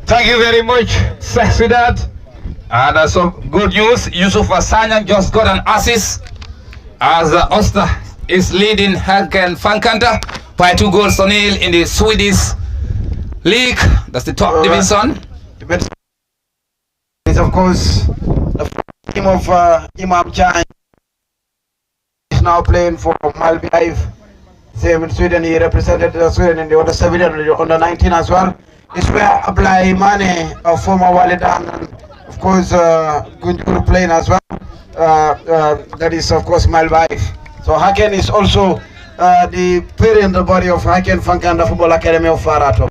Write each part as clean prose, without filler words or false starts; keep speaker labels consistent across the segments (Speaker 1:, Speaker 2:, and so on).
Speaker 1: Thank you very much, Sexidad. And some good news, Yusuf Asanya just got an assist as Oster is leading Haken Fankanta by 2 goals to nil in the Swedish league. That's the top division.
Speaker 2: The best is of course the team of Imam Chan is now playing for Malby Live. Same in Sweden, he represented Sweden in the under 17 and the under 19 as well. It's where Ablai Mane, a former Walidan, and of course Gunjuru playing as well. That is of course Malby. So Haken is also the parent body of Haken Fankanta Football Academy of Farato.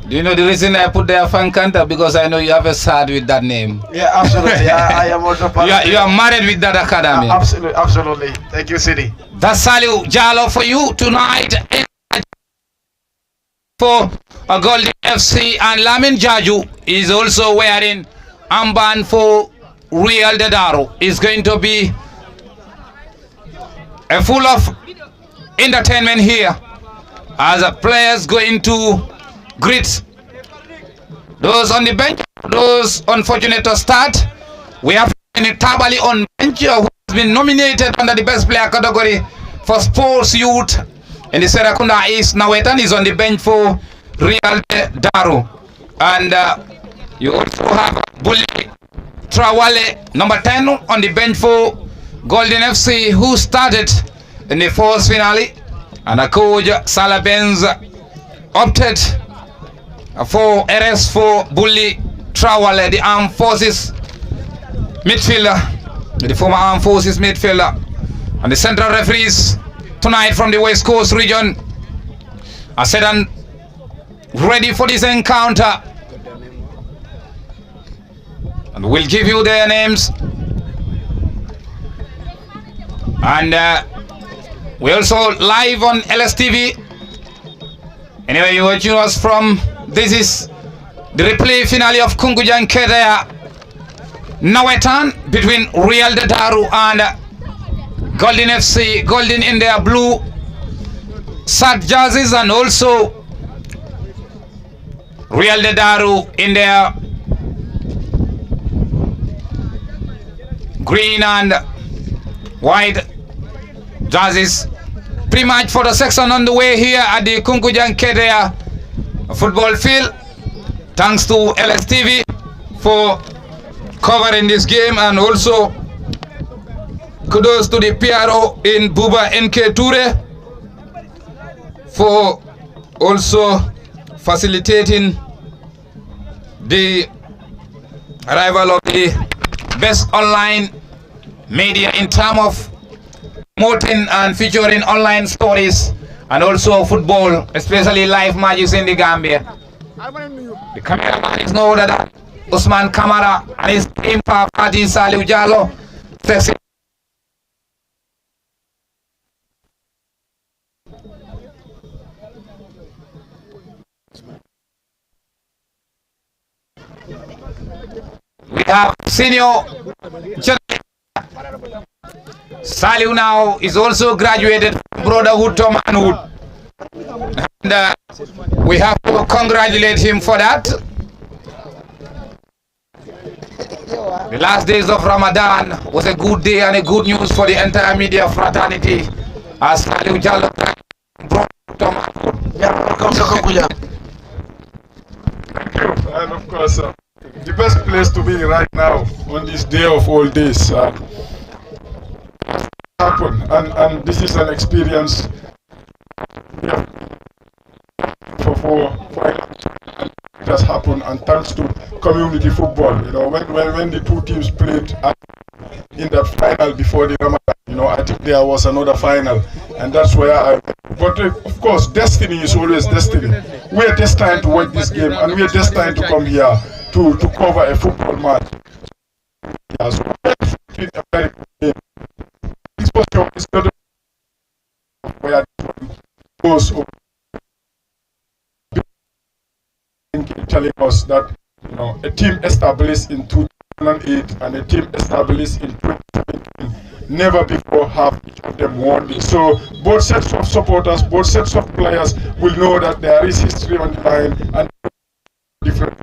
Speaker 1: Do you know the reason I put there Fankanta? Because I know you have a sad with that name.
Speaker 2: Yeah, absolutely. I am also part
Speaker 1: you are married with that academy.
Speaker 2: Absolutely, absolutely. Thank you, Sidi.
Speaker 1: That's Saliu Jalo for you tonight for a Golden FC, and Lamin Jaju is also wearing armband for Real de Daru. It's going to be a full of entertainment here as the players going to greet those on the bench, those unfortunate to start. We have Tabali on bench who has been nominated under the best player category for sports youth in the Serakunda East. Nawetan is on the bench for Real Daru. And you also have Bully Trawale, number 10, on the bench for Golden FC, who started in the first finale. And a coach Salah Benz opted for arrest for Bully Trawale, the armed forces midfielder, the former armed forces midfielder. And the central referees tonight from the West Coast region are set and ready for this encounter. And we'll give you their names. And we're also live on LSTV. Anyway, you're watching us from, this is the replay finale of Kunkujang Keitaya Nawetan between Real de Daru and Golden FC. Golden in their blue sad jerseys, and also Real de Daru in their green and white jerseys. Pre-match for the section on the way here at the Kunkujang Keitaya football field. Thanks to LSTV for covering this game, and also kudos to the PRO in Buba NK Ture for also facilitating the arrival of the best online media in terms of promoting and featuring online stories and also football, especially live matches in the Gambia. The cameraman is no other than Usman Kamara and his team party Saliu Jalo. We have senior Saliu now is also graduated from Brotherhood to Manhood, and we have to congratulate him for that. The last days of Ramadan was a good day and a good news for the entire media fraternity as Saliu Jallo brought to Manhood.
Speaker 2: Yeah, welcome to Kunkujang.
Speaker 3: Thank you. And of course, the best place to be right now on this day of all days happen, and this is an experience for and it has happened, and thanks to community football. You know, when the two teams played in that final before the Ramadan, you know, I think there was another final, and that's where but of course destiny is always destiny. We are destined to watch this game, and we are destined to come here to cover a football match. Yeah, so a very good game. This was is not where goes telling us that, you know, a team established in 2008 and a team established in 2017 never before have each of them won this. So both sets of supporters, both sets of players will know that there is history on the line, and different.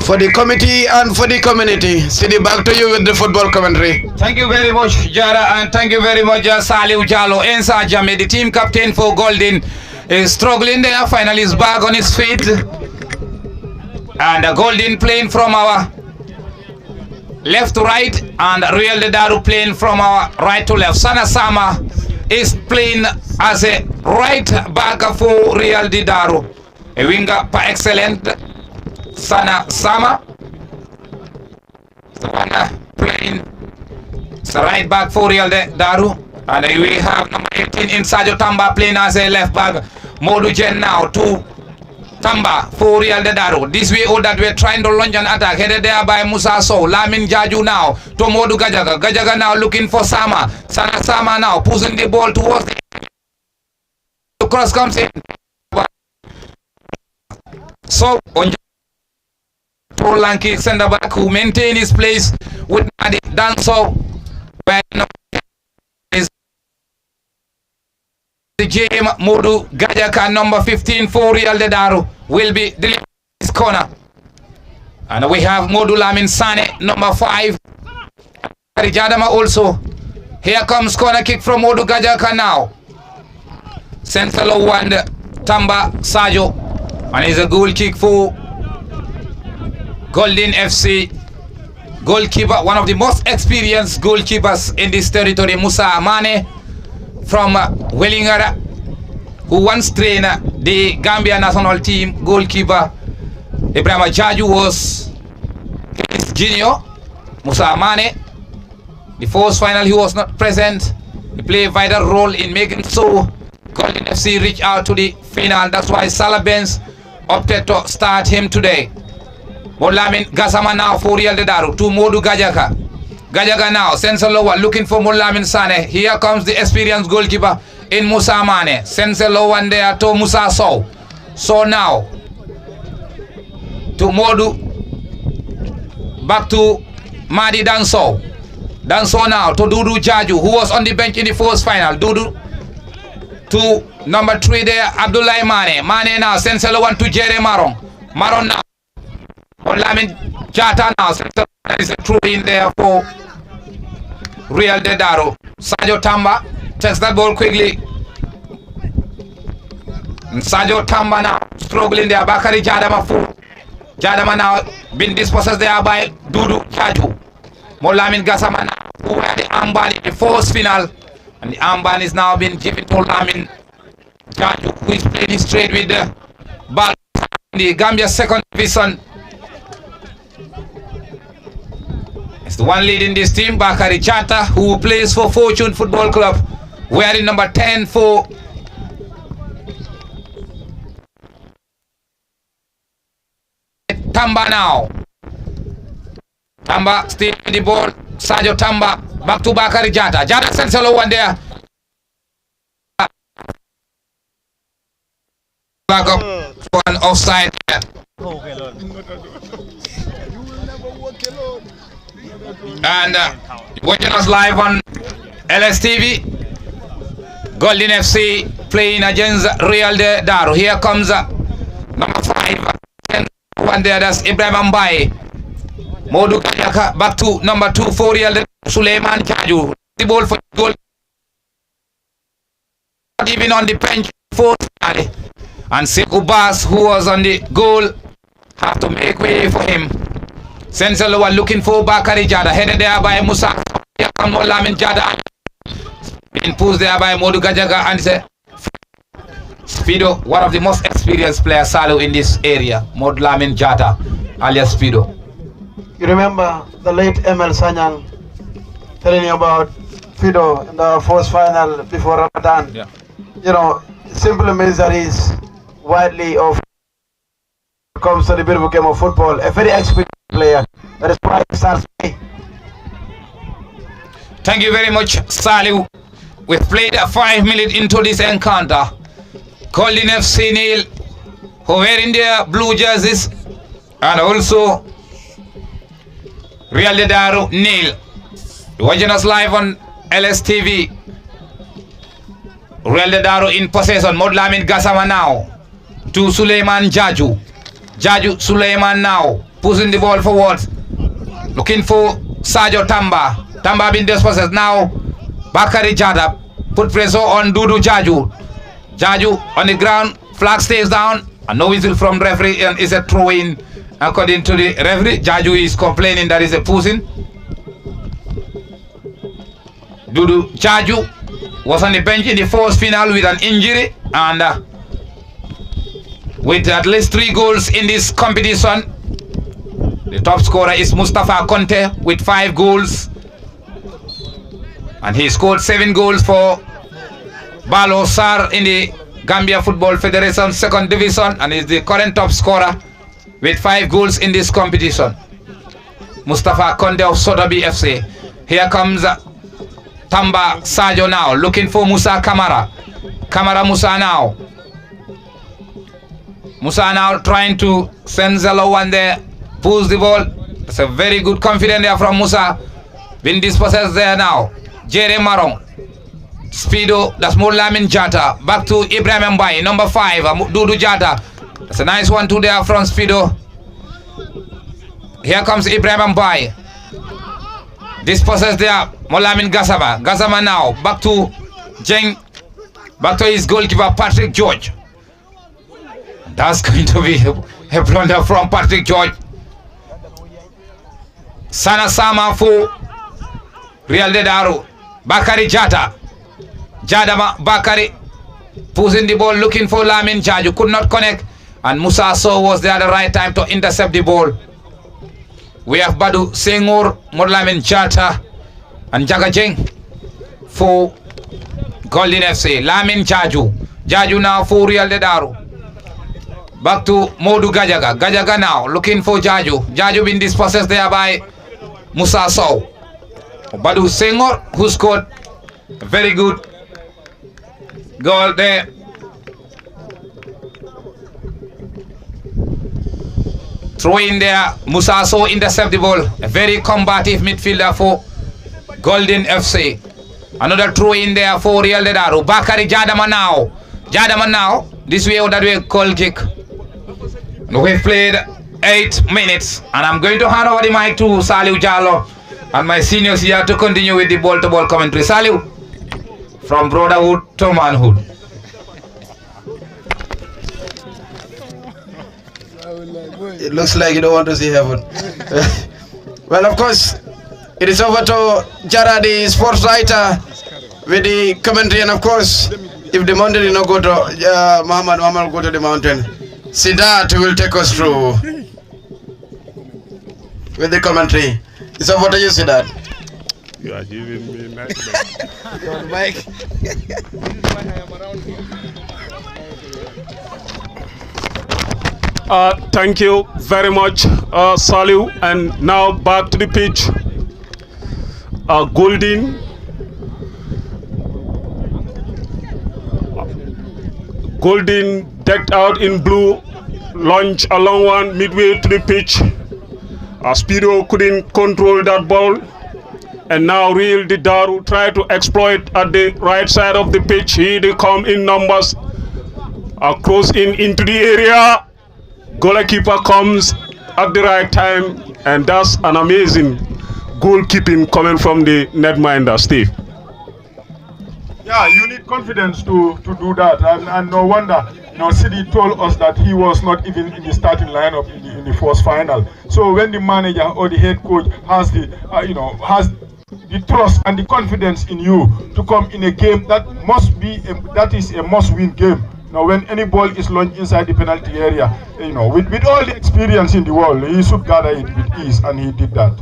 Speaker 2: For the committee and for the community, Sidi, back to you with the football commentary.
Speaker 1: Thank you very much, Jara, and thank you very much, Saliu Jallo. Ensa Jame, the team captain for Golden, is struggling there. Finally, is back on his feet. And Golden playing from our left to right, and Real de Daru playing from our right to left. Sana Sama is playing as a right back for Real de Daru. A winger par excellent. Sana Sama, the one playing the right back for Real de Daru. And we have number 18 in Sajo Tamba playing as a left back. Modu Jen now to Tamba for Real de Daru. This way all that we're trying to launch an attack. Headed there by Musa Sow. Lamin Jaju now to Modu Gajaga. Gajaga now looking for Sama. Sana Sama now pushing the ball towards the cross comes in. So on Lanky center back who maintain his place with Madi Danso, where is the game. Modu Gajaka number 15 for Real de Daru will be delivering this corner, and we have Modu Lamin Sane number 5. Jadama also. Here comes corner kick from Modu Gajaka now. Central one Tamba Sajo, and it's a goal kick for Golden FC. Goalkeeper, one of the most experienced goalkeepers in this territory, Musa Amane from Wellingara, who once trained the Gambia national team. Goalkeeper Ibrahim Jaju was his junior. Musa Amane, the first final he was not present. He played a vital role in making so Golden FC reach out to the final. That's why Salah Benz opted to start him today. Molamin Gasama now for Real de Daru to Modu Gajaka. Gajaga now sends a lower looking for Molamin Sane. Here comes the experienced goalkeeper in Musa Mane. Sends a lower one there to Musa Sow. So now to Modu, back to Madi Danso. Danso now to Dudu Jaju, who was on the bench in the first final. Dudu to number 3 there, Abdullah Mane. Mane now sends a lower one to Jerry Maron. Maron now. Lamin Jata now is a throw in there for Real de Daru. Sajo Tamba takes that ball quickly. And Sajo Tamba now struggling there. Bakari Jadama for Jadama now been dispossessed there by Dudu Jaju. Molamin Gasama now, who had the armband in the first final, and the armband is now been given to Lamin Jaju, who is playing straight with the ball in the Gambia second division. It's the one leading this team, Bakari Chata, who plays for Fortune Football Club, wearing number 10 for Tamba now. Tamba still with the ball. Sajo Tamba back to Bakari Jata. Jata sends a low one there. Back up for an offside. And watching us live on LSTV, Golden FC playing against Real de Daru. Here comes number 5, one there, that's Ibrahim Mbaye. Modu Kajaka back to number 2 for Real de Suleiman Jaju. The ball for goal. Not even on the bench for and Sekou Bass, who was on the goal, have to make way for him. Sensel were looking for Bakari Jada, headed there by Musa. Here comes Lamin Jada, being pushed there by Modu Gajaga, and it's a Speedo, one of the most experienced players, Salu, in this area. Modu Lamin Jada, alias Speedo.
Speaker 2: You remember the late ML Sanyang telling you about Fido in the first final before Ramadan?
Speaker 1: Yeah.
Speaker 2: You know, simply means that he's widely of comes to the beautiful game of football, a very experienced player. That is why he starts playing.
Speaker 1: Thank you very much, Salu. We've played 5 minutes into this encounter. Golden FC nil, who are wearing their blue jerseys, and also Real de Daru nil. Watching us live on LSTV. Real de Daru in possession. Modlamin Gassama now to Suleiman Jaju. Jaju Suleiman now pushing the ball forward. Looking for Sajo Tamba. Tamba been dispossessed now. Bakari Jada put pressure on Dudu Jaju. Jaju on the ground. Flag stays down. And no whistle from referee, and is a throw-in. According to the referee, Jaju is complaining that is a pushing. Dudu Jaju was on the bench in the first final with an injury, and with at least 3 goals in this competition. The top scorer is Mustafa Conte with 5 goals, and he scored 7 goals for Balo Sar in the Gambia Football Federation 2nd Division, and is the current top scorer with 5 goals in this competition. Mustafa Conte of Sodabi FC. Here comes Tamba Sajo now, looking for Musa Kamara. Kamara Musa now. Musa now trying to send Zelo one there. Pulls the ball. It's a very good confidence there from Musa. Been dispossessed there now. Jere Marong. Speedo, that's Lamin Jata. Back to Ibrahim Mbai, number 5. Dudu Jata. That's a nice one too there from Speedo. Here comes Ibrahim Mbai. Dispossessed there. Molamin Gassama. Gassama now. Back to Jeng. Back to his goalkeeper, Patrick George. That's going to be a blunder from Patrick George. Sana Sama for Real de Daru. Bakari Jata. Jadama Bakari pushing the ball, looking for Lamin Jaju. Could not connect. And Musa So was there at the right time to intercept the ball. We have Badu Senghor, Modlamin Jata, and Jagajeng for Golden FC. Lamin Jaju. Jaju now for Real de Daru. Back to Modu Gajaga. Gajaga now looking for Jaju. Jaju been dispossessed there by Musa Sow. Badu Senghor, who scored a very good goal there. Throw in there. Musa Sow intercept the ball. A very combative midfielder for Golden FC. Another throw in there for Real de Daru. Bakari Jadama now. Jadama now. This way or that way, goal kick. We've played 8 minutes, and I'm going to hand over the mic to Saliu Jallo and my seniors here to continue with the ball-to-ball commentary. Saliu, from brotherhood to manhood.
Speaker 2: It looks like you don't want to see heaven. Well, of course, it is over to Jara, the sports writer, with the commentary, and of course, if the mountain did not go to Muhammad will go to the mountain. Siddharth will take us through with the commentary. It's over to you, Siddharth.
Speaker 4: You are giving me nice
Speaker 2: Mike.
Speaker 4: Thank you very much, Saliu. And now back to the pitch. Golden decked out in blue, launch a long one midway to the pitch. Speedo couldn't control that ball, and now Real de Daru try to exploit at the right side of the pitch. Here they come in numbers, cross into the area. Goalkeeper comes at the right time, and that's an amazing goalkeeping coming from the netminder, Steve.
Speaker 3: Yeah, you need confidence to do that, and no wonder, Sidi told us that he was not even in the starting lineup in the first final. So when the manager or the head coach has the has the trust and the confidence in you to come in a game that is a must-win game. Now, when any ball is launched inside the penalty area, with all the experience in the world, he should gather it with ease, and he did that.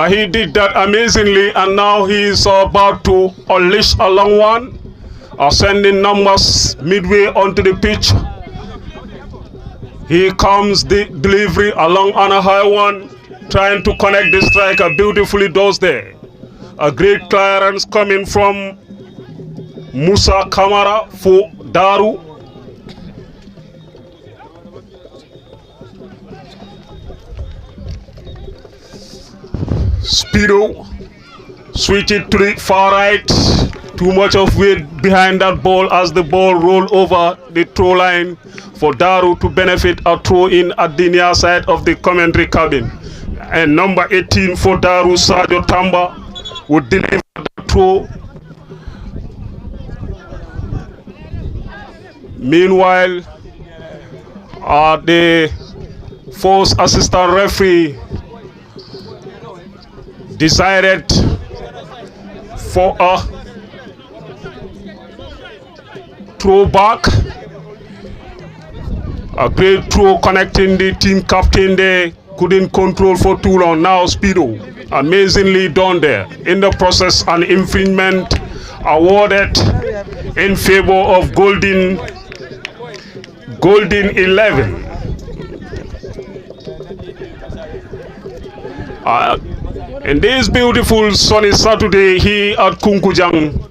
Speaker 4: He did that amazingly, and now he's about to unleash a long one, sending numbers midway onto the pitch. Here comes the delivery along on a high one, trying to connect the striker. Beautifully does there. A great clearance coming from Musa Kamara for Daru. Speedo switch it to the far right. Too much of weight behind that ball as the ball rolled over the throw line for Daru to benefit a throw in at the near side of the commentary cabin. And number 18 for Daru, Sadio Tamba, would deliver the throw. Meanwhile, the first assistant referee decided for a throw back. A great throw connecting the team captain there. Couldn't control for too long. Now Speedo, amazingly done there. In the process, an infringement awarded in favor of Golden 11. In this beautiful sunny Saturday here at Kunkujang,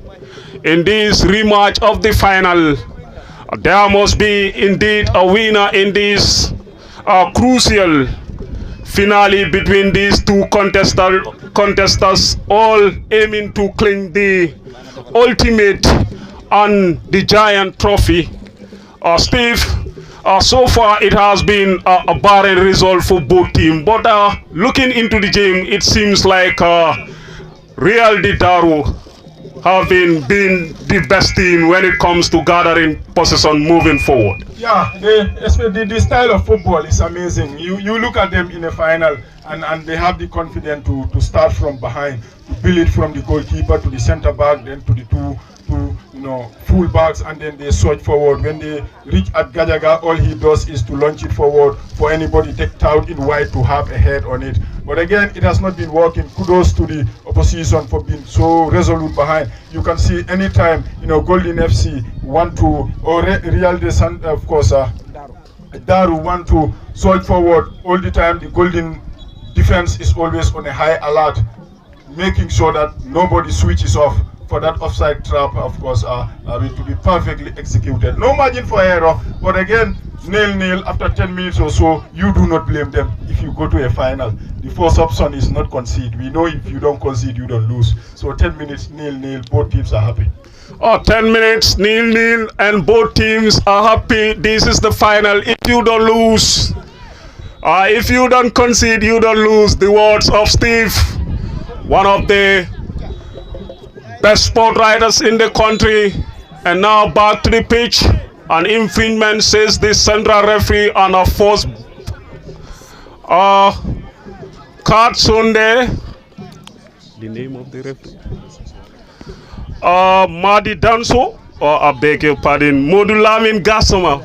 Speaker 4: in this rematch of the final, there must be indeed a winner in this crucial finale between these two contestants, all aiming to claim the ultimate and the giant trophy. Steve, so far it has been a barren result for both teams, but looking into the game, it seems like Real Daru have been the best team when it comes to gathering possession moving forward.
Speaker 3: Yeah, the style of football is amazing. You look at them in a final and they have the confidence to start from behind, to build it from the goalkeeper to the center back, then to the two full backs, and then they surge forward. When they reach at Gajaga, all he does is to launch it forward for anybody decked out in white to have a head on it. But again, it has not been working. Kudos to the opposition for being so resolute behind. You can see anytime, Golden FC want to, or Real de San, of course, Daru want to surge forward all the time. The Golden defense is always on a high alert, making sure that nobody switches off for that offside trap, of course, to be perfectly executed. No margin for error, but again, 0-0 after 10 minutes or so, you do not blame them if you go to a final. The first option is not concede. We know if you don't concede, you don't lose. So 10 minutes, 0-0, both teams are happy.
Speaker 4: 10 minutes, 0-0, and both teams are happy. This is the final. If you don't lose, if you don't concede, you don't lose. The words of Steve, one of the best sport riders in the country. And now back to the pitch. An infringement, says the central referee, on a first card Sunday. The name of the referee? Madi Danso, or I beg your pardon, Modulamin Gassama,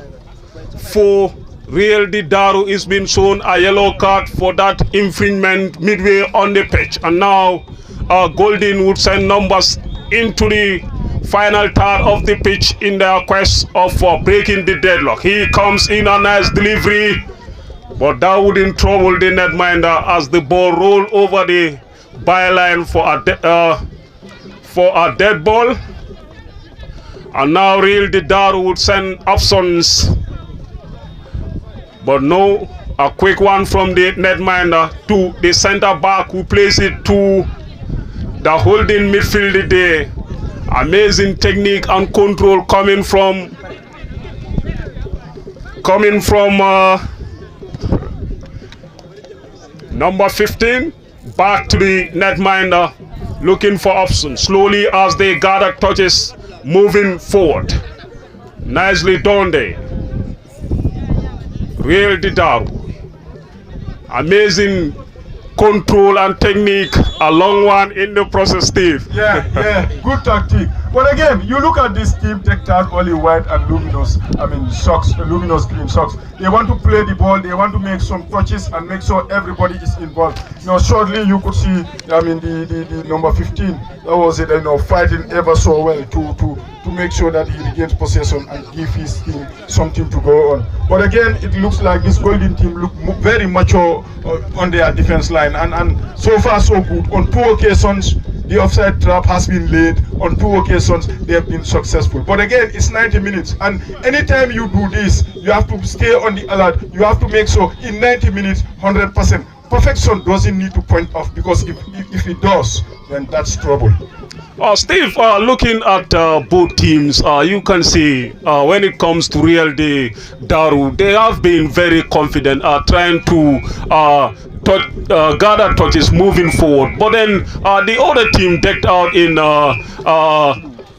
Speaker 4: for Real Daru is being shown a yellow card for that infringement midway on the pitch. And now Golden would send numbers into the final third of the pitch in their quest of breaking the deadlock. He comes in a nice delivery, but that wouldn't trouble the netminder as the ball rolled over the byline for a dead ball. And now Real Daru would send options, but no, a quick one from the netminder to the center back, who plays it to the holding midfielder there. Amazing technique and control coming from number 15, back to the netminder, looking for options slowly as they gather touches, moving forward. Nicely done there. Real Daru. Amazing control and technique, a long one in the process, Steve.
Speaker 3: Yeah, good tactic. But again, you look at this team decked out only white and luminous, socks, luminous green socks. They want to play the ball, they want to make some touches and make sure everybody is involved. Shortly you could see, the number 15, that was it, fighting ever so well to make sure that he regains possession and give his team something to go on. But again, it looks like this Golden team look very mature on their defense line, and so far so good. On 2 occasions, the offside trap has been laid. On 2 occasions, they have been successful. But again, it's 90 minutes, and anytime you do this, you have to stay on the alert. You have to make sure in 90 minutes, 100%. Perfection doesn't need to point off, because if it does, then that's trouble.
Speaker 4: Steve, looking at both teams, you can see when it comes to Real de Daru, they have been very confident, trying to gather touches moving forward. But then the other team decked out in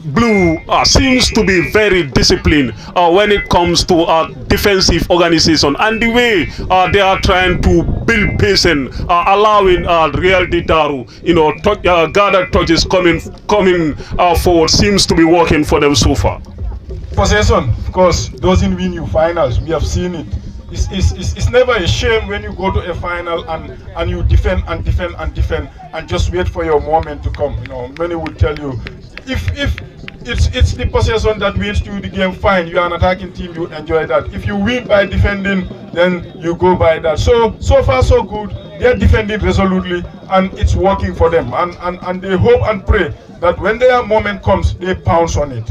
Speaker 4: blue seems to be very disciplined when it comes to defensive organization and the way they are trying to build pace and allowing Real de Daru, gather touches coming forward seems to be working for them so far.
Speaker 3: Possession, of course, doesn't win you finals. We have seen it. It's never a shame when you go to a final and you defend and defend and defend and just wait for your moment to come. Many will tell you, if it's the possession that wins you the game, fine. You are an attacking team, you enjoy that. If you win by defending, then you go by that. So far so good. They are defending resolutely and it's working for them. And they hope and pray that when their moment comes, they pounce on it.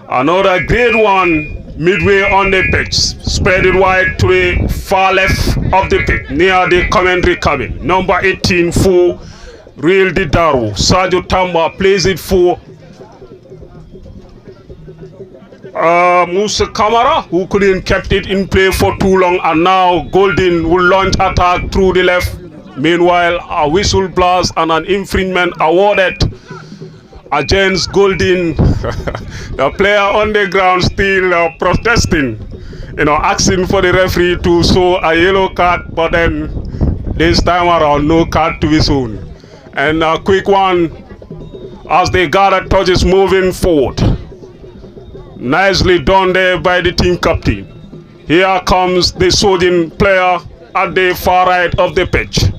Speaker 4: Another great one midway on the pitch, spread it wide to the far left of the pitch, near the commentary cabin. Number 18 for Real de Daru, Sergio Tamba plays it for Musa Kamara, who couldn't kept it in play for too long, and now Golden will launch attack through the left. Meanwhile, a whistle blast and an infringement awarded against Golden. The player on the ground still protesting, asking for the referee to show a yellow card, but then this time around no card to be shown. And a quick one as they gather touches moving forward. Nicely done there by the team captain. Here comes the Sojin player at the far right of the pitch.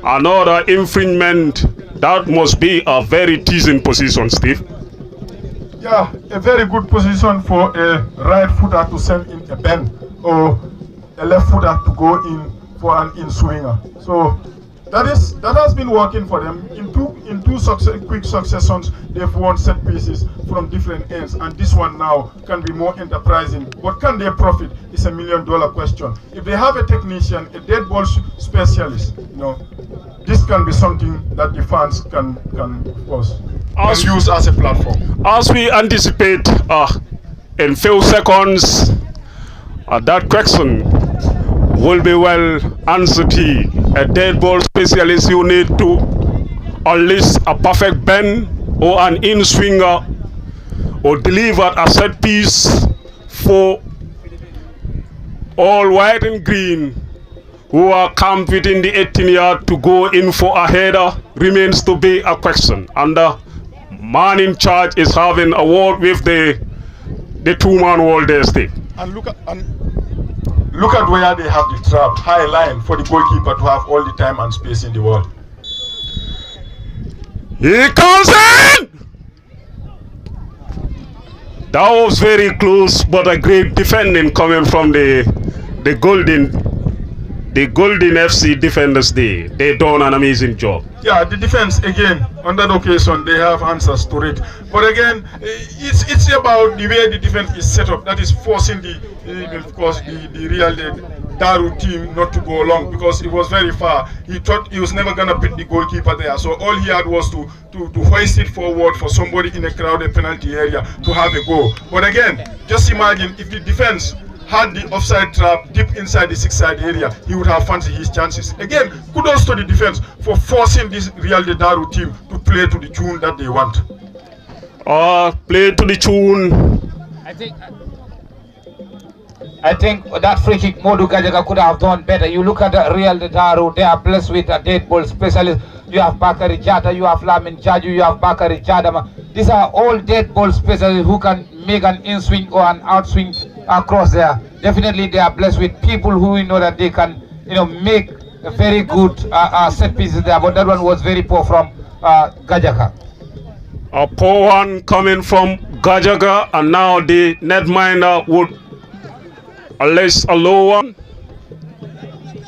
Speaker 4: Another infringement. That must be a very teasing position, Steve.
Speaker 3: Yeah, a very good position for a right footer to send in a bend or a left footer to go in for an in-swinger. So that has been working for them. In two quick successions, they've won set pieces from different ends, and this one now can be more enterprising. But can they profit? It's $1 million question. If they have a technician, a dead ball specialist, this can be something that the fans can of course use as a platform.
Speaker 4: As we anticipate in few seconds, that question will be well answered here. A dead ball specialist, you need to unleash a perfect bend or an in-swinger or deliver a set piece for all white and green who are camped within the 18-yard to go in for a header remains to be a question. And the man in charge is having a word with the two-man wall there, Steve.
Speaker 3: And look at where they have the trap, high line for the goalkeeper to have all the time and space in the world.
Speaker 4: He comes in! That was very close, but a great defending coming from the Golden FC defenders. They done an amazing job.
Speaker 3: Yeah, the defense again on that occasion they have answers to it. But again, it's about the way the defense is set up that is forcing the Real Daru team not to go along, because it was very far. He thought he was never gonna beat the goalkeeper there, so all he had was to hoist it forward for somebody in a crowded penalty area to have a go. But again, just imagine if the defense had the offside trap deep inside the 6-side area, he would have fancied his chances. Again, kudos to the defense for forcing this Real de Daru team to play to the tune that they want.
Speaker 4: Play to the tune.
Speaker 1: I think that free kick Modu Gajaga could have done better. You look at the Real de Daru, they are blessed with a dead ball specialist. You have Bakari Jata, you have Lamin Jaju, you have Bakari Jadama. These are all dead ball specialists who can make an in-swing or an out-swing across there. Definitely they are blessed with people who know that they can make a very good set pieces there, but that one was very poor from Gajaga.
Speaker 4: A poor one coming from Gajaga, and now the netminder would unless a low one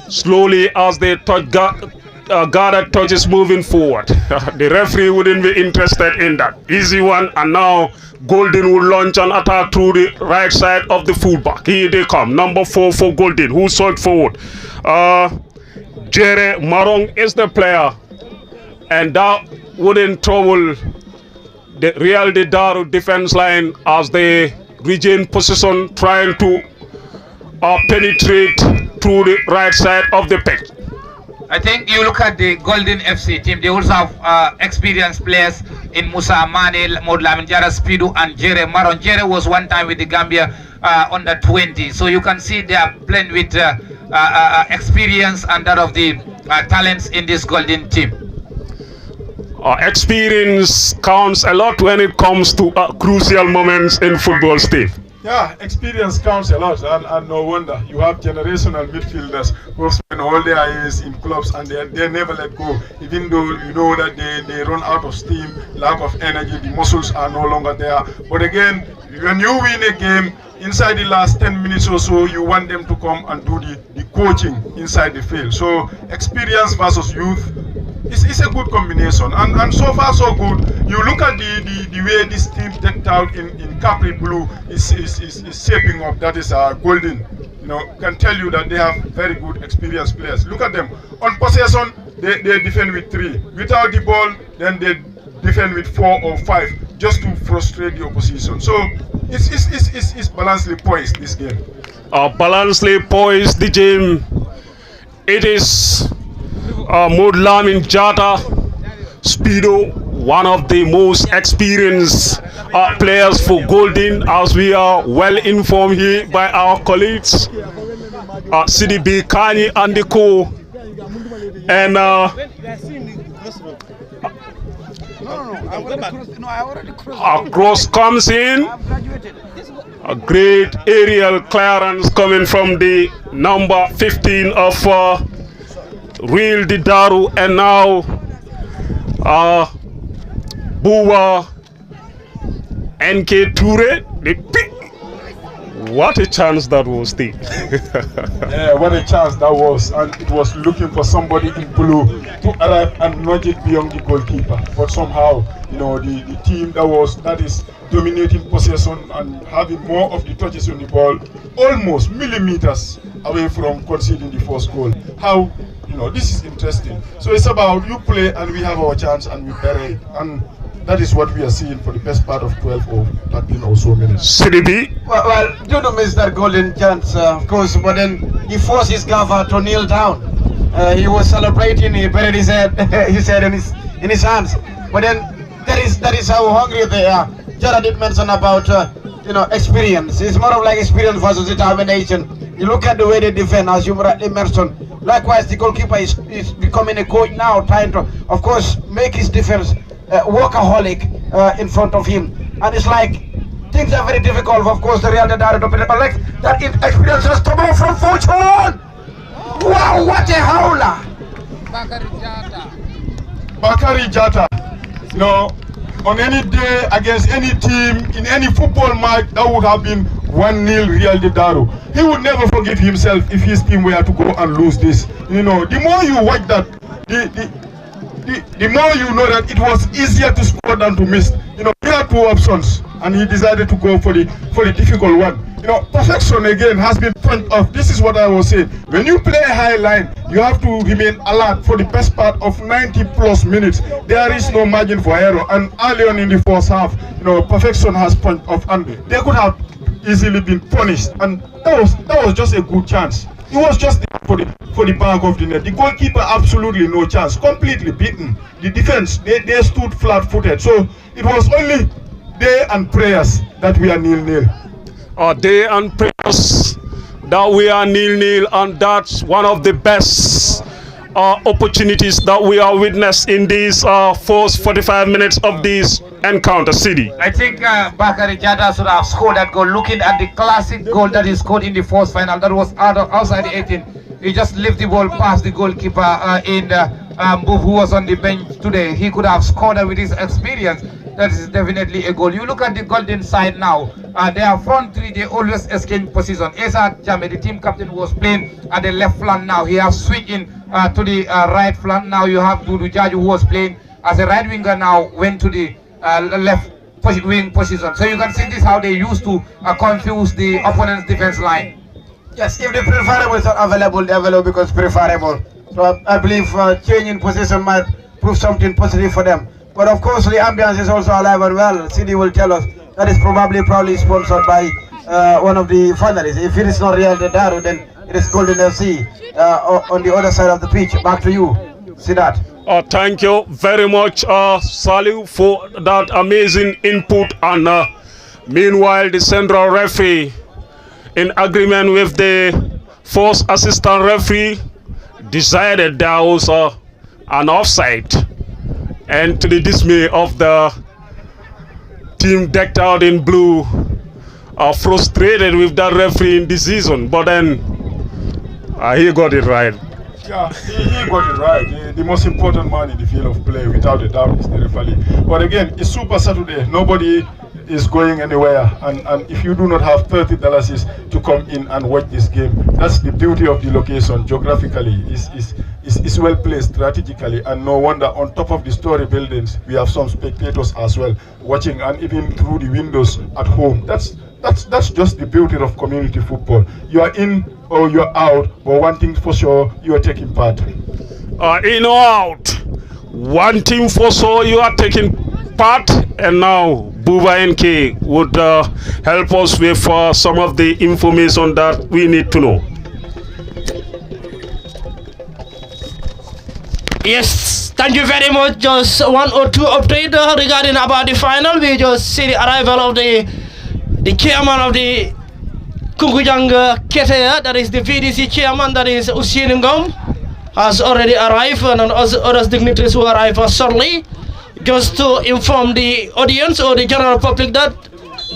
Speaker 4: slowly as they touch guarded touches moving forward. The referee wouldn't be interested in that easy one, and now Golden will launch an attack through the right side of the fullback. Here they come, number 4 for Golden, who sought forward. Jere Marong is the player and that wouldn't trouble the Real de Daru defense line as they regain position, trying to penetrate through the right side of the pitch.
Speaker 1: I think you look at the Golden FC team, they also have experienced players in Musa Mane, Modlamin Jara Spidu, and Jere Maron. Jere was one time with the Gambia under 20. So you can see they are playing with experience and that of the talents in this Golden team.
Speaker 4: Experience counts a lot when it comes to crucial moments in football, Steve.
Speaker 3: Yeah, experience counts a lot, and no wonder. You have generational midfielders who have spent all their years in clubs and they never let go. Even though you know that they run out of steam, lack of energy, the muscles are no longer there. But again, when you win a game, inside the last 10 minutes or so, you want them to come and do the coaching inside the field. So experience versus youth, it's a good combination, and so far so good. You look at the way this team decked out in Capri Blue is shaping up. That is Golden. You know, can tell you that they have very good experienced players. Look at them. On possession, they defend with 3. Without the ball, then they defend with 4 or 5, just to frustrate the opposition. So it's balancedly poised, this game.
Speaker 4: Balancedly poised the game. It is Modlamin Jata Speedo, one of the most experienced players for Golden, as we are well informed here by our colleagues, CDB Kani and the co. And a cross comes in. A great aerial clearance coming from the number 15 of Real de Daru, and now Buwa NK Toure, the pick. What a chance that was, Steve.
Speaker 3: Yeah, what a chance that was, and it was looking for somebody in blue to arrive and nudge it beyond the goalkeeper. But somehow, you know, the team that is dominating possession and having more of the touches on the ball, almost millimeters away from conceding the first goal. How, you know, this is interesting. So it's about you play and we have our chance and we bury it. And that is what we are seeing for the best part of 12 or 13 or so minutes.
Speaker 4: CDB?
Speaker 2: Well, you don't miss that golden chance, of course, but then he forced his gaffer to kneel down. He was celebrating, he buried his head, in his hands. But then that is how hungry they are. Jara did mention about experience. It's more of like experience versus determination. You look at the way they defend, as you rightly mentioned. Likewise, the goalkeeper is becoming a coach now, trying to, of course, make his defense workaholic in front of him. And it's like things are very difficult. Of course, the Real de Daru that experience has come out from fortune. Wow, what a howler!
Speaker 3: Bakari Jata, you know, on any day against any team in any football match, that would have been 1-0 Real de Daru. He would never forgive himself if his team were to go and lose this. You know, the more you watch that, the more you know that it was easier to score than to miss. You know, he had 2 options and he decided to go for the difficult one. You know, perfection again has been front of. This is what I was saying. When you play a high line, you have to remain alert for the best part of 90+ minutes. There is no margin for error. And early on in the first half, you know, perfection has point off, and they could have easily been punished. And that was just a good chance. It was just for the back of the net. The goalkeeper absolutely no chance, completely beaten. The defense they stood flat-footed. So it was only day and prayers that we are 0-0.
Speaker 4: Day and prayers that we are 0-0, and that's one of the best opportunities that we are witnessed in these first 45 minutes of this encounter, City.
Speaker 1: I think Bakari Jata should have scored that goal. Looking at the classic goal that he scored in the first final, that was outside the 18. He just lifted the ball past the goalkeeper in who was on the bench today. He could have scored with his experience. That is definitely a goal. You look at the Golden side now. They are front 3. They always exchange position. Esa Jame, the team captain, was playing at the left flank now. He has switched in to the right flank. Now you have Dudu Jaju, who was playing as a right winger, now went to the left wing position. So you can see this how they used to confuse the opponent's defense line.
Speaker 2: Yes, if the preferable is not available, the available becomes preferable. So I believe changing position might prove something positive for them. But of course, the ambience is also alive and well. CD will tell us that is probably sponsored by one of the finalists. If it is not Real de Daru, then it is Golden FC on the other side of the pitch. Back to you, Sidat.
Speaker 4: Thank you very much, Salih, for that amazing input. And meanwhile, the central referee, in agreement with the first assistant referee, decided there was an offside, and to the dismay of the team decked out in blue, are frustrated with that referee in this season. But then he got it right.
Speaker 3: Yeah, he got it right. The most important man in the field of play, without a doubt, is the referee. But again, it's Super Saturday. Nobody is going anywhere, and if you do not have $30 to come in and watch this game, that's the beauty of the location. Geographically, is well placed strategically, and no wonder on top of the story buildings we have some spectators as well watching, and even through the windows at home. That's just the beauty of community football. You are in or you're out, but one thing for sure, you are taking part.
Speaker 4: In or out, one thing for sure, you are taking part. And now Buba NK would help us with some of the information that we need to know.
Speaker 5: Yes, thank you very much. Just one or two update regarding about the final. We just see the arrival of the chairman of the Kunkujang Keitaya, that is the VDC chairman, that is Usin Ngom, has already arrived, and other dignitaries who arrive shortly. Just to inform the audience or the general public that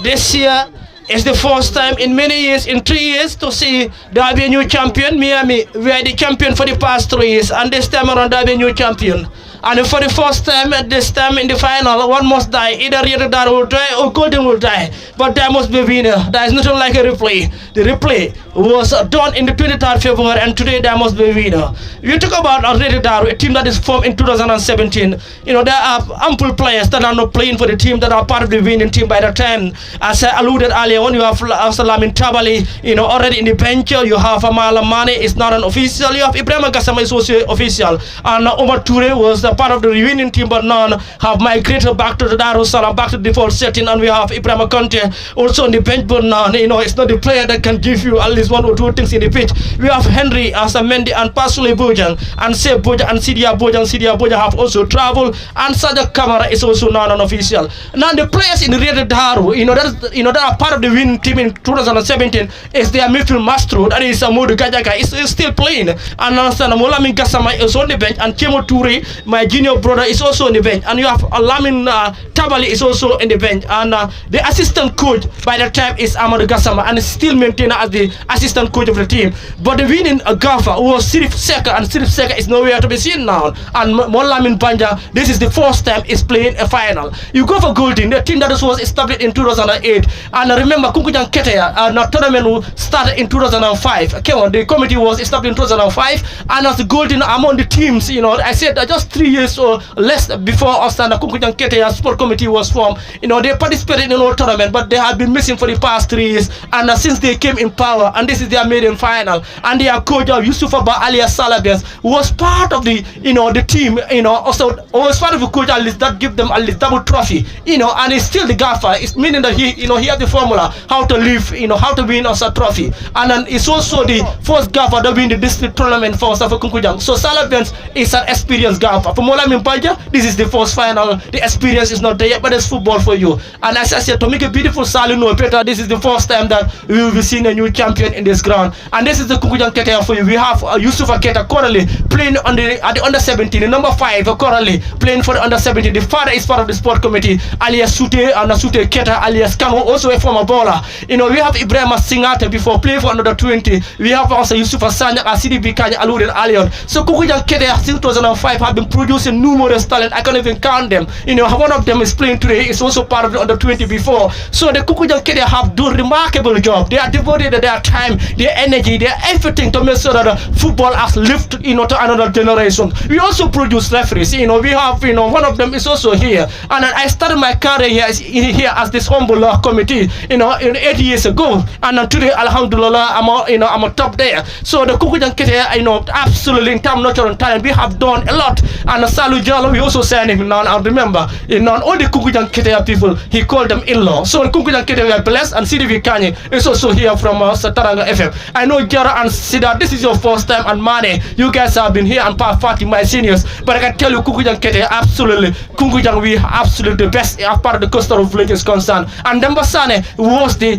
Speaker 5: this year is the first time in many years, in 3 years, to see there will be a new champion. Miami, we are the champion for the past 3 years, and this time around there will be a new champion. And for the first time, at this time in the final, one must die. Either Rio Daru will die or Golden will die. But there must be a winner. There is nothing like a replay. The replay was done in the 23rd February, and today there must be a winner. You talk about Rio Daru, a team that is formed in 2017. You know, there are ample players that are not playing for the team that are part of the winning team by the time. As I alluded earlier on, you have Salamin Tabali, you know, already in the bench. You have Amala Mane, is not an official. You have Ibrahim Gassama, is also official. And Omar Toure was part of the winning team, but none have migrated back to the Daru Salam, back to the default setting. And we have Ibrahim Conte also on the bench, but none, you know, it's not the player that can give you at least one or two things in the pitch. We have Henry, Asamendi, and Pasule Bojang, and Seb Bojang, and Sidia Bojang. Sidia Bojang have also traveled, and Sajak Kamara is also non-official. Now the players in the Rio Daru, that are part of the winning team in 2017 is their midfield maestro, that is Amadou Gajaga, is still playing, and Molamin Gassama is on the bench, and Kemo Toure, my junior brother, is also on the bench, and you have Alamin Tabali is also in the bench, and the assistant coach by the time is Amadou Gassama, and is still maintained as the assistant coach of the team. But the winning Gafa was Sirif Seka, and Sirif Seka is nowhere to be seen now, and Molamin Banja, this is the first time is playing a final. You go for Golden, the team that was established in 2008, and remember Kunkujang Keitaya, tournament started in 2005. Okay, well, the committee was established in 2005, and as the Golden among the teams, you know, I said just 3 years or less before us, and the Kunkujang Keitaya Sport Committee was formed. You know, they participated in all tournament, but they had been missing for the past 3 years, and since they came in power, and this is their maiden final, and their coach Yusuf Abba alias Salabias was part of the, you know, the team, you know, also was part of the coach at least that give them at least double trophy, you know, and it's still the gaffer. It's meaning that he, you know, he has the formula how to live, you know, how to win us a trophy, and then it's also the first gaffer that win the district tournament for Kunkujang. So Salabians is an experienced gaffer. For Mola Mimpaja, this is the first final. The experience is not there yet, but it's football for you. And as I said, to make a beautiful Salu no better, this is the first time that we will be seeing a new champion in this ground. And this is the Kunkujang Keitaya for you. We have Yusuf Aketa currently playing on at the under 17, the number 5 currently playing for the under 17. The father is part of the sport committee, alias Sute and Sute Keta alias Kano, also a former baller. You know, we have Ibrahim Singate before playing for under 20. We have also Yusuf Asanya, CDB Kanya alluded earlier. So Kunkujang Keitaya since 2005 have been producing numerous talent. I can't even count them. You know, one of them is playing today, is also part of the under 20 before. So the Kunkujang Keitaya have done remarkable job. They are devoted their time, their energy, their everything to make sure that football has lived, you know, to another generation. We also produce referees. You know, we have, you know, one of them is also here. And I started my career here as this humble committee, you know, 8 years ago. And today, alhamdulillah, I'm a top there. So the Kunkujang Keitaya, you know, absolutely in terms of natural talent, we have done a lot. And And Salu Jalo, we also send him now. And remember, all the Kunkujang Keitaya people, he called them in-law. So Kunkujang Keitaya, we are blessed, and CDV Kanye is also here from Sataranga FM. I know Jara and Sida, this is your first time, and Mane, you guys have been here and part my seniors. But I can tell you, Kunkujang Keitaya, absolutely, Kunkujang, we are absolutely the best as part of the coastal village is concerned. And Dembasane was the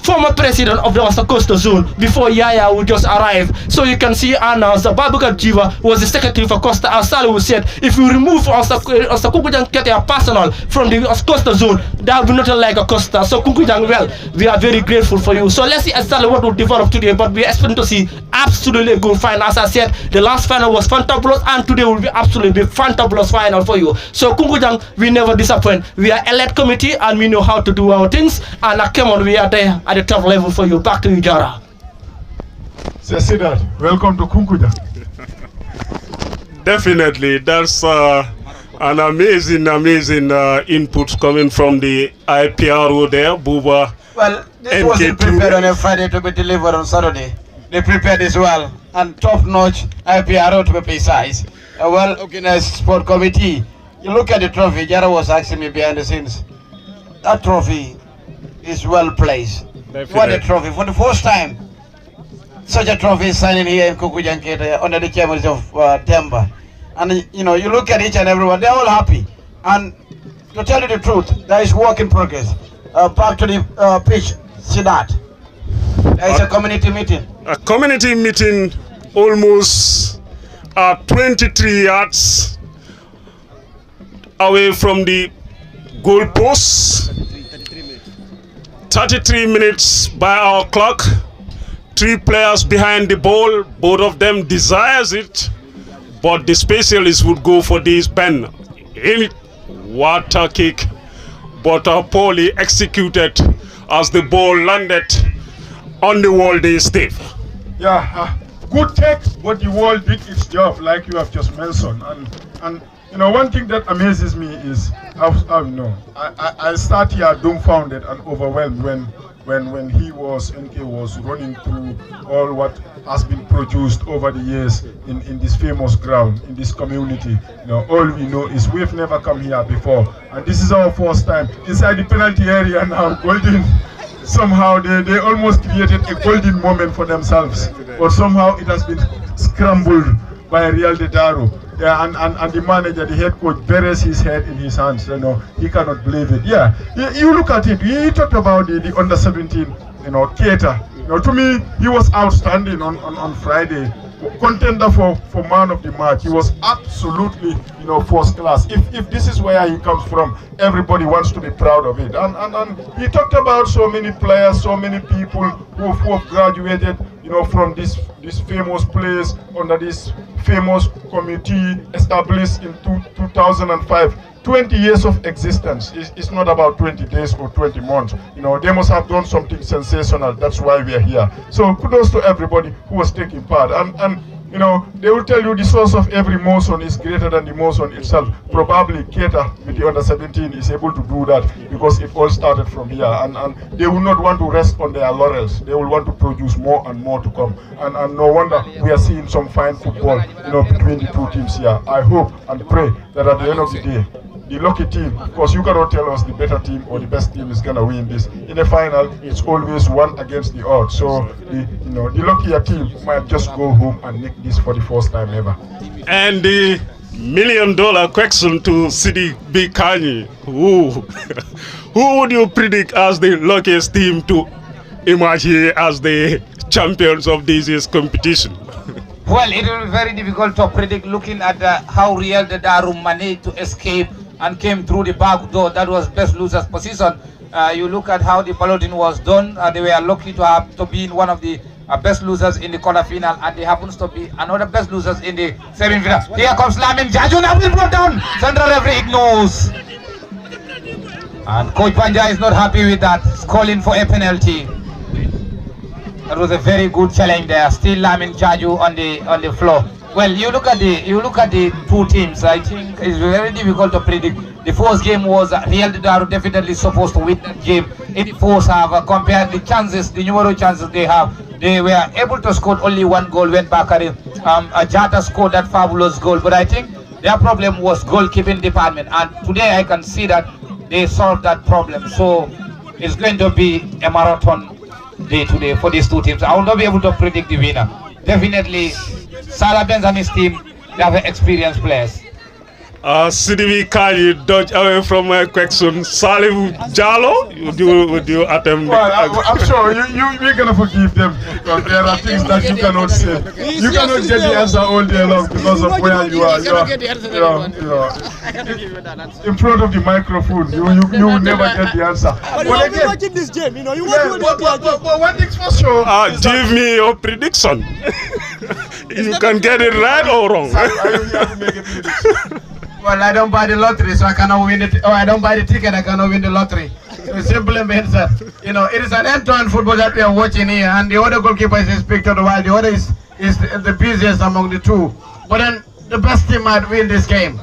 Speaker 5: former president of the West Coastal Zone before Yaya would just arrive. So you can see Anna, the Babuka Jiva was the secretary for Costa. As Salu said, if you remove Kunkujang Keitaya personal from the Coastal Zone, that will not like a Costa. So Kunkujang, well, we are very grateful for you. So let's see exactly what will develop today, but we are expecting to see absolutely a good final. As I said, the last final was fantabulous, and today will be absolutely fantabulous final for you. So Kunkujang, we never disappoint. We are elite committee and we know how to do our things, and come on, we are there at the top level for you. Back to you, Jara.
Speaker 3: Sidat, welcome to Kunkujang.
Speaker 4: Definitely, that's an amazing input coming from the IPRO there, Buba.
Speaker 2: Well, this wasn't prepared on a Friday to be delivered on Saturday. They prepared as well, and top-notch IPRO to be precise. A well-organized sport committee. You look at the trophy, Jara was asking me behind the scenes. That trophy is well placed. Definitely. What a trophy. For the first time, such a trophy is signing here in Kunkujang Keitaya under the chairmanship of Temba. And you look at each and everyone, they're all happy. And to tell you the truth, there is work in progress. Back to the pitch, Sidat. There is a community meeting.
Speaker 4: A community meeting almost 23 yards away from the goal post. 33 minutes by our clock. 3 players behind the ball. Both of them desires it, but the specialists would go for this bend. Water kick, but poorly executed as the ball landed on the wall. They stiff.
Speaker 3: Yeah, good take, but the wall did its job, like you have just mentioned. And one thing that amazes me is I start here dumbfounded and overwhelmed when NK was running through all what has been produced over the years in this famous ground, in this community. All we know is we've never come here before, and this is our first time inside the penalty area now. Golden, somehow they almost created a golden moment for themselves, but somehow it has been scrambled by Real de Daru. Yeah, and the manager, the head coach, buries his head in his hands. He cannot believe it. Yeah, you look at it. He talked about the under 17, Keita. To me, he was outstanding on Friday. Contender for man of the match. He was absolutely, first class. If this is where he comes from, everybody wants to be proud of it. And he talked about so many players, so many people who have graduated, from this famous place under this famous committee established in 2005. 20 years of existence. It's not about 20 days or 20 months. They must have done something sensational. That's why we are here. So kudos to everybody who was taking part. And they will tell you the source of every motion is greater than the motion itself. Probably Keita with the under 17 is able to do that because it all started from here. And they will not want to rest on their laurels. They will want to produce more and more to come. And no wonder we are seeing some fine football, between the two teams here. I hope and pray that at the end of the day, the lucky team, because you cannot tell us the better team or the best team is going to win this. In the final, it's always one against the odds. So, the luckier team might just go home and nick this for the first time ever.
Speaker 4: And the $1 million question to Sidi Bikani, who would you predict as the luckiest team to emerge here as the champions of this year's competition?
Speaker 1: Well, it will be very difficult to predict looking at how Real de Daru managed to escape and came through the back door. That was best loser's position. You look at how the balloting was done. They were lucky to be in one of the best losers in the quarter final, and they happens to be another best losers in the semi-final. Here comes Lamin Jaju, now will brought down. Central referee ignores. And Coach Panja is not happy with that. He's calling for a penalty. That was a very good challenge there. Still Lamin Jaju on the floor. Well, you look at the two teams. I think it's very difficult to predict. The first game was Real de Daru definitely supposed to win that game. In the first half, compared the chances, the numerical chances they have, they were able to score only one goal. Went back at it. Jata scored that fabulous goal. But I think Their problem was goalkeeping department, and today I can see that they solved that problem. So it's going to be a marathon day today for these two teams. I will not be able to predict the winner. Definitely, Sarah Benjamin's team, they have experienced players.
Speaker 4: Sidivi Kanye dodge away from my question. Salim Jalo, would you attempt?
Speaker 3: Well, I'm sure we're gonna forgive them because there are things that you cannot say. You cannot get the answer all day long because of where you are. In front of the microphone, you will never get the answer.
Speaker 6: But again, watching this game, you want to
Speaker 3: but one thing's for sure.
Speaker 4: Give me your prediction. You can get it right or wrong.
Speaker 3: Are you here to make a prediction?
Speaker 2: Well, I don't buy the lottery, so I cannot win it. I don't buy the ticket, I cannot win the lottery. So it simply means that, it is an end-to-end football that we are watching here, and the other goalkeeper is pictured while the other is the busiest among the two. But then the best team might win this game.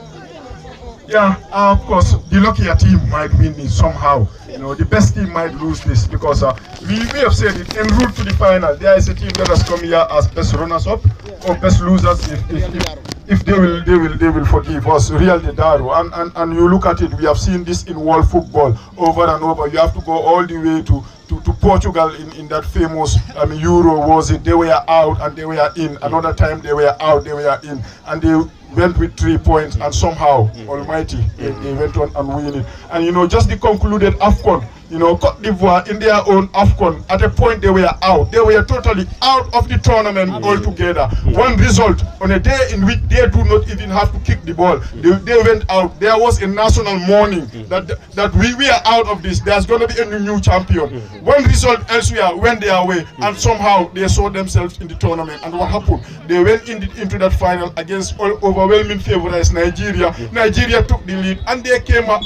Speaker 3: Yeah, of course, the luckier team might win it somehow. The best team might lose this because we have said it, en route to the final, there is a team that has come here as best runners-up or best losers if they will forgive us, real Daru. And you look at it, we have seen this in world football over and over. You have to go all the way to Portugal in that famous Euro, was it? They were out and they were in. Another time they were out, they were in. And they went with 3 points, and somehow, almighty, they went on and win it. And just the concluded AFCON, Cote d'Ivoire in their own AFCON, at a point they were out. They were totally out of the tournament altogether. One result on a day in which they do not even have to kick the ball. They went out. There was a national mourning that we are out of this. There's going to be a new champion. One result elsewhere went their way, and somehow they saw themselves in the tournament. And what happened? They went into that final against overwhelming favorites, Nigeria. Nigeria took the lead, and they came out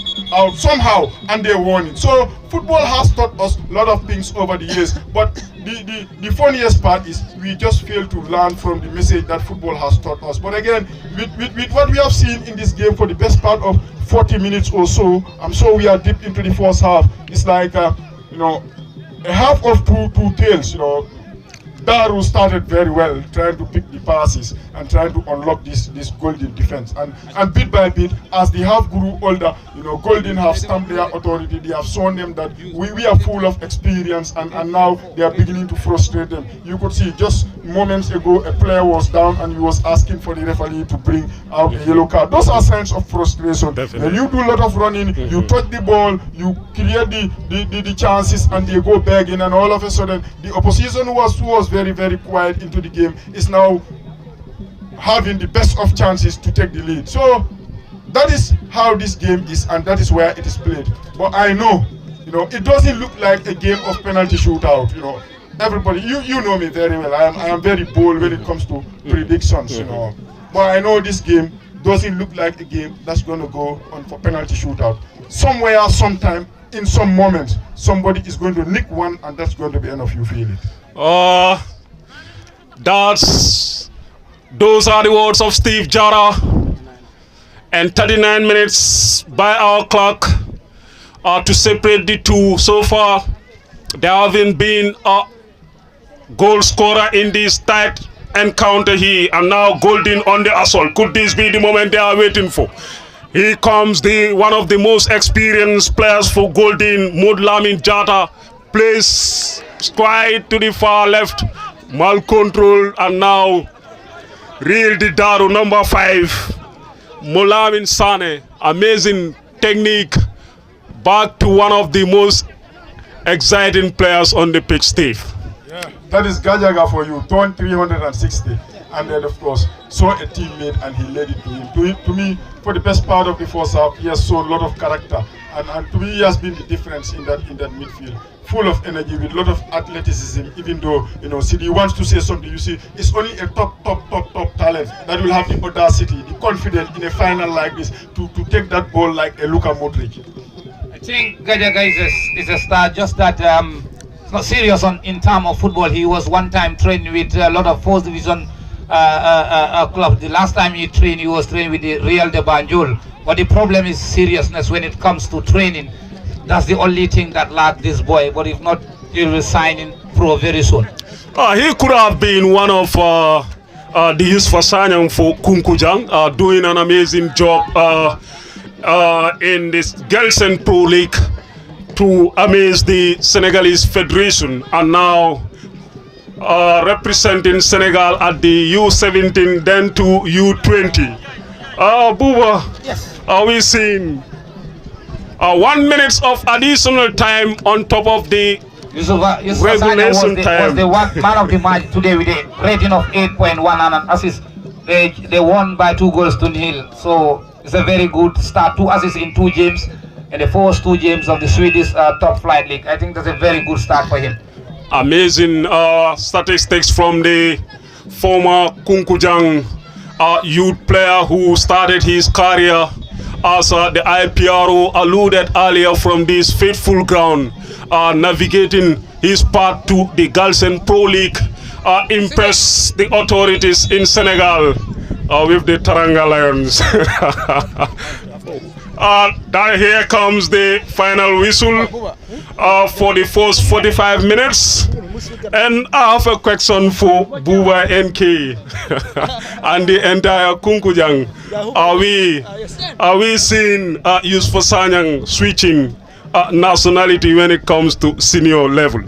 Speaker 3: somehow, and they won it. So football has taught us a lot of things over the years, but the funniest part is we just fail to learn from the message that football has taught us. But again, with what we have seen in this game for the best part of 40 minutes or so, I'm sure we are deep into the first half. It's like a half of two tails. Daru started very well, trying to pick the passes and trying to unlock this Golden defense. And bit by bit, as they have grew older, Golden have stamped their authority. They have shown them that we are full of experience, and now they are beginning to frustrate them. You could see just moments ago, a player was down and he was asking for the referee to bring out a yellow card. Those are signs of frustration. When you do a lot of running, you touch the ball, you create the chances, and they go begging, and all of a sudden, the opposition who was very, very quiet into the game is now having the best of chances to take the lead. So that is how this game is, and that is where it is played. But I know, it doesn't look like a game of penalty shootout. Everybody, you know me very well. I am very bold when it comes to predictions. But I know this game doesn't look like a game that's going to go on for penalty shootout. Somewhere, sometime, in some moment, somebody is going to nick one, and that's going to be enough. You feel it.
Speaker 4: Those are the words of Steve Jara. And 39 minutes by our clock to separate the two. So far, there haven't been a goal scorer in this tight encounter here. And now Golden on the assault. Could this be the moment they are waiting for? Here comes one of the most experienced players for Golden, Modlamin Jata. Plays quite to the far left. Mal control, and now Real Daru, number 5. Molamin Sane, amazing technique. Back to one of the most exciting players on the pitch, Steve.
Speaker 3: Yeah, that is Gajaga for you, turned 360. And then, of course, saw a teammate and he led it to him. To me, for the best part of the first half, he has shown a lot of character. And to me, he has been the difference in that midfield. Full of energy, with a lot of athleticism, even though, Sidi wants to say something, you see, it's only a top talent that will have the audacity, the confidence in a final like this to take that ball like a Luka Modric.
Speaker 1: I think Gajaga is a star, just that it's not serious in terms of football. He was one time trained with a lot of 4th division club. The last time he was trained with the Real de Banjul. But the problem is seriousness when it comes to training. That's the only thing that lacked this boy. But if not, he'll be signing pro very soon.
Speaker 4: He could have been one of the youth for Sanyang for Kunkujang, doing an amazing job in this Girls and Pro League to amaze the Senegalese Federation, and now representing Senegal at the U17, then to U20. Buba,
Speaker 5: Yes.
Speaker 4: are we seeing 1 minute of additional time on top of the
Speaker 7: Yusuf
Speaker 4: regulation
Speaker 7: was
Speaker 4: time?
Speaker 7: the man of the match today with a rating of 8.1 and an assist. They won by 2-0. So it's a very good start. 2 assists in 2 games, in the first 2 games of the Swedish top flight league. I think that's a very good start for him.
Speaker 4: Amazing statistics from the former Kunkujang youth player who started his career as the IPRO alluded earlier from this faithful ground, navigating his path to the Girls and Pro League, impress the authorities in Senegal with the Taranga Lions. Here comes the final whistle for the first 45 minutes. And I have a question for Buba NK and the entire Kunkujang. Are we seeing Yusuf Sanyang switching nationality when it comes to senior level?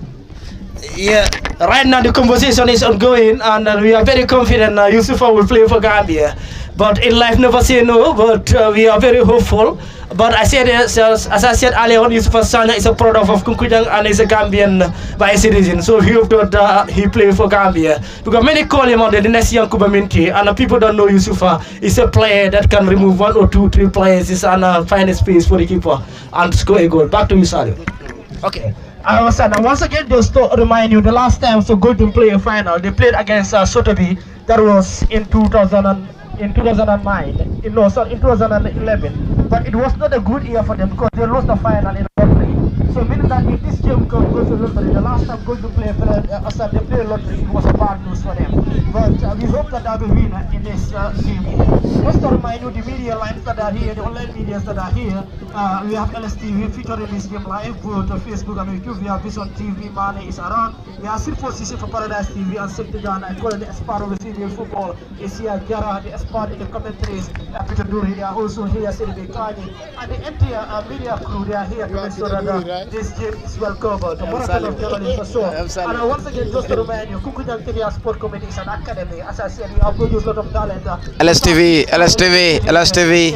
Speaker 5: Yeah, right now the conversation is ongoing, and we are very confident Yusufa will play for Gambia. But in life, never say no, but we are very hopeful. But I said, as I said earlier on, Yusufa Sanya is a product of Kunkujang and is a Gambian by citizen. So we hope that he play for Gambia. Because many call him on the next young Kubaminti, and people don't know Yusufa is a player that can remove 1 or 2, 3 players and find a space for the keeper and score a goal. Back to you, Sadio. Okay. Once again, just to remind you, the last time so Golden play a final, they played against Sotheby. That was in 2009. In 2011, but it was not a good year for them because they lost the final in lottery. So meaning that if this game goes to lottery, the last time going to play after they played lottery, it was a bad news for them. But we hope that they'll be winner in this game. Just to remind you, the media lines that are here, the online media that are here, we have LSTV featuring this game live, both on Facebook and YouTube. We have Vision TV, Mane is around. We have Silfo Sisi for Paradise TV and Sektijan. I call it the Esparro of Senior Football. Is here, Jara, the Esparro in the commentaries. Peter Duri, they are also here, Sylvie Kani. And the entire media crew, they are here to make sure that this game is well covered. The marathon of journalism for sure. And once again, just to remind you, Kunkujang Keitaya Sport Committee is an academy. As I said, we have produced a lot of talent.
Speaker 2: LSTV.
Speaker 5: In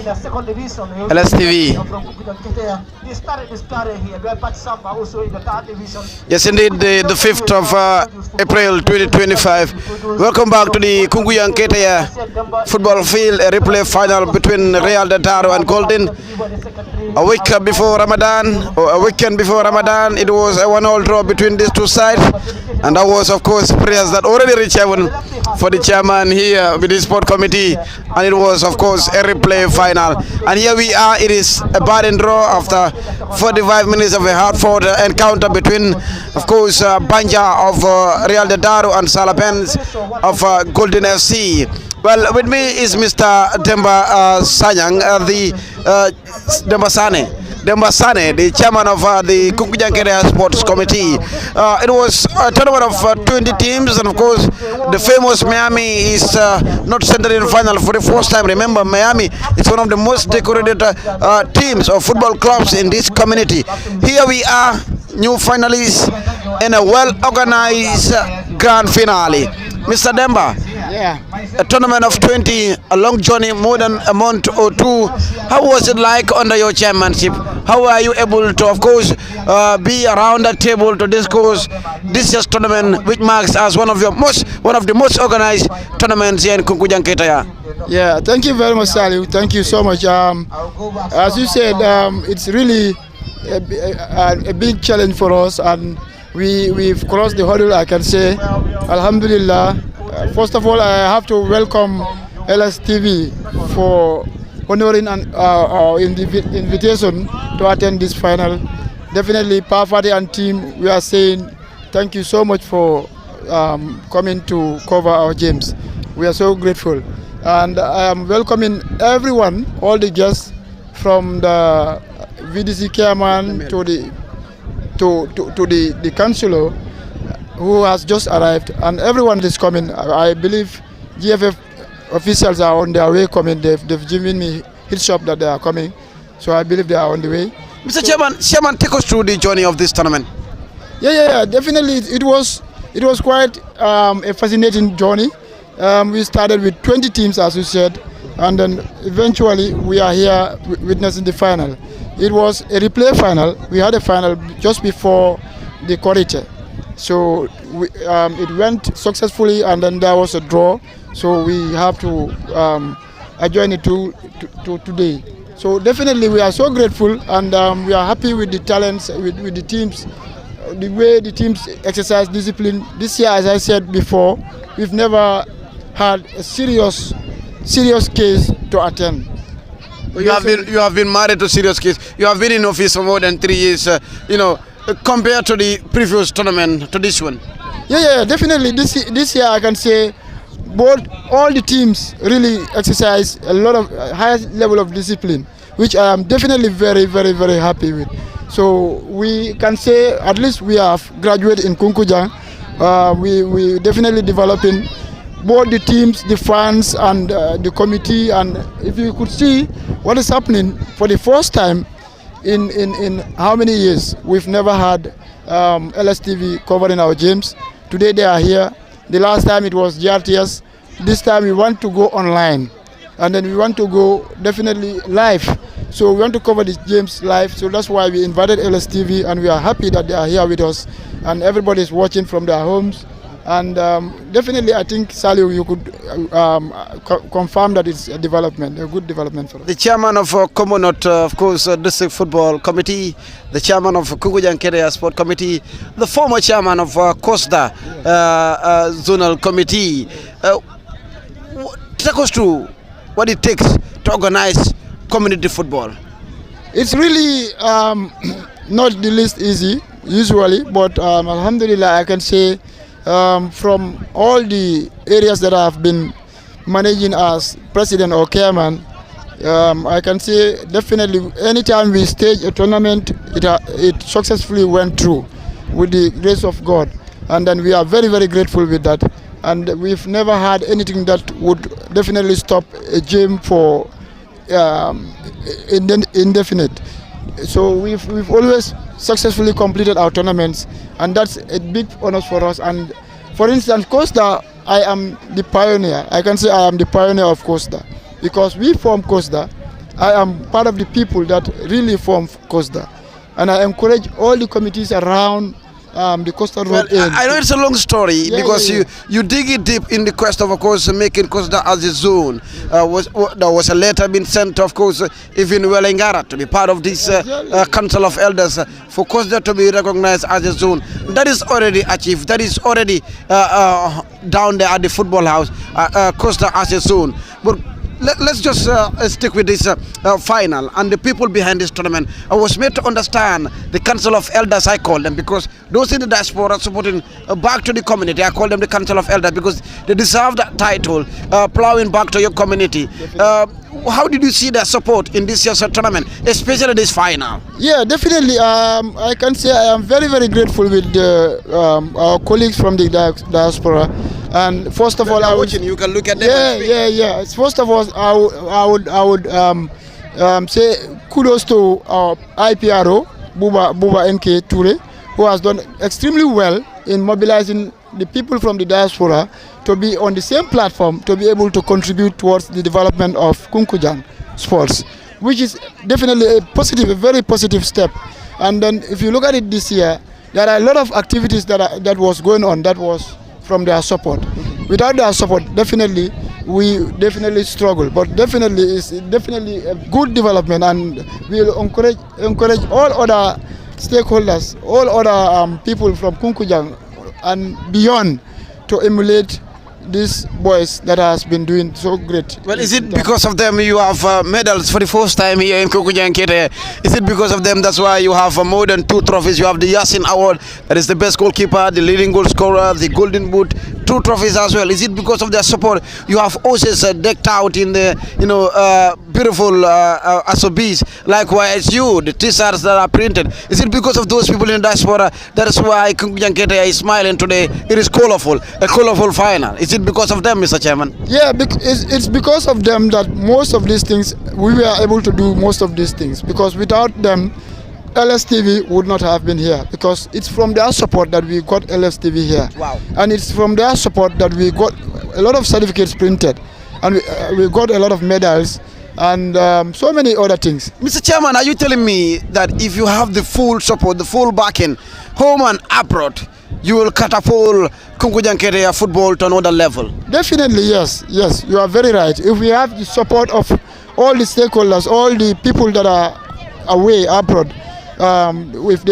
Speaker 5: the second division,
Speaker 2: LSTV.
Speaker 5: From Kunkujang Keitaya. They started this career here. We have Pat Samba also in the third division.
Speaker 2: Yes, indeed, the 5th of April 2025. Welcome back to the Kunkujang Keitaya football field, a replay final between Real de Daru and Golden. A week before Ramadan, or a weekend before Ramadan, it was a 1-1 draw between these two sides. And that was, of course, prayers that already reached heaven for the chairman here with the sport committee. And it was, of course, a replay final. And here we are, it is a batting draw after 45 minutes of a hard-fought encounter between, of course, Banja of Real de Daru and Salapens of Golden FC. Well, with me is Mr. Demba Sanyang, Demba Sane, the chairman of the Kunkujang Keitaya Sports Committee. It was a tournament of 20 teams, and of course, the famous Miami is not centered in final for the first time. Remember, Miami is one of the most decorated teams or football clubs in this community. Here we are, new finalists in a well-organized grand finale. Mr. Demba, a tournament of 20, a long journey, more than a month or 2. How was it like under your chairmanship? How are you able to, of course, be around the table to discuss this year's tournament, which marks as one of the most organized tournaments here in Kunkujang Keitaya?
Speaker 8: Yeah, thank you very much, Sally. Thank you so much. As you said, it's really a big challenge for us, and we've crossed the hurdle, I can say. Alhamdulillah. First of all, I have to welcome LSTV for honoring our invitation to attend this final. Definitely, Parfati and team, we are saying thank you so much for coming to cover our games. We are so grateful. And I am welcoming everyone, all the guests, from the VDC chairman to the councillor who has just arrived, and everyone is coming. I believe GFF officials are on their way coming. They've given me heads up that they are coming, so I believe they are on the way.
Speaker 2: Mr. Chairman, take us through the journey of this tournament.
Speaker 8: Yeah, definitely. It was quite a fascinating journey. We started with 20 teams, as you said, and then eventually we are here witnessing the final. It was a replay final. We had a final just before the Korite. So it went successfully, and then there was a draw. So we have to adjourn it to today. So definitely we are so grateful, and we are happy with the talents, with the teams, the way the teams exercise discipline. This year, as I said before, we've never had a serious case to attend.
Speaker 2: You have been married to serious case. You have been in office for more than 3 years. Compared to the previous tournament, to this one.
Speaker 8: Yeah, definitely. This year I can say all the teams really exercise a lot of highest level of discipline, which I am definitely very, very, very happy with. So we can say at least we have graduated in Kunkujang. We definitely developing both the teams, the fans, and the committee. And if you could see what is happening for the first time in how many years, we've never had LSTV covering our games. Today they are here. The last time it was GRTS. This time we want to go online, and then we want to go definitely live. So we want to cover the games live. So that's why we invited LSTV, and we are happy that they are here with us, and everybody is watching from their homes. And definitely, I think, Saliu, you could confirm that it's a development, a good development for us.
Speaker 2: The chairman of Commonwealth, of course, District Football Committee, the chairman of Kunkujang Keitaya Sport Committee, the former chairman of Costa Zonal Committee. Take us through what it takes to organize community football.
Speaker 8: It's really not the least easy, usually, but alhamdulillah, I can say from all the areas that I've been managing as president or chairman, I can say definitely anytime we stage a tournament, it successfully went through with the grace of God, and then we are very, very grateful with that. And we've never had anything that would definitely stop a game for indefinite. So we've always successfully completed our tournaments, and that's a big honor for us. And for instance, Costa, I am the pioneer. I can say I am the pioneer of Costa, because we formed Costa. I am part of the people that really formed Costa, and I encourage all the committees around the Costa Road.
Speaker 2: I know it's a long story, because you dig it deep in the quest of course, making Costa as a zone. There was a letter being sent, of course, even Welengara to be part of this Council of Elders for Costa to be recognized as a zone. That is already achieved. That is already down there at the football house, Costa as a zone. But let's just stick with this final and the people behind this tournament. I was made to understand the Council of Elders, I call them, because those in the diaspora supporting back to the community, I call them the Council of Elders, because they deserve that title, plowing back to your community. How did you see their support in this year's tournament, especially this final?
Speaker 8: Yeah, definitely. I can say I am very, very grateful with our colleagues from the diaspora. And first of all, I would,
Speaker 2: you can look at them.
Speaker 8: Yeah. First of all, I would say kudos to our IPRO, Buba NK Ture, who has done extremely well in mobilizing the people from the diaspora to be on the same platform, to be able to contribute towards the development of Kunkujang sports, which is definitely a very positive step. And then if you look at it this year, there are a lot of activities that was going on that was from their support. Without their support, definitely we definitely struggle, but definitely it's definitely a good development, and we'll encourage all other stakeholders, all other people from Kunkujang and beyond to emulate these boys that has been doing so great.
Speaker 2: Well, is it because of them you have medals for the first time here in Kunkujang Keitaya? Is it because of them that's why you have more than 2 trophies? You have the Yasin Award, that is the best goalkeeper, the leading goal scorer, the Golden Boot, 2 trophies as well. Is it because of their support? You have horses decked out in the beautiful SOBs. Likewise, the t-shirts that are printed. Is it because of those people in the diaspora? That is why Kunkujang Keitaya is smiling today. It is colorful, a colorful final. Is it it because of them, Mr. Chairman?
Speaker 8: Yeah, it's because of them that most of these things, we were able to do most of these things, because without them, LSTV would not have been here, because it's from their support that we got LSTV here.
Speaker 2: Wow.
Speaker 8: And it's from their support that we got a lot of certificates printed, and we got a lot of medals, and so many other things.
Speaker 2: Mr. Chairman, are you telling me that if you have the full support, the full backing, home and abroad, you will catapult Kunkujang Keitaya football to another level?
Speaker 8: Definitely, yes. Yes, you are very right. If we have the support of all the stakeholders, all the people that are away abroad, if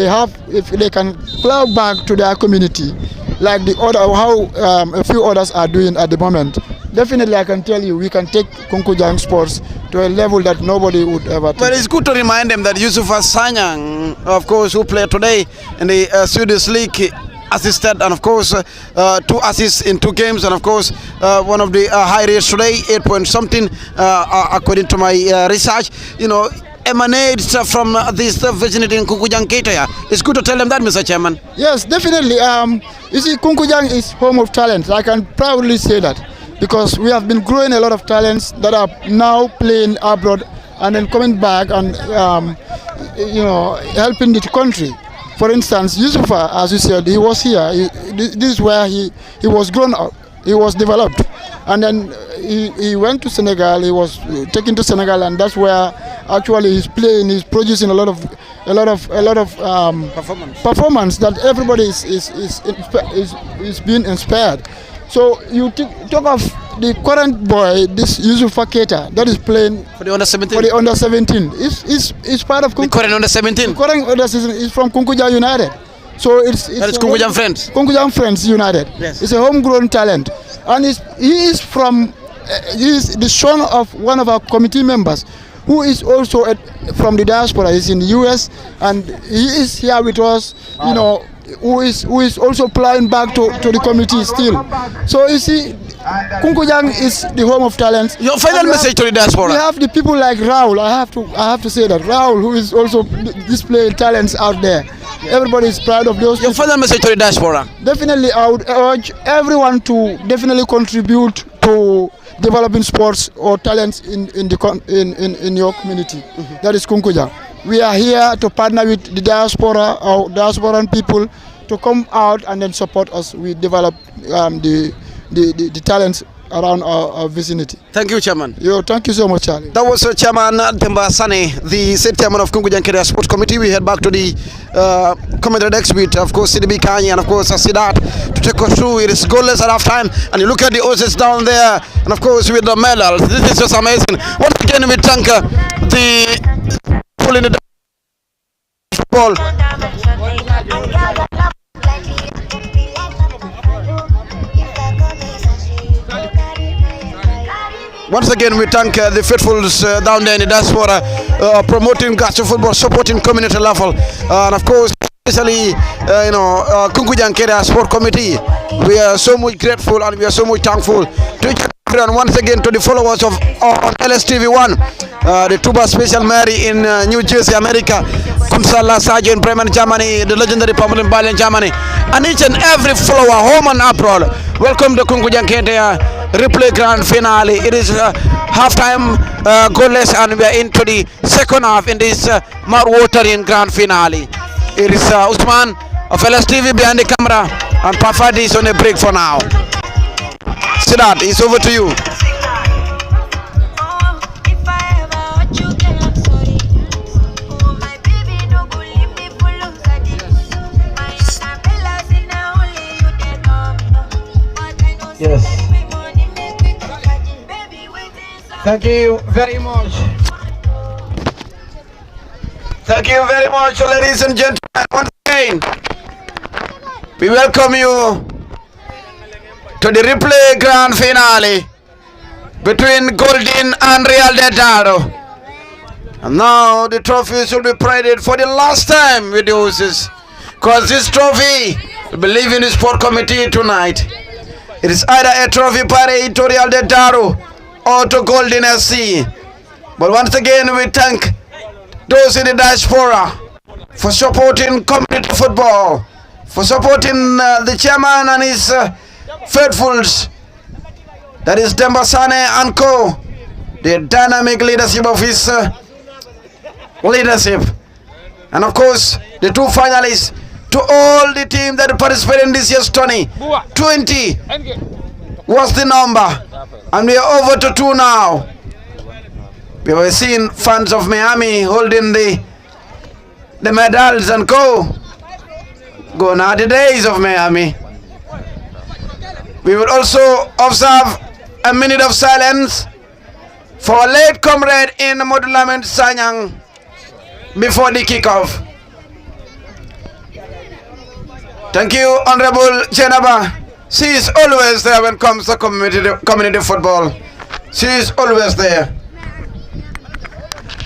Speaker 8: they can plow back to their community, like a few others are doing at the moment, definitely I can tell you we can take Kunkujang sports to a level that nobody would ever take.
Speaker 2: But it's good to remind them that Yusufa Sanyang, of course, who played today in the Swedish League, assisted, and of course 2 assists in 2 games, and of course one of the high rates today, 8 point something, according to my research, emanates from this vicinity in Kunkujang Keitaya. It's good to tell them that, Mr. Chairman.
Speaker 8: Yes, definitely. You see, Kunkujang is home of talent. I can proudly say that, because we have been growing a lot of talents that are now playing abroad and then coming back and helping the country. For instance, Yusufa, as you said, he was here. This is where he was grown up. He was developed, and then he went to Senegal. He was taken to Senegal, and that's where actually he's playing. He's producing a lot of performance that everybody is being inspired. So you talk of the current boy, this Yusufa Keita, that is playing
Speaker 2: for the under 17.
Speaker 8: For the under 17, is part of
Speaker 2: the current under 17.
Speaker 8: The current under 17 is from Kunkujang United. So it's
Speaker 2: that is Kunkujang Friends.
Speaker 8: Kunkujang Friends United.
Speaker 2: Yes.
Speaker 8: It's a homegrown talent, and he is the son of one of our committee members, who is also from the diaspora. He's in the US, and he is here with us. Who is also applying back to the committee still. So you see, Kunkujang is the home of talents.
Speaker 2: Your final message to the diaspora.
Speaker 8: We have the people like Raul. I have to say that Raul, who is also displaying talents out there. Everybody is proud of those.
Speaker 2: Your final message to the diaspora.
Speaker 8: Definitely, I would urge everyone to definitely contribute to developing sports or talents in your community. That is Kunkujang. We are here to partner with the diaspora, our diasporan people, to come out and then support us. We develop the talents around our vicinity.
Speaker 2: Thank you, Chairman.
Speaker 8: Thank you so much, Charlie.
Speaker 2: That was Chairman Demba Sane, the State Chairman of Kunkujang Keitaya Sports Committee. We head back to the commentary desk with, of course, CDB Kanye and, of course, Sidat to take us through. It is goalless at halftime, and you look at the Oasis down there, and, of course, with the medals. This is just amazing. Once again, we thank the people in the ball. Once again, we thank the faithfuls down there in the diaspora, promoting gacha football, supporting community level, and of course, especially Kunkujang Keitaya Sport Committee. We are so much grateful and we are so much thankful to each other, and once again to the followers of on LSTV1, the Tuba Special Mary in New Jersey, America, Kumsala Sajo in Bremen, Germany, the legendary Pamela in Berlin, Germany, and each and every follower, home and abroad. Welcome to Kunkujang Keitaya replay grand finale. It is halftime goalless, and we are into the second half in this mouth-watering grand finale. It is Usman of LSTV behind the camera, and Pafadi is on a break for now. Siddharth, it's over to you. Yes. Thank you very much. Thank you very much, ladies and gentlemen. Once again, we welcome you to the replay grand finale between Golden and Real de Daru. And now the trophies will be paraded for the last time with the horses, because this trophy will be leaving the sport committee tonight. It is either a trophy parade to Real de Daru or to Golden SC. But once again, we thank those in the diaspora for supporting community football, for supporting the chairman and his faithfuls That is Demba Sane and Co. The dynamic leadership of his leadership. And of course, the two finalists, to all the team that participated in this year's tourney. 20 was the number. And we are over to 2 now. We were seeing fans of Miami holding the medals and Co. Gone are the days of Miami. We will also observe a minute of silence for a late comrade in Modulament Sanyang before the kickoff. Thank you, Honorable Jenaba. She is always there when it comes to community football. She is always there.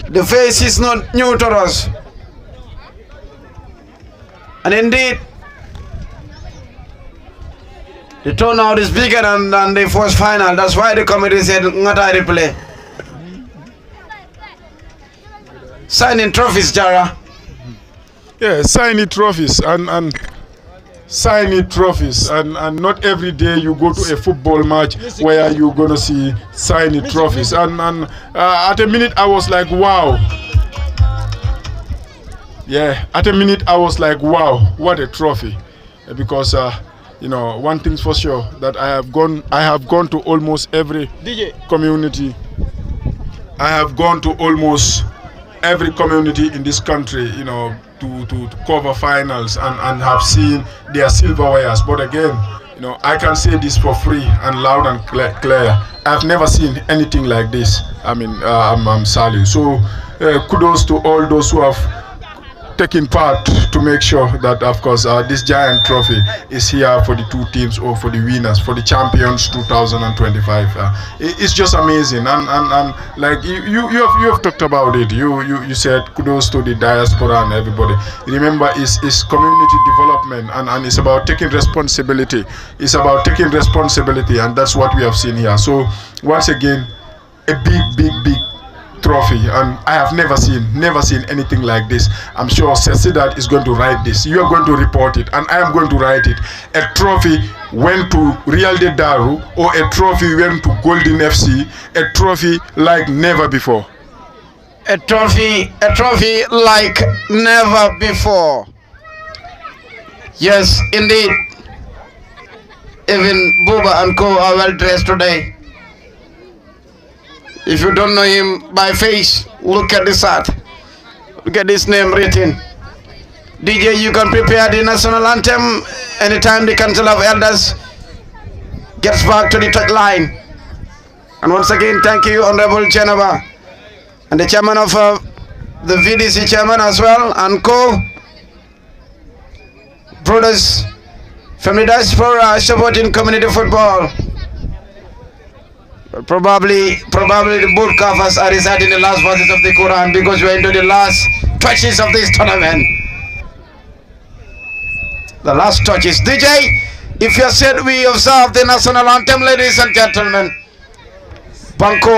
Speaker 2: The face is not new to us. And indeed, the turnout is bigger than the first final. That's why the committee said, "Ngata replay." Signing trophies, Jara.
Speaker 3: Yeah, signing trophies and signing trophies. And not every day you go to a football match where you're going to see signing trophies. And at a minute I was like, wow. Yeah, at a minute I was like, wow, what a trophy. Because you know, one thing's for sure, that I have gone to almost every community. I have gone to almost every community in this country, you know, to cover finals and have seen their silverwares. But again, you know, I can say this for free and loud and clear. I've never seen anything like this. I mean, I'm Sally. So kudos to all those who have taking part to make sure that, of course, this giant trophy is here for the two teams, or for the winners, for the champions 2025. It's just amazing, and like you have talked about it. You said kudos to the diaspora and everybody. Remember, it's community development, and it's about taking responsibility. It's about taking responsibility, and that's what we have seen here. So once again, a big trophy, and I have never seen anything like this. I'm sure Cecidat is going to write this. You are going to report it, and I am going to write it. A trophy went to Real de Daru, or a trophy went to Golden FC. A trophy like never before.
Speaker 2: A trophy like never before. Yes, indeed. Even Buba and Co are well dressed today. If you don't know him by face, look at this art. Look at this name written. DJ, you can prepare the national anthem anytime the Council of Elders gets back to the touch line. And once again, thank you, Honorable Geneva, and the chairman of the VDC chairman as well, and Co. Brothers from the diaspora supporting community football. Probably the both covers are reciting the last verses of the Quran, because we're into the last touches of this tournament. The last touches. DJ, if you said we observe the national anthem, ladies and gentlemen, Banco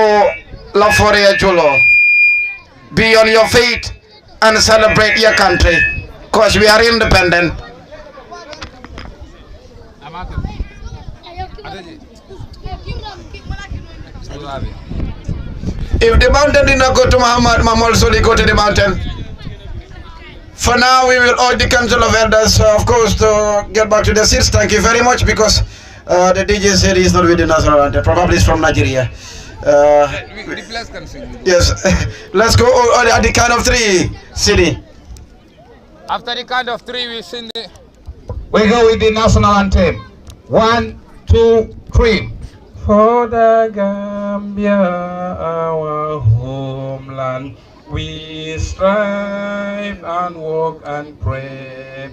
Speaker 2: La Foria Chulo, be on your feet and celebrate your country, because we are independent. If the mountain did not go to Muhammad, also they go to the mountain. For now, we will urge the Council of Elders, of course, to get back to their seats. Thank you very much, because the DJ said he's not with the national anthem. Probably he's from Nigeria. Yes, let's go at the count of 3, Sidi.
Speaker 1: After the count of 3, we sing the...
Speaker 7: We go with the national anthem. 1, 2, 3. For the Gambia, our homeland, we strive and work and pray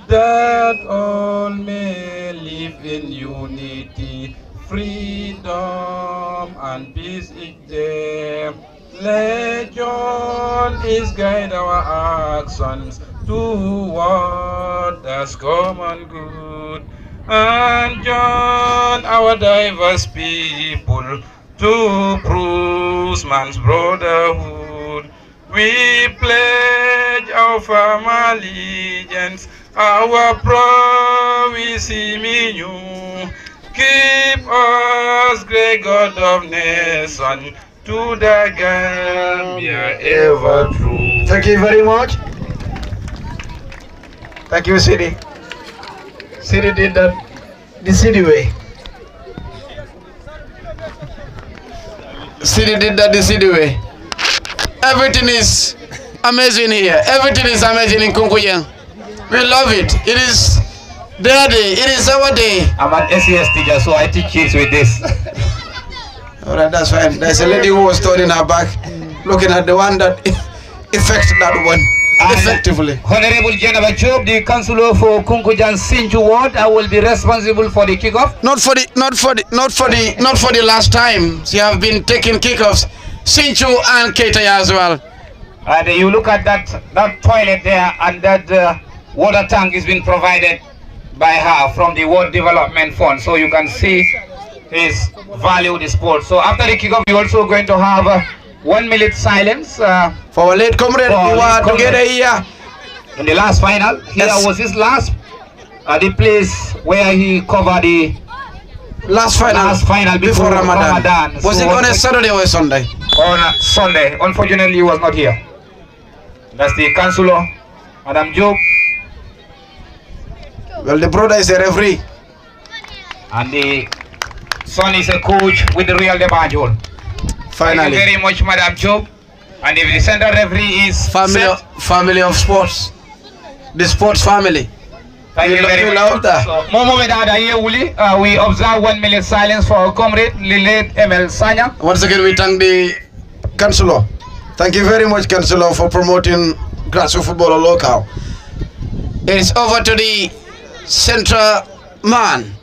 Speaker 7: that all may live in unity, freedom and peace each day. Legend is guide our actions toward the common good, and join our diverse people to prove man's brotherhood. We pledge our firm allegiance, our promise in you,
Speaker 1: Keep us, great God of nation, to the Gambia ever true.
Speaker 2: Thank you very much. Thank you, City. City did that the City way. City did that the City way. Everything is amazing here. Everything is amazing in Kunkujang. We love it. It is their day. It is our day.
Speaker 7: I'm an SES teacher, so I teach kids with this.
Speaker 2: Alright, that's fine. There's a lady who was turning her back, looking at the one that affects that one effectively.
Speaker 7: Honorable General Job, the councillor for Kunkujang Sinju Ward, I will be responsible for the kickoff.
Speaker 2: Not for the last time. You have been taking kickoffs. Sinju and Keitaya as well.
Speaker 7: And you look at that toilet there, and that water tank is being provided by her from the World Development Fund. So you can see his value the sport. So after the kickoff, we're also going to have 1 minute silence
Speaker 2: for our late comrade who are together here
Speaker 7: in the last final. Here was his last the place where he covered the
Speaker 2: last final before Ramadan. Was it on a Saturday or a Sunday?
Speaker 7: On a Sunday. Unfortunately, he was not here. That's the councillor, Madam Job.
Speaker 2: Well, the brother is a referee.
Speaker 7: And the son is a coach with the Real de Banjul.
Speaker 2: Finally.
Speaker 7: Thank you very much, Madam Job. And if the center referee is
Speaker 2: family of sports. The sports family.
Speaker 7: Thank you very much. So, we observe 1 minute silence for our comrade, Lilith ML Sanya.
Speaker 2: Once again, we thank the councillor. Thank you very much, councillor, for promoting grassroots football local. It is over to the central man.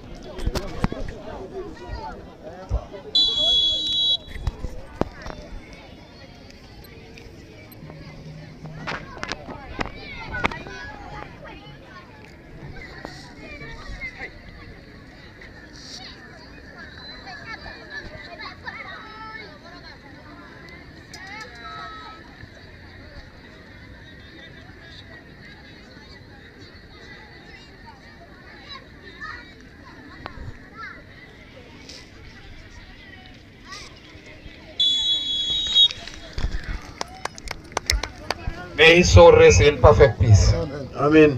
Speaker 7: May his soul rest in perfect peace.
Speaker 2: Amen.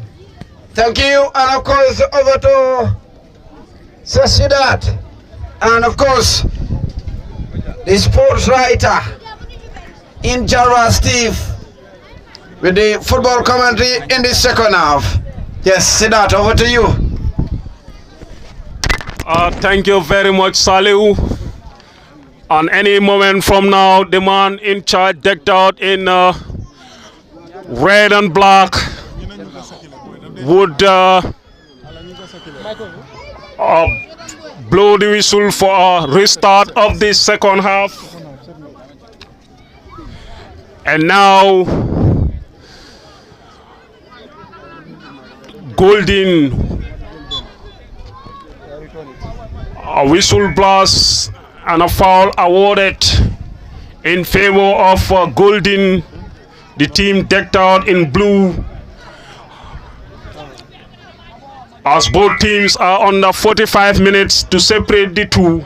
Speaker 2: Thank you, and of course over to Sasidat, and of course the sports writer in Jara Steve with the football commentary in the second half. Yes, Sidat, over to you.
Speaker 4: Thank you very much, Saliu. And any moment from now, the man in charge, decked out in red and black, would blow the whistle for a restart of the second half. And now Golden, a whistle blast and a foul awarded in favor of Golden, the team decked out in blue, as both teams are under 45 minutes to separate the two.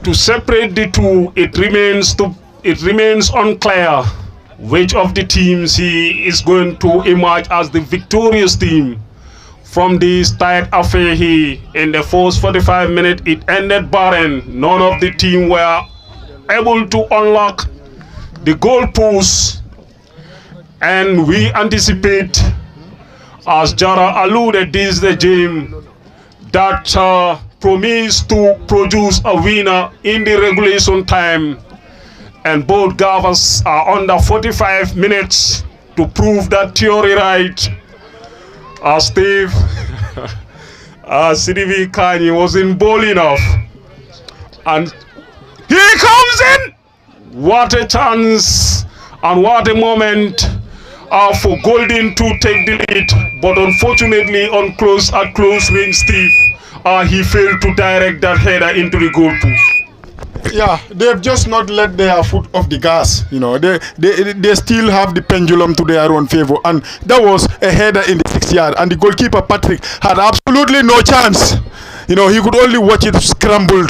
Speaker 4: To separate the two, it remains unclear which of the teams he is going to emerge as the victorious team from this tight affair here. In the first 45 minutes, it ended barren. None of the team were able to unlock the goal post, and we anticipate, as Jara alluded, this is the game that promised to produce a winner in the regulation time, and both Gavas are under 45 minutes to prove that theory right. Steve CDV Kanye wasn't bold enough, and he comes in. What a chance and what a moment for Golden to take the lead, but unfortunately at close range, Steve, he failed to direct that header into the goal post.
Speaker 3: Yeah, they've just not let their foot off the gas. You know, they still have the pendulum to their own favor, and that was a header in the 6 yard, and the goalkeeper Patrick had absolutely no chance. You know, he could only watch it scrambled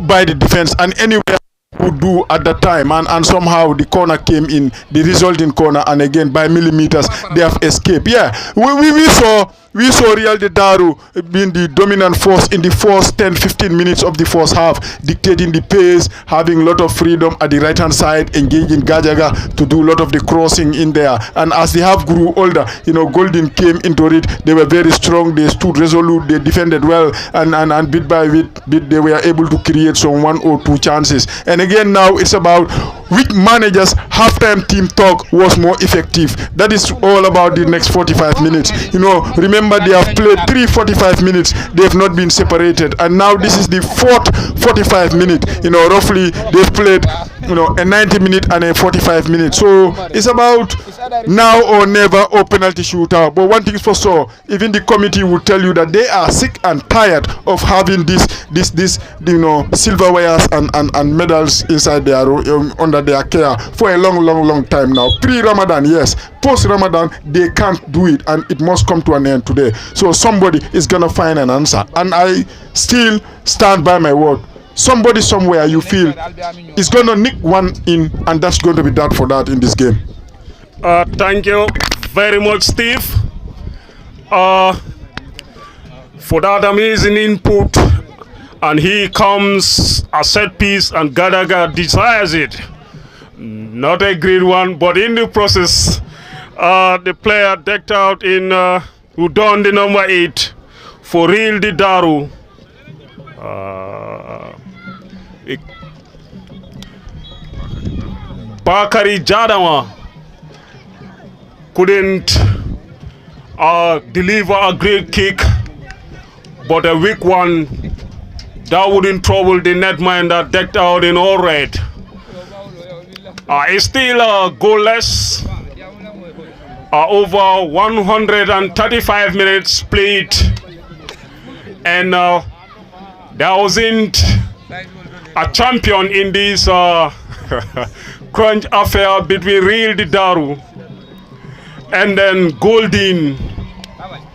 Speaker 3: by the defense, and anywhere would do at that time, and somehow the corner came in, the resulting corner, and again by millimeters they have escaped. Yeah, we saw Real de Daru being the dominant force in the first 10-15 minutes of the first half, dictating the pace, having a lot of freedom at the right hand side, engaging Gajaga to do a lot of the crossing in there. And as the half grew older, you know, Golden came into it. They were very strong, they stood resolute, they defended well, and bit by bit they were able to create some 1 or 2 chances. And again, now it's about which manager's halftime team talk was more effective. That is all about the next 45 minutes. You know, remember they have played 45 minutes, they have not been separated, and now this is the 4th 45 minute. You know, roughly they've played, you know, a 90 minute and a 45 minute. So it's about now or never or penalty shootout. But one thing is for sure, even the committee will tell you that they are sick and tired of having this you know, silverwares and medals inside their under their care for a long time now. Pre-Ramadan, yes. Post-Ramadan, they can't do it, and it must come to an end today. So somebody is gonna find an answer, and I still stand by my word. Somebody somewhere you feel is gonna nick one in, and that's going to be that for that in this game.
Speaker 4: Thank you very much, Steve, for that amazing input. And here comes a set piece, and Gadaga desires it. Not a great one, but in the process, the player decked out in who donned the number 8 for Real de Daru. Bakari Jadama couldn't deliver a great kick, but a weak one that wouldn't trouble the netminder decked out in all red. It's still goalless. Over 135 minutes played, and there wasn't a champion in this crunch affair between Real de Daru and then Golden,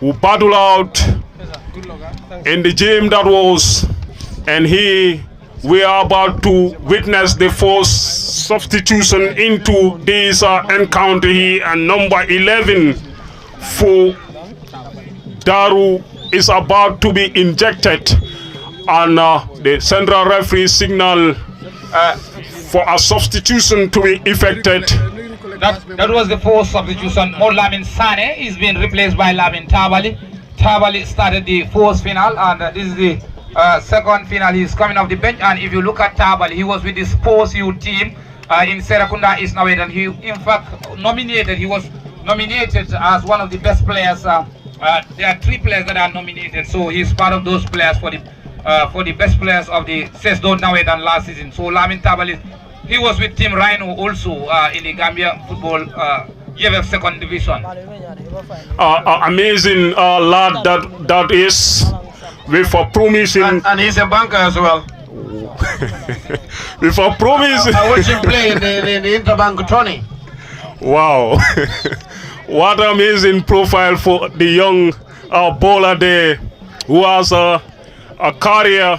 Speaker 4: who battled out in the game that was, and we are about to witness the first substitution into this encounter here, and number 11 for Daru is about to be injected, and the central referee signal for a substitution to be effected.
Speaker 7: That was the first substitution. Lamin Sane is being replaced by Lamin Tabali. Tabali started the first final, and this is the second final. He's coming off the bench, and if you look at Tabali, he was with the sports youth team in Serakunda East Nawed, and he in fact he was nominated as one of the best players. There are 3 players that are nominated, so he's part of those players for the best players of the Sesdo Nawed and last season. So Lamin Tabali, he was with Team Rhino also in the Gambia football GFF second division.
Speaker 4: Amazing lad that is, with a promising,
Speaker 2: and he's a banker as well.
Speaker 4: with a promising.
Speaker 2: I watched him play in the Interbank Tony.
Speaker 4: Wow. What an amazing profile for the young bowler there, who has a career,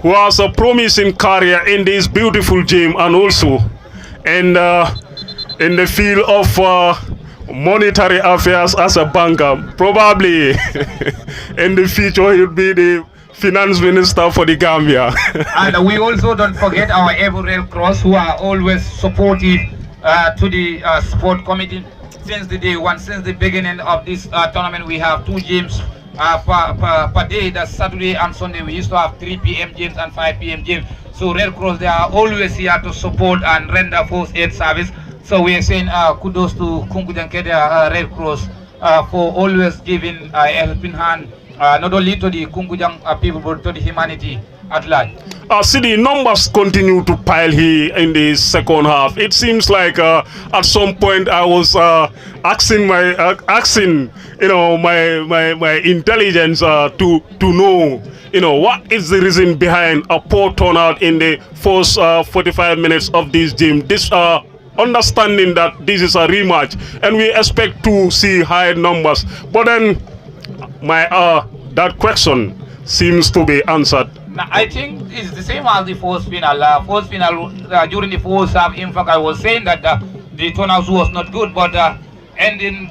Speaker 4: who has a promising career in this beautiful game, and also in the field of monetary affairs as a banker. Probably in the future he'll be the finance minister for the Gambia.
Speaker 7: And we also don't forget our Evo Red Cross, who are always supportive to the sport committee since the day one, since the beginning of this tournament. We have 2 games per day. That's Saturday and Sunday. We used to have 3 p.m. games and 5 p.m. games. So Red Cross, they are always here to support and render first aid service. So we are saying kudos to Kunkujang Keitaya Red Cross for always giving a helping hand not only to the Kunkujang people, but to the humanity at large.
Speaker 4: See, the numbers continue to pile here in the second half. It seems like at some point I was asking my intelligence to know, what is the reason behind a poor turnout in the first 45 minutes of this game. This understanding that this is a rematch and we expect to see high numbers, but then that question seems to be answered.
Speaker 7: I think it's the same as the first final. During the first half, in fact, I was saying that the turnout was not good, but ending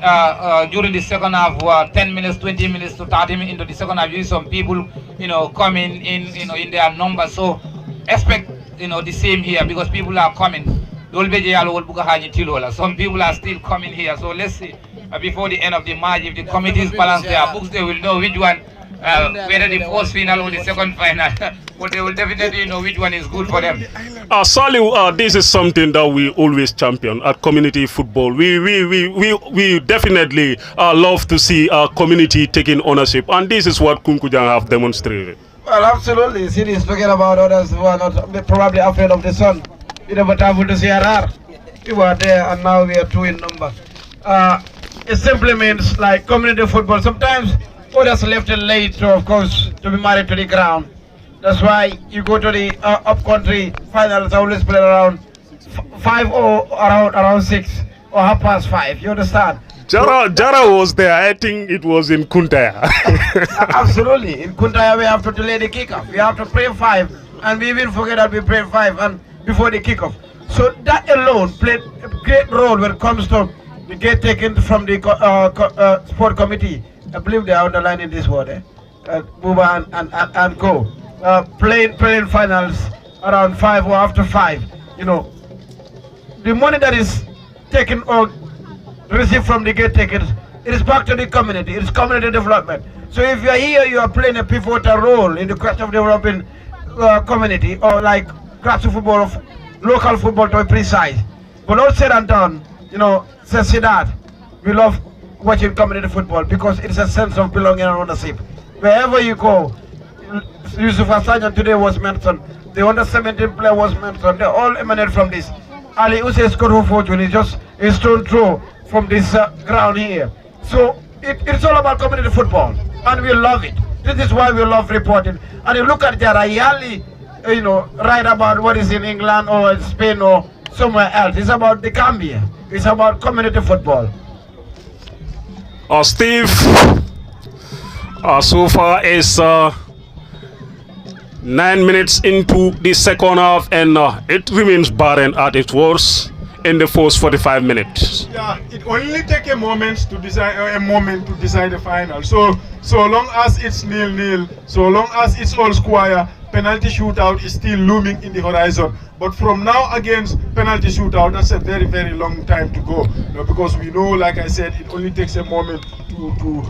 Speaker 7: during the second half, 10 minutes, 20 minutes to 30 minutes into the second half, you see some people, coming in, in their numbers. So expect, the same here because people are coming. Some people are still coming here. So let's see before the end of the match, if the committees balance their books, they will know which one. Whether the first final or the second final, but they will definitely know which one is good for them.
Speaker 4: Salih, this is something that we always champion at community football. We definitely love to see our community taking ownership, and this is what Kunkujang have demonstrated.
Speaker 2: Well, absolutely. Cities talking about others who are not probably afraid of the sun. We never traveled to CRR. We were there, and now we are 2 in number. It simply means like community football. Sometimes others left it late, so of course, to be married to the ground. That's why you go to the up-country finals, always play around 5 or around 6 or 5:30. You understand?
Speaker 4: Jara was there. I think it was in Kuntaya.
Speaker 2: Absolutely. In Kuntaya, we have to delay the kickoff. We have to pray 5, and we even forget that we pray 5 and before the kickoff. So that alone played a great role when it comes to the gate taken from the sport committee. I believe they are underlining this word, Buba and Co. Playing finals around 5 or after 5. The money that is taken or received from the gate takers, it is back to the community. It is community development. So if you are here, you are playing a pivotal role in the quest of developing community, or like grassroots football, of local football to be precise. But all said and done, says that we love watching community football because it's a sense of belonging and ownership. Wherever you go, Yusuf Asanyan today was mentioned, the under-17 player was mentioned, they all emanate from this. Ali Use's good fortune is just a stone throw from this ground here. So it's all about community football, and we love it. This is why we love reporting. And you look at Jara, he hardly, write about what is in England or in Spain or somewhere else. It's about the Gambia. It's about community football.
Speaker 4: Steve, so far is 9 minutes into the second half, and it remains barren at its worst in the first 45 minutes.
Speaker 3: Yeah, it only takes a moment to decide the final. So long as it's 0-0, so long as it's all square, penalty shootout is still looming in the horizon. But from now against penalty shootout, that's a very, very long time to go. Because we know, like I said, it only takes a moment to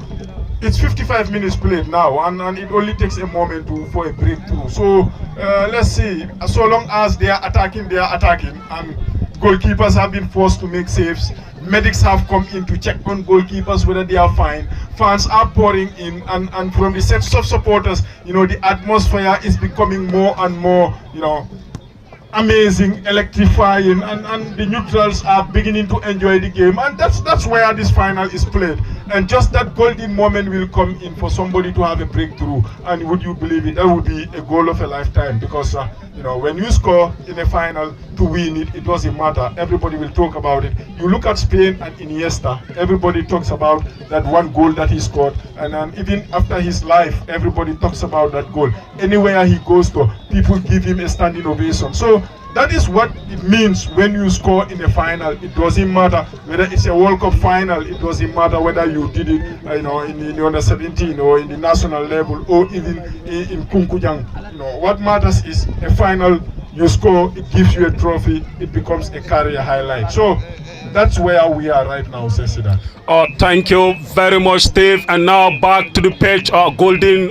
Speaker 3: it's 55 minutes played now, and it only takes a moment for a breakthrough. So let's see. So long as they are attacking, and goalkeepers have been forced to make saves. Medics have come in to check on goalkeepers whether they are fine. Fans are pouring in, and from the sets of supporters, the atmosphere is becoming more and more, amazing, electrifying, and the neutrals are beginning to enjoy the game, and that's where this final is played. And just that golden moment will come in for somebody to have a breakthrough, and would you believe it, that would be a goal of a lifetime, because when you score in a final to win it, it doesn't matter. Everybody will talk about it. You look at Spain and Iniesta, everybody talks about that one goal that he scored, and even after his life, everybody talks about that goal. Anywhere he goes to, people give him a standing ovation. So that is what it means when you score in a final. It doesn't matter whether it's a World Cup final. It doesn't matter whether you did it, in the under-17 or in the national level or even in Kunkujang. What matters is a final. You score, it gives you a trophy. It becomes a career highlight. So that's where we are right now, Cecida.
Speaker 4: Thank you very much, Steve. And now back to the pitch. Golden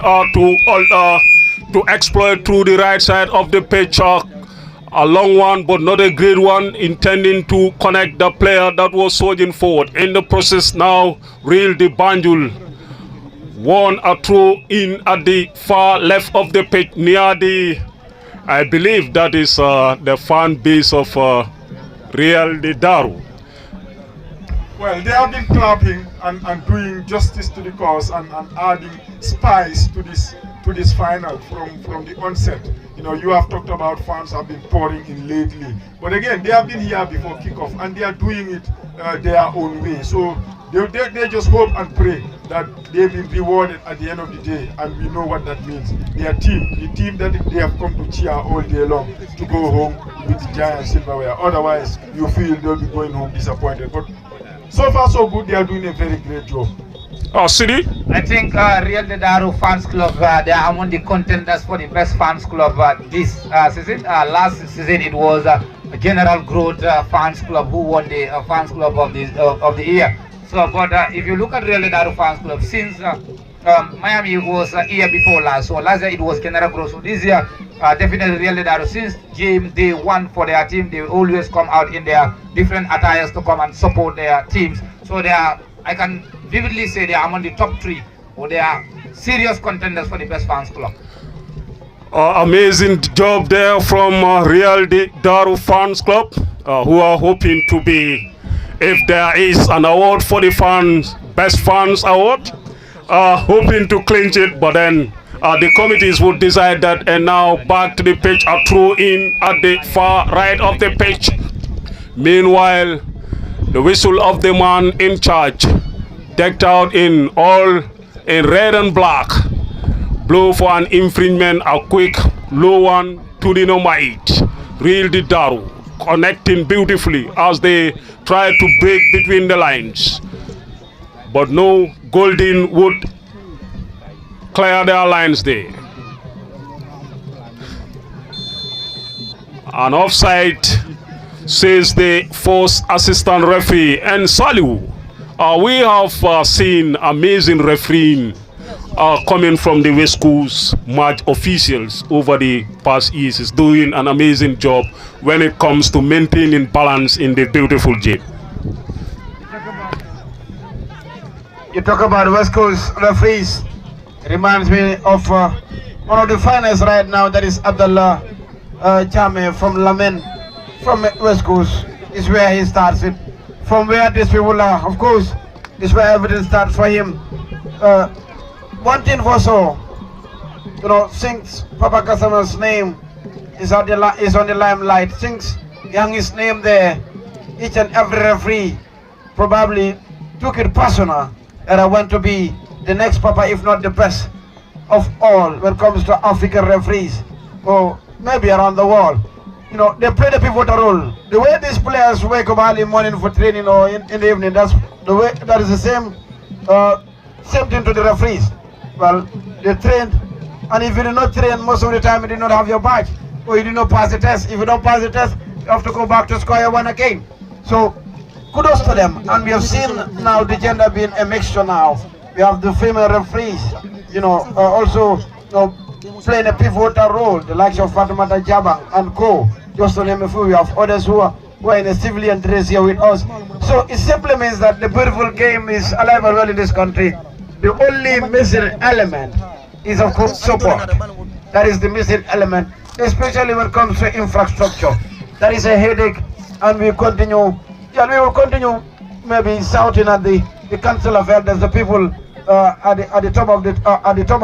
Speaker 4: to exploit through the right side of the pitch. A long one, but not a great one, intending to connect the player that was surging forward. In the process now, Real the Banjul won a throw in at the far left of the pitch near the, I believe that is the fan base of Real de Daru.
Speaker 3: Well, they have been clapping and doing justice to the cause and adding spice to this final from the onset. You know, you have talked about fans have been pouring in lately, but again, they have been here before kickoff and they are doing it their own way. So they just hope and pray that they've been rewarded at the end of the day, and we know what that means. Their team, the team that they have come to cheer all day long, to go home with the giant silverware. Otherwise, you feel they'll be going home disappointed. But so far so good, they are doing a very great job.
Speaker 4: City?
Speaker 7: I think Real de Daru Fans Club, they are among the contenders for the best fans club this season. Last season it was General Growth Fans Club who won the Fans Club of the year. So, but if you look at Real de Daru Fans Club, since Miami was year before last, so last year it was General Growth. So this year, definitely Real de Daru, since game day one for their team, they always come out in their different attires to come and support their teams. So they are, I can vividly say they are among the top three, or they are serious contenders for the best fans club.
Speaker 4: Amazing job there from Real de Daru Fans Club, who are hoping to be, if there is an award for the fans, best fans award, hoping to clinch it, but then the committees would decide that. And now back to the pitch, a throw in at the far right of the pitch. Meanwhile, the whistle of the man in charge, decked out in all in red and black, blow for an infringement, a quick low one to the number 8. Real de Daru connecting beautifully as they try to break between the lines, but no, Golden would clear their lines there. An offside, says the first assistant referee. And Saliu, we have seen amazing refereeing coming from the West Coast match officials over the past years. Is doing an amazing job when it comes to maintaining balance in the beautiful game.
Speaker 2: You talk about West Coast referees. It reminds me of one of the finest right now, that is Abdullah Chame from Lamen, from West Coast. Is where he starts it. From where these people are, of course, is where everything starts for him. One thing for sure, you know, since Papa Kasama's name is on the limelight, since Young's name there, each and every referee probably took it personal that I want to be the next Papa, if not the best of all when it comes to African referees, or maybe around the world. You know, they play the pivotal role. The way these players wake up early morning for training or in the evening, that's the way. That is the same thing to the referees. Well, they trained, and if you do not train, most of the time you do not have your badge, or you do not pass the test. If you don't pass the test, you have to go back to square one again. So, kudos to them. And we have seen now the gender being a mixture now. We have the female referees, you know, also playing a pivotal role, the likes of Fatimata Jabang and co. Just to name a few, we have others who are in a civilian dress here with us. So it simply means that the beautiful game is alive and well in this country. The only missing element is, of course, support. That is the missing element, especially when it comes to infrastructure. That is a headache, and we continue. Yeah, we will continue maybe shouting at the Council of Elders, the people at the top of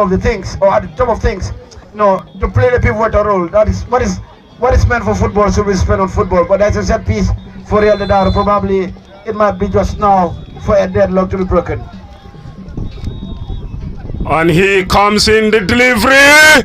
Speaker 2: the things, or at the top of things, you know, to play the pivotal role. That is what is meant for football should be spent on football. But as a set piece for Real de Daru, probably it might be just now for a deadlock to be broken.
Speaker 4: And here comes in the delivery,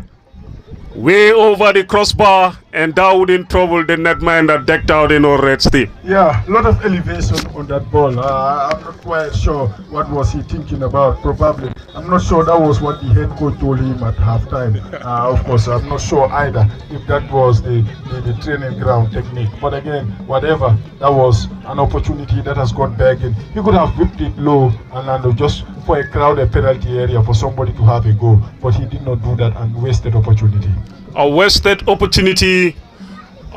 Speaker 4: way over the crossbar, and Daru in trouble, the netman that decked out in our red steam.
Speaker 3: Yeah, a lot of elevation on that ball. I'm not quite sure what was he thinking about. Probably, I'm not sure that was what the head coach told him at halftime. Of course, I'm not sure either if that was the training ground technique. But again, whatever, that was an opportunity that has got back in. He could have whipped it low and just for a crowded penalty area for somebody to have a goal. But he did not do that and wasted opportunity.
Speaker 4: A wasted opportunity,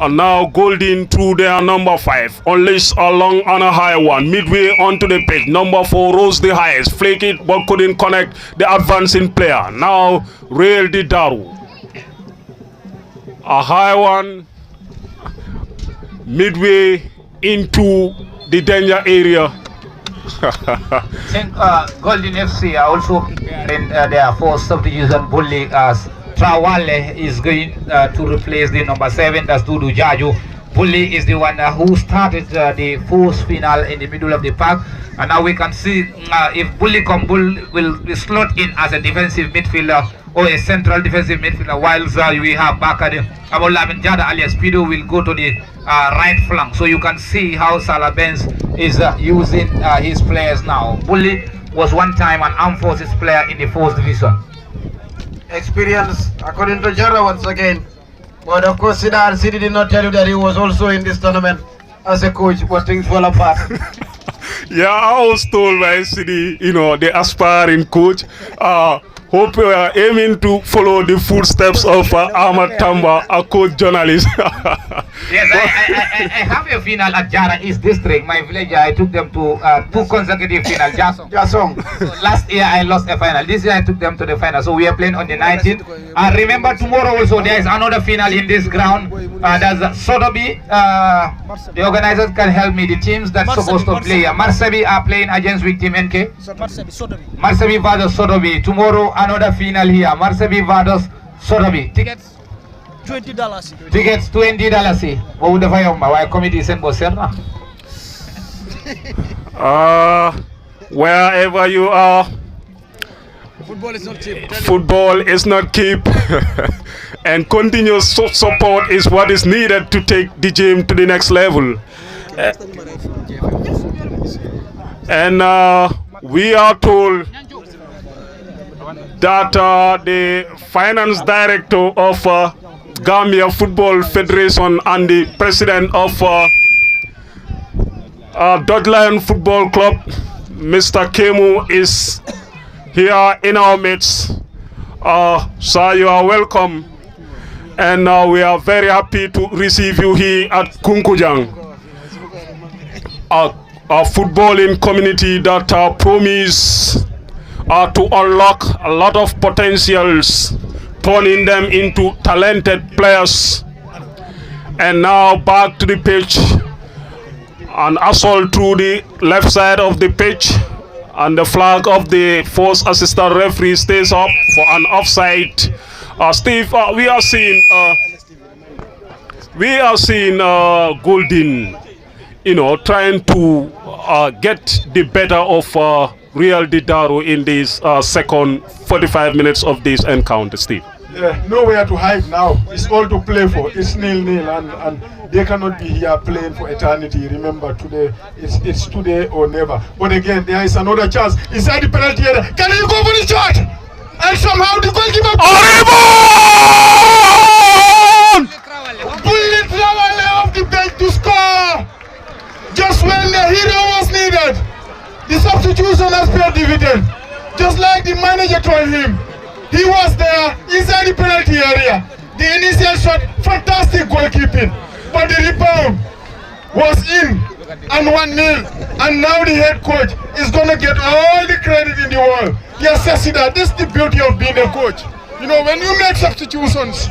Speaker 4: And now Golden through their number 5. Unleashed a long and a high one. Midway onto the pitch. Number 4 rose the highest. Flake it but couldn't connect the advancing player. Now Real the Daru. A high one. Midway into the danger area.
Speaker 7: I think Golden FC are also preparing their fourth subdivision bully as Trawale is going to replace the number 7, that's Dudu Jaju. Bully is the one who started the fourth final in the middle of the park, and now we can see if Bully will slot in as a defensive midfielder or a central defensive midfielder, whilst we have Bakari Abolamin Jada alias Pido will go to the right flank. So you can see how Salah Benz is using his players now. Bully was one time an armed forces player in the 4th division.
Speaker 2: Experience, according to Jara once again. But of course, Sidar City did not tell you that he was also in this tournament as a coach, but things fall apart.
Speaker 4: Yeah, I was told by City, the aspiring coach, hope we are aiming to follow the footsteps of Ahmad Tamba, a coach journalist.
Speaker 7: Yes, I have a final at Jara East District, my village. I took them to 2 consecutive finals. Jasong. So last year I lost a final. This year I took them to the final. So we are playing on the 19th. Remember tomorrow also there is another final in this ground. There's Sodobi. The organizers can help me. The teams that's supposed to play. Marsebi are playing against with Team NK. Marsebi versus Sodobi. Tomorrow another final here. Marsebi versus Sodobi. Tickets?
Speaker 6: $20.
Speaker 7: Tickets $20. What would the fire my committee send Boserna?
Speaker 4: Wherever you are,
Speaker 6: Football is not cheap.
Speaker 4: Football is not cheap. And continuous support is what is needed to take the game to the next level. And we are told that the finance director of Gambia Football Federation and the president of Dodge Lion Football Club, Mr. Kemu, is here in our midst. Sir, you are welcome, and we are very happy to receive you here at Kunkujang, a footballing community that promise to unlock a lot of potentials, turning them into talented players. And now back to the pitch, an assault through the left side of the pitch, and the flag of the first assistant referee stays up for an offside. Steve, we are seeing Golden, trying to get the better of Real Daru in this second 45 minutes of this encounter, Steve.
Speaker 3: Yeah, nowhere to hide now. It's all to play for. It's 0-0, and they cannot be here playing for eternity. Remember, today it's today or never. But again, there is another chance inside the penalty area. Can you go for the shot? And somehow the goalkeeper. Bullet Trawale off the bench to score. Just when the hero was needed, the substitution has paid dividend. Just like the manager told him. He was there inside the penalty area. The initial shot, fantastic goalkeeping. But the rebound was in and 1-0. And now the head coach is going to get all the credit in the world. Yes, that this is the beauty of being a coach. When you make substitutions,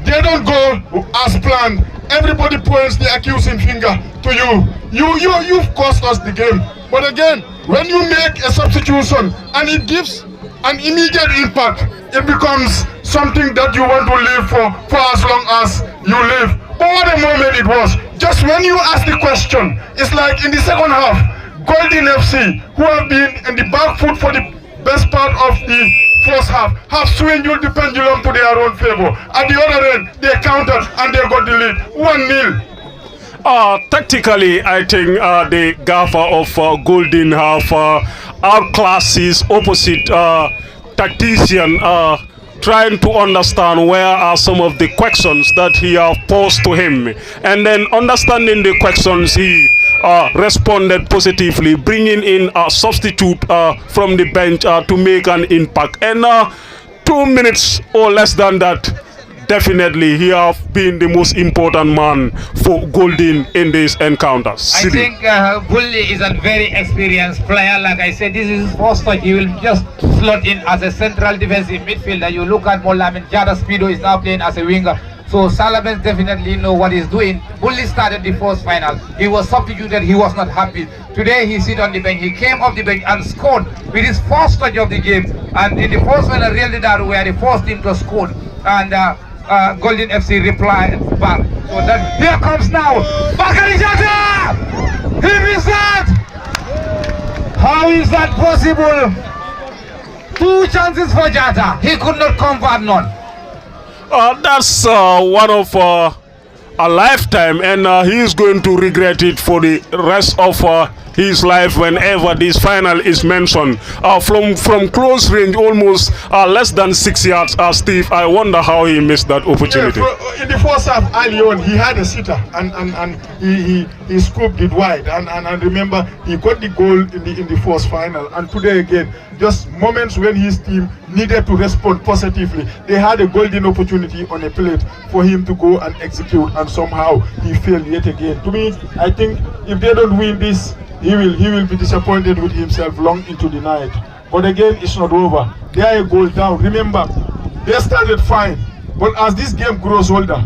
Speaker 3: they don't go as planned. Everybody points the accusing finger to you. You've cost us the game. But again, when you make a substitution and it gives an immediate impact, it becomes something that you want to live for as long as you live. But what a moment it was. Just when you ask the question, it's like in the second half, Golden FC, who have been in the back foot for the best part of the first half, have swung the pendulum to their own favor. At the other end, they countered and they got the lead, 1-0.
Speaker 4: Tactically, I think the gaffer of Golden have outclassed his opposite tactician, trying to understand where are some of the questions that he have posed to him, and then understanding the questions, he responded positively, bringing in a substitute from the bench to make an impact. And 2 minutes or less than that, definitely he have been the most important man for Golden in this encounter.
Speaker 7: I think Bully is a very experienced player. Like I said, this is his first touch. He will just slot in as a central defensive midfielder. You look at Molamin Jada Speedo is now playing as a winger. So Salabes definitely know what he's doing. Bully started the first final. He was substituted. He was not happy. Today he sit on the bench. He came off the bench and scored with his first touch of the game. And in the first final, Real de Daru were the first team to score. And Golden FC replied back. So that here comes now Bakari Jata! He missed that! How is that possible? 2 chances for Jata. He could not convert none.
Speaker 4: That's one of a lifetime, and he is going to regret it for the rest of his life whenever this final is mentioned. From close range, almost less than 6 yards, Steve, I wonder how he missed that opportunity.
Speaker 3: Yeah, in the first half, early on, he had a sitter and he scooped it wide. And remember, he got the goal in the first final. And today again, just moments when his team needed to respond positively, they had a golden opportunity on a plate for him to go and execute, and somehow he failed yet again. To me, I think if they don't win this, he will be disappointed with himself long into the night. But again, it's not over. They are a goal down. Remember, they started fine, but as this game grows older,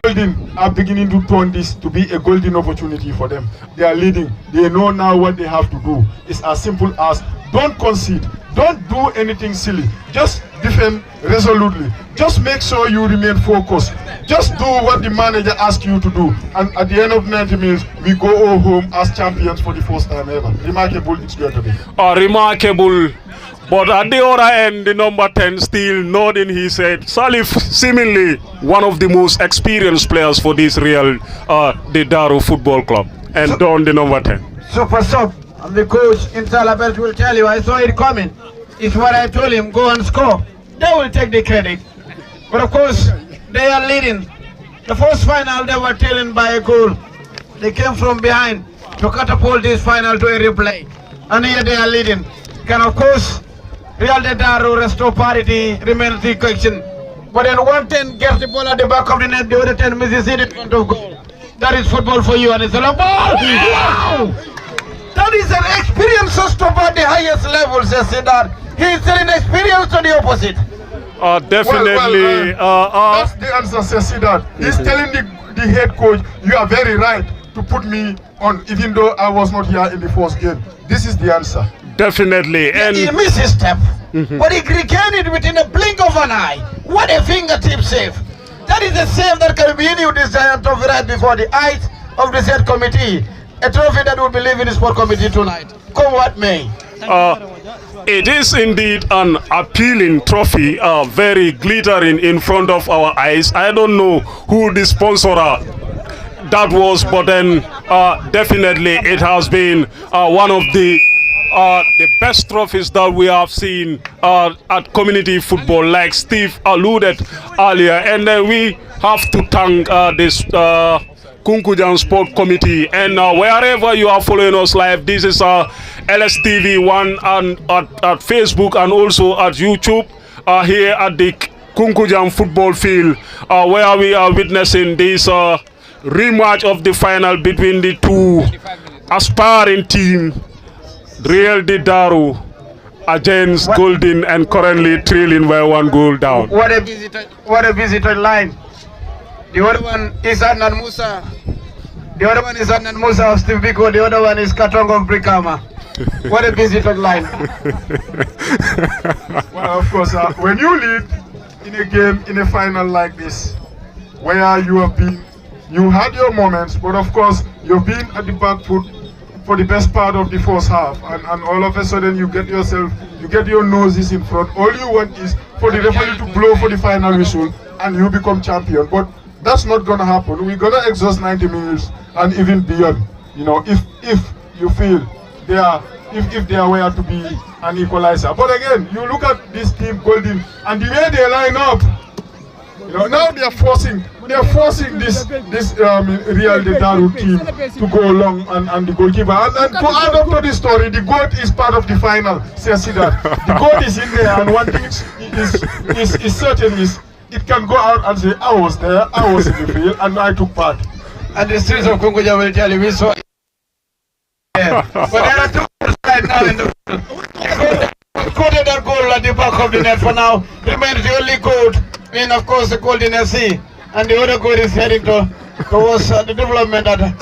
Speaker 3: Golden are beginning to turn this to be a golden opportunity for them. They are leading. They know now what they have to do. It's as simple as don't concede. Don't do anything silly. Just defend resolutely. Just make sure you remain focused. Just do what the manager asks you to do. And at the end of 90 minutes, we go home as champions for the first time ever. Remarkable, it's going to be.
Speaker 4: Remarkable. But at the other end, the number 10 still nodding his head. Salif, seemingly one of the most experienced players for this Real the Daru Football Club. And Don, the number 10.
Speaker 2: Super sub. And the coach in Salabes will tell you, I saw it coming. It's what I told him, go and score. They will take the credit. But of course, they are leading. The first final, they were trailing by a goal. They came from behind to catapult this final to a replay. And here they are leading. Can of course, Real de Daru restore parity, remains the question. But then 110 gets the ball at the back of the net, the other 10 misses it in front of goal. That is football for you, and it's a long ball. Wow! That is an experience stop at the highest level, says Sidar. He is telling experience to the opposite.
Speaker 4: Definitely.
Speaker 3: That's the answer, says Sidar. He's telling the head coach, you are very right to put me on, even though I was not here in the first game. This is the answer.
Speaker 4: Definitely. And
Speaker 2: he missed his step, but he regained it within a blink of an eye. What a fingertip save. That is a save that can win you this giant trophy right before the eyes of the said committee. A trophy that will be leaving the sport committee tonight. Come what may.
Speaker 4: It is indeed an appealing trophy, very glittering in front of our eyes. I don't know who the sponsor that was, but then definitely it has been one of the best trophies that we have seen at community football, like Steve alluded earlier. And then we have to thank this Kunkujang Sport Committee, and wherever you are following us live, this is LSTV1 and at Facebook and also at YouTube here at the Kunkujang football field, where we are witnessing this rematch of the final between the two aspiring teams, Real de Daru against Golden, and currently trailing by 1 goal down.
Speaker 2: What a visitor line. The other one is Adnan Musa. The other one is Adnan Musa of Steve Biko. The other one is Katong of Brikama. What a visitor line.
Speaker 3: Well, of course, when you lead in a game, in a final like this, where you have been, you had your moments, but of course, you've been at the back foot for the best part of the first half, and all of a sudden you get your noses in front. All you want is for the referee to blow for the final whistle, and you become champion. But that's not gonna happen. We're gonna exhaust 90 minutes and even beyond. You know, if you feel they are, if they are where to be an equalizer. But again, you look at this team Golden and the way they line up. You know, now they are forcing this Real de Daru team to go along and the goalkeeper. And to add up to this story, the goat is part of the final. Says that the goat is in there, and one thing is certain is it can go out and say, I was there, I was in the field, and I took part.
Speaker 2: And the streets of Kunkujang will tell you, we saw it. Yeah. But there are two goals right now in the quoted that goal at the back of the net for now. Remains the only goal, and of course the Golden FC. And the other goal is heading towards the development that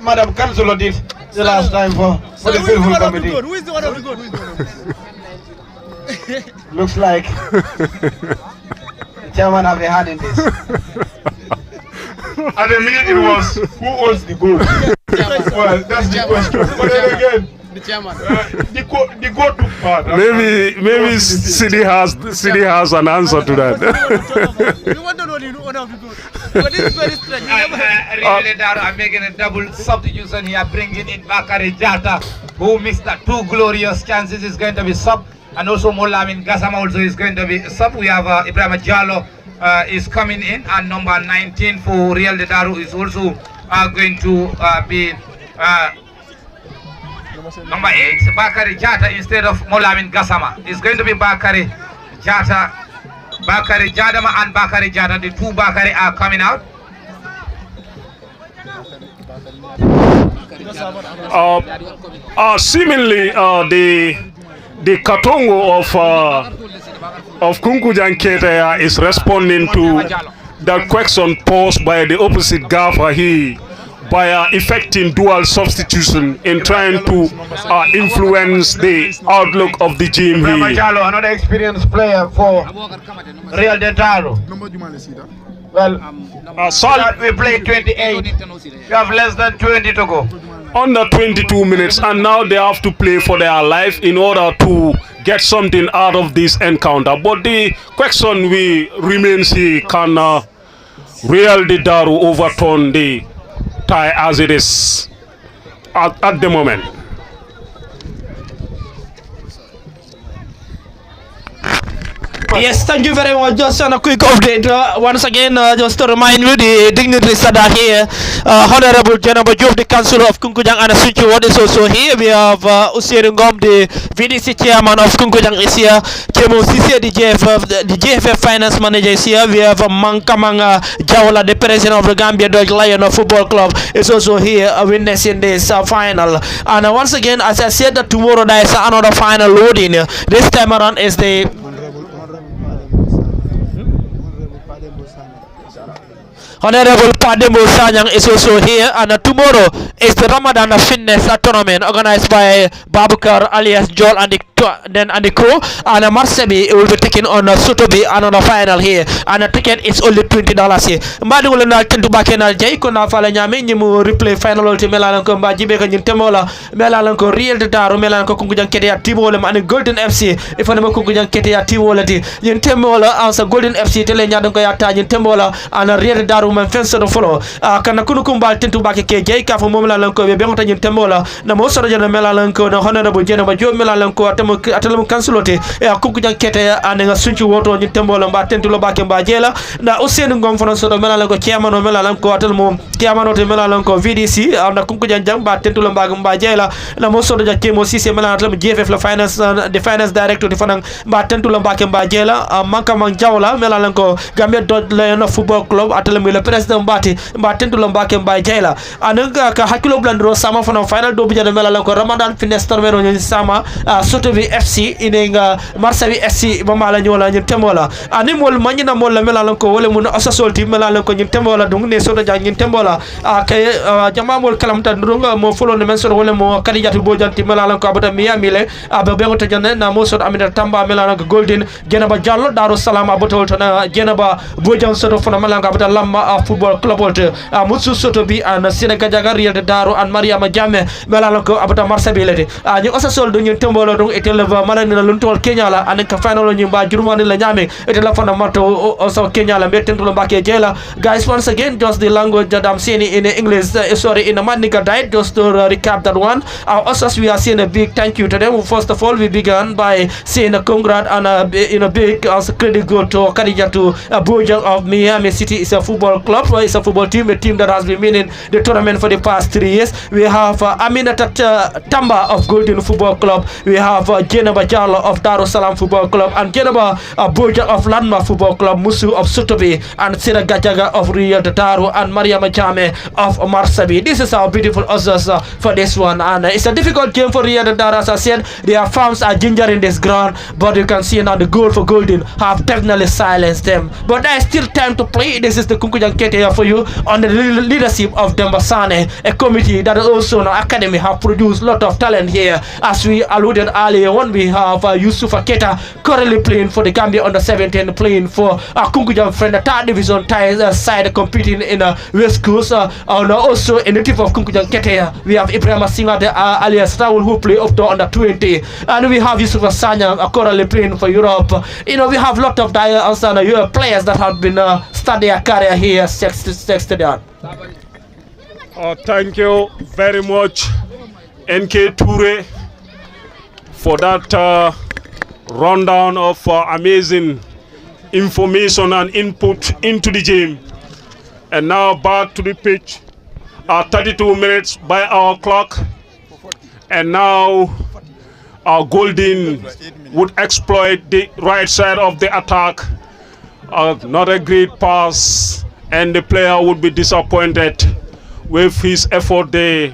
Speaker 2: Madam Councillor did the last time for the beautiful committee.
Speaker 6: Who is the one of the good?
Speaker 2: Looks like the chairman have a hand in this.
Speaker 3: At the minute it was, who owns the goal? Well, that's the question. But then again,
Speaker 6: The chairman.
Speaker 3: the goal took part.
Speaker 4: Maybe City has an answer to that.
Speaker 6: You want to know the owner of the good. But this is very strange.
Speaker 1: Really, Daru, I'm making a double substitution here, bringing in Bakari Jata, who missed that 2 glorious chances. Is going to be sub, and also Molamin Gassama also is going to be sub. We have Ibrahim Jallo is coming in, and number 19 for Real de Daru is also going to be number 8, Bakari Jata instead of Molamin Gassama. It's going to be Bakari Jata, Bakari Jadama and Bakari Jata. The 2 Bakari are coming out.
Speaker 4: Seemingly, the Katongo of Kunkujang Keitaya is responding to the question posed by the opposite gaffer here by effecting dual substitution in trying to influence the outlook of the team here.
Speaker 2: Another experienced player for Real de Daru. Well, we played 28. We have less than 20 to go.
Speaker 4: Under 22 minutes, and now they have to play for their life in order to get something out of this encounter. But the question remains here: can Real de Daru overturn the tie as it is at the moment?
Speaker 5: Yes, thank you very much. Just on a quick update, once again, just to remind you, the dignitaries that are here, Honorable Jenaba Job, the Councillor of Kunkujang and Switch Ward is also here. We have Usier Ngom, the VDC Chairman of Kunkujang is here. Chemo Sisi, the JFF Finance Manager is here. We have Mankamanga Jawala, the President of the Gambia Dodge Lion of Football Club is also here, witnessing this final. And once again, as I said, that tomorrow there is another final loading. This time around is the Honorable Padembo Sanyang is also here, and tomorrow is the Ramadan Fitness Tournament organized by Babukar alias Joel and the crew, and Marsebi will be taking on Sotobi and on the final here, and the ticket is only $20 here. Mbadi will not tend to back in Jay Kuna Falanyami, you replay final ulti Melanco Bajibe and Temola, Melanco Real de Daru, Melanco Kunkujang Keitaya Tibolem and Golden FC. If I never Kunkujang Keitaya Tibolati, in Temola answer Golden FC Telenyadonkoyata in Temola and Real de Daru man fence to follow. Kanakunukumba tend to back a KJ for Momelanco, Bemota in Temola, Namosa Melanco, the Honorable General Joe Melanco, Atalum Councilote, Kunkujang Keitaya and a switch water in Temola, but tend to back in Bajela. Now, Ocean Conference of Melanco, Chairman of Melanco, Atalmo, Chairman of the Melanco VDC, and the Kunkujang Jang, but tend to Lambag Bajela, Namoso de Chemo Sisi Melanco, JFF Finance, the Finance Director, the Fanang, but tend to Lambag in Bajela, Mankamang Jawla, Melanco, Gambia Lion of Football Club, Atalum, President Bati, but tend to Lambag in Bajela, and Hakulo Blandro, Sama from a final Dobija Melanco, Ramadan Fitness Tournament in Sama, Sotovi FC in Marseille FC, Mamala Nyola, and Temola, and Nimol Manina Mola Melanco, Olemun Assault, Melanco, in Temola, Dungne Soda in Temola, Jamamol Kalamta Dunga, more full on the Mensa Olemo, Kadija Bojan, Melanco, but Miamile, Ababota Janena, Mosot Amina Tamba, Melanco, Golden, Genaba Jallo, Daru Salam, Abotoltana, Genaba, Bojan Soto from Malanga, but Lama Football Club, Mutsu Sotobi, and Seneca Jagaria, the Daru, and Maria Majame, Melanco, about Marseille. You also sold in Temola, Eteleva, Maranina Luntol, Kenya, and the final on you by Jurman Lanyame, Etelefana Mato, also Kenya, and Betentulabake Jela. Guys, once again, just the language that I'm saying in English, sorry, in a Manica diet, just to recap that one. Also, we are saying a big thank you to them. First of all, we began by saying a congrats and a big credit go to Khadija to Bojang of Miami City. It's a football club, it's a football team, a team that has been winning the tournament for the past 3 years. We have Aminata Tamba of Golden Football Club. We have Jenaba Jallo of Daru Salam Football Club, and Jenaba Boja of Landmark Football Club, Musu of Sutobi, and Sira Gajaga of Real Daru, and Mariama Jame of Marsabi. This is our beautiful ushers for this one, and it's a difficult game for Real Daru. As I said, their fans are ginger in this ground, but you can see now the goal for Golden have definitely silenced them. But there is still time to play. This is the Kunkujang Keitaya for you on the leadership of Dembasane, a committee that also an academy have produced a lot of talent here. As we alluded earlier on, we have Yusufa Keta currently playing for the Gambia under 17, playing for Kunkujang friend, the 3rd division side competing in West Coast. And also a native of Kunkujang Keitaya, we have Ibrahim Singa alias Raul, who play up to under 20, and we have Yusufa Sanya currently playing for Europe. You know, we have a lot of players that have been studying their career here.
Speaker 4: Thank you very much, NK Toure, for that rundown of amazing information and input into the game. And now back to the pitch. 32 minutes by our clock. And now our Golden would exploit the right side of the attack. Not a great pass, and the player would be disappointed with his effort there,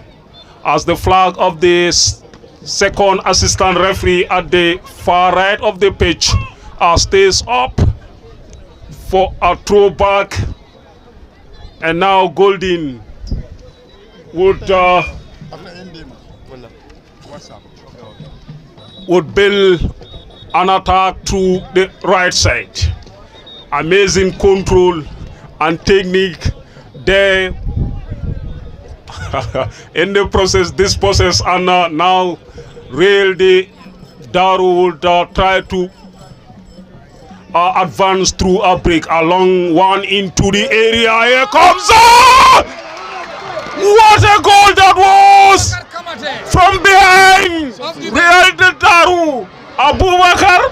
Speaker 4: as the flag of the second assistant referee at the far right of the pitch stays up for a throwback. And now Golden would build an attack through the right side. Amazing control and technique there. In the process, this process, and now Real Daru would try to advance through a break along one into the area. Here comes what a goal that was from behind. Real Daru. Abubakar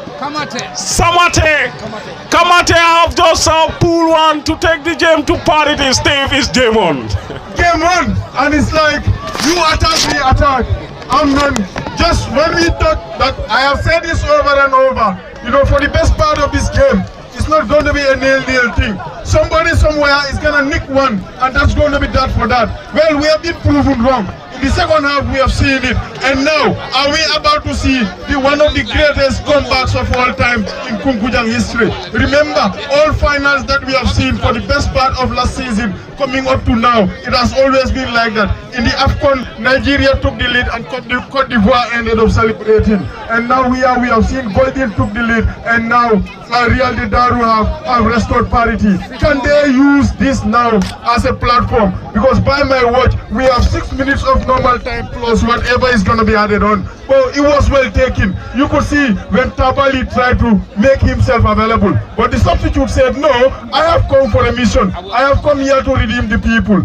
Speaker 4: Kamate have just pulled one to take the game to parity. Steve is game on.
Speaker 3: Game on, and it's like you attack, we attack. And then just when we talk that, I have said this over and over, you know, for the best part of this game, it's not going to be a nil-nil thing. Somebody somewhere is going to nick one, and that's going to be that for that. Well, we have been proven wrong. In the second half, we have seen it. And now, are we about to see one of the greatest comebacks of all time in Kunkujang history? Remember, all finals that we have seen for the best part of last season, coming up to now, it has always been like that. In the AFCON, Nigeria took the lead and Cote d'Ivoire ended up celebrating. And now we have seen Golden took the lead, and now Real Daru have restored parity. Can they use this now as a platform? Because by my watch, we have 6 minutes of normal time plus whatever is going to be added on. Well, it was well taken. You could see when Tabali tried to make himself available, but the substitute said, no, I have come for a mission. I have come here to redeem the people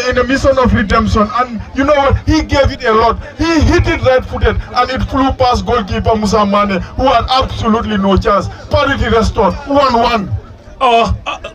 Speaker 3: in a mission of redemption. And you know what? He gave it a lot. He hit it right-footed, and it flew past goalkeeper Musa Mane, who had absolutely no chance. Parity restored, 1-1.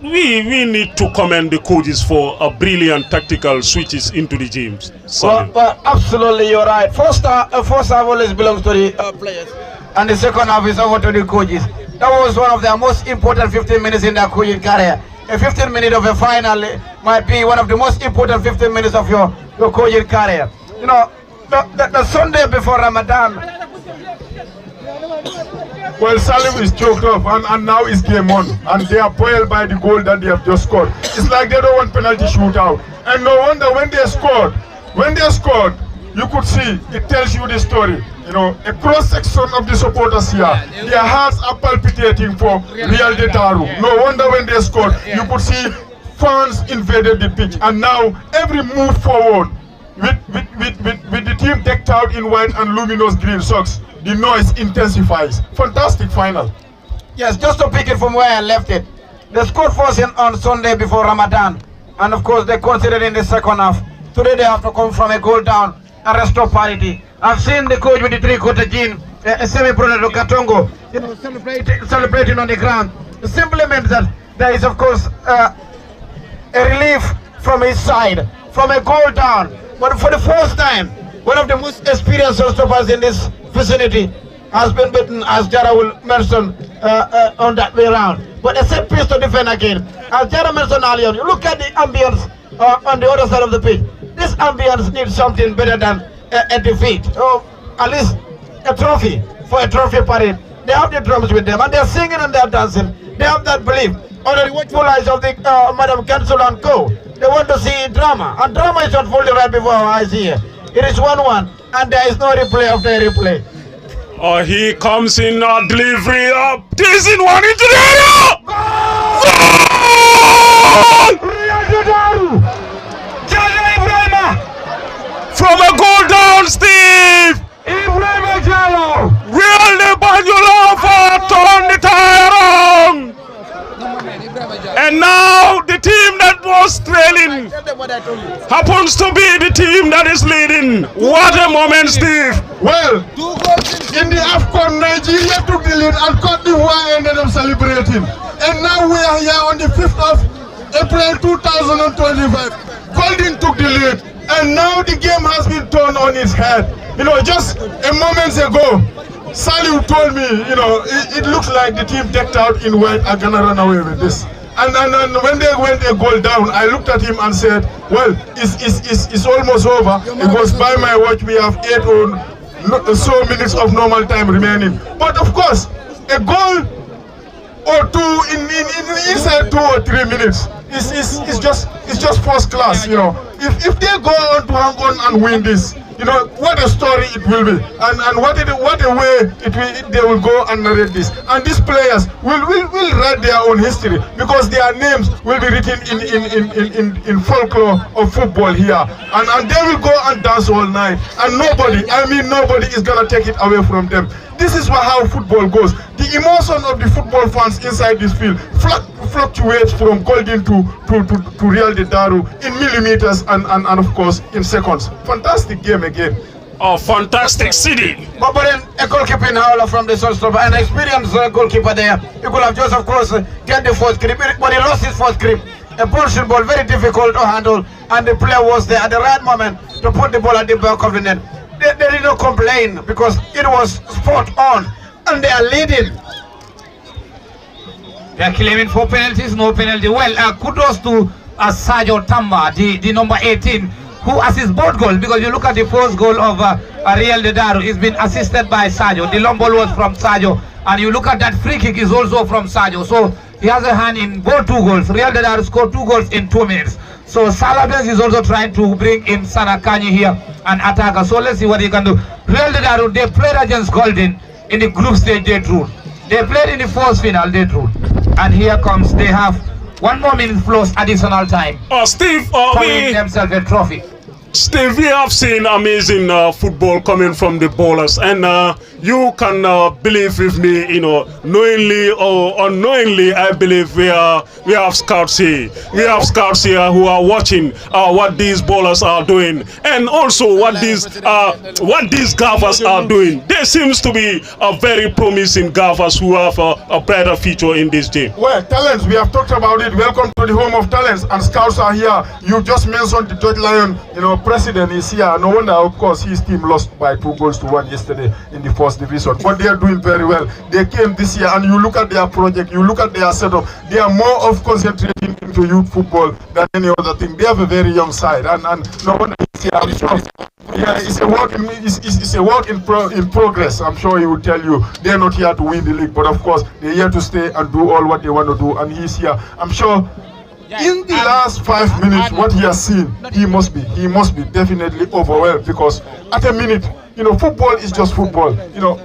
Speaker 4: We need to commend the coaches for a brilliant tactical switches into the games.
Speaker 2: Well, absolutely, you're right. First half always belongs to the players, and the second half is over to the coaches. That was one of their most important 15 minutes in their coaching career. A 15 minutes of a final might be one of the most important 15 minutes of your coaching career. You know, the Sunday before Ramadan,
Speaker 3: well, Salim is choked up, and now it's game on, and they are boiled by the goal that they have just scored. It's like they don't want penalty shootout. And no wonder when they scored, you could see, it tells you the story. You know, a cross-section of the supporters here, their hearts are palpitating for Real Daru. No wonder when they scored, you could see fans invaded the pitch, and now every move forward, with the team decked out in white and luminous green socks, the noise intensifies. Fantastic final.
Speaker 2: Yes, just to pick it from where I left it. They scored first on Sunday before Ramadan, and of course they considered in the second half. Today they have to come from a goal down and restore parity. I've seen the coach with the three-quarter jean, semi-pro Katongo, you know, celebrating on the ground. It simply means that there is, of course, a relief from his side, from a goal down. But for the first time, one of the most experienced stoppers in this vicinity has been beaten, as Daru will mention on that way around. But a set piece to defend again. As Daru mentioned earlier, you look at the ambience on the other side of the pitch. This ambience needs something better than a defeat, or at least a trophy for a trophy parade. They have the drums with them, and they're singing and they're dancing. They have that belief. Under the watchful eyes of the Madam Council and Co. They want to see drama, and drama is unfolding right before our eyes here. It is 1-1, and there is no replay after replay.
Speaker 4: He comes in delivery up. This in one into the area. From a goal down, Steve. Really Banjula for turn the tire around. And now the team that was trailing happens to be the team that is leading. What a moment, Steve.
Speaker 3: Well, in the AFCON, Nigeria took the lead and Cote d'Ivoire ended up celebrating. And now we are here on the 5th of April 2025. Golden took the lead, and now the game has been turned on its head. You know, just a moment ago, Saliu told me, you know, it looks like the team decked out in white are gonna run away with this. And when they went a goal down, I looked at him and said, well, it's almost over. It was by my watch, we have 8 or so minutes of normal time remaining. But of course, a goal or two inside 2 or 3 minutes is just first class, you know. If they go on to hang on and win this, you know, what a story it will be, and what a way they will go and narrate this. And these players will write their own history, because their names will be written in folklore of football here. And they will go and dance all night, and nobody is gonna take it away from them. This is how football goes. The emotion of the football fans inside this field fluctuates from golden to Real de Daru in millimeters and of course in seconds. Fantastic game again.
Speaker 4: Oh, fantastic city.
Speaker 2: But then a goalkeeping howler from the shortstop, an experienced goalkeeper there. He could have just, of course, get the first grip, but he lost his first grip. A bullshit ball, very difficult to handle, and the player was there at the right moment to put the ball at the back of the net. They did not complain, because it was spot on, and they are leading.
Speaker 7: They are claiming 4 penalties, no penalty. Well, kudos to Sajo Tamba, the number 18, who assists both goals, because you look at the first goal of Real de Daru, it's been assisted by Sajo. The long ball was from Sajo, and you look at that free kick is also from Sajo. So he has a hand in both 2 goals. Real de Daru scored 2 goals in 2 minutes. So Salabes is also trying to bring in Sanakanye here, an attacker. So let's see what he can do. Real de Daru, they played against Golden in the group stage, they drew. They played in the first final, they drew. And here comes, they have 1 more minute plus additional time.
Speaker 4: Steve,
Speaker 7: winning themselves a trophy.
Speaker 4: Steve, we have seen amazing football coming from the bowlers, and you can believe with me, you know, knowingly or unknowingly, I believe we have scouts here. We have scouts here who are watching what these bowlers are doing, and also what these gaffers are doing. There seems to be a very promising gaffers who have a brighter future in this team.
Speaker 3: Well, talents, we have talked about it. Welcome to the home of talents, and scouts are here. You just mentioned the George Lyon, you know, president is here. No wonder, of course, his team lost by 2-1 yesterday in the first division. But they are doing very well. They came this year, and you look at their project, you look at their setup. They are more of concentrating into youth football than any other thing. They have a very young side, and no wonder he's here. I'm sure. Yeah, it's a work in progress. I'm sure he will tell you they're not here to win the league, but of course they're here to stay and do all what they want to do. And he's here. I'm sure. In the last 5 minutes, what he has seen, he must be definitely overwhelmed, because at a minute, you know, football is just football. You know,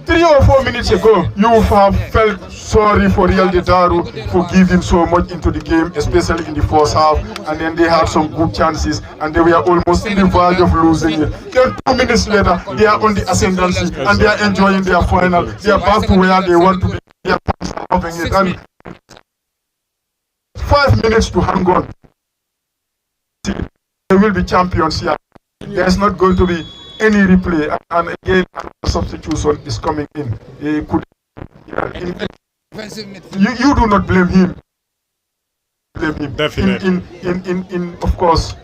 Speaker 3: 3 or 4 minutes ago, you would have felt sorry for Real de Daru for giving so much into the game, especially in the first half, and then they had some good chances, and they were almost in the verge of losing it. Then 2 minutes later, they are on the ascendancy, and they are enjoying their final. They are back to where they want to be. They are loving it. And 5 minutes to hang on. They will be champions here. There's not going to be any replay, and again, substitution is coming in. He could, you do not blame him.
Speaker 4: Definitely.
Speaker 3: In of course,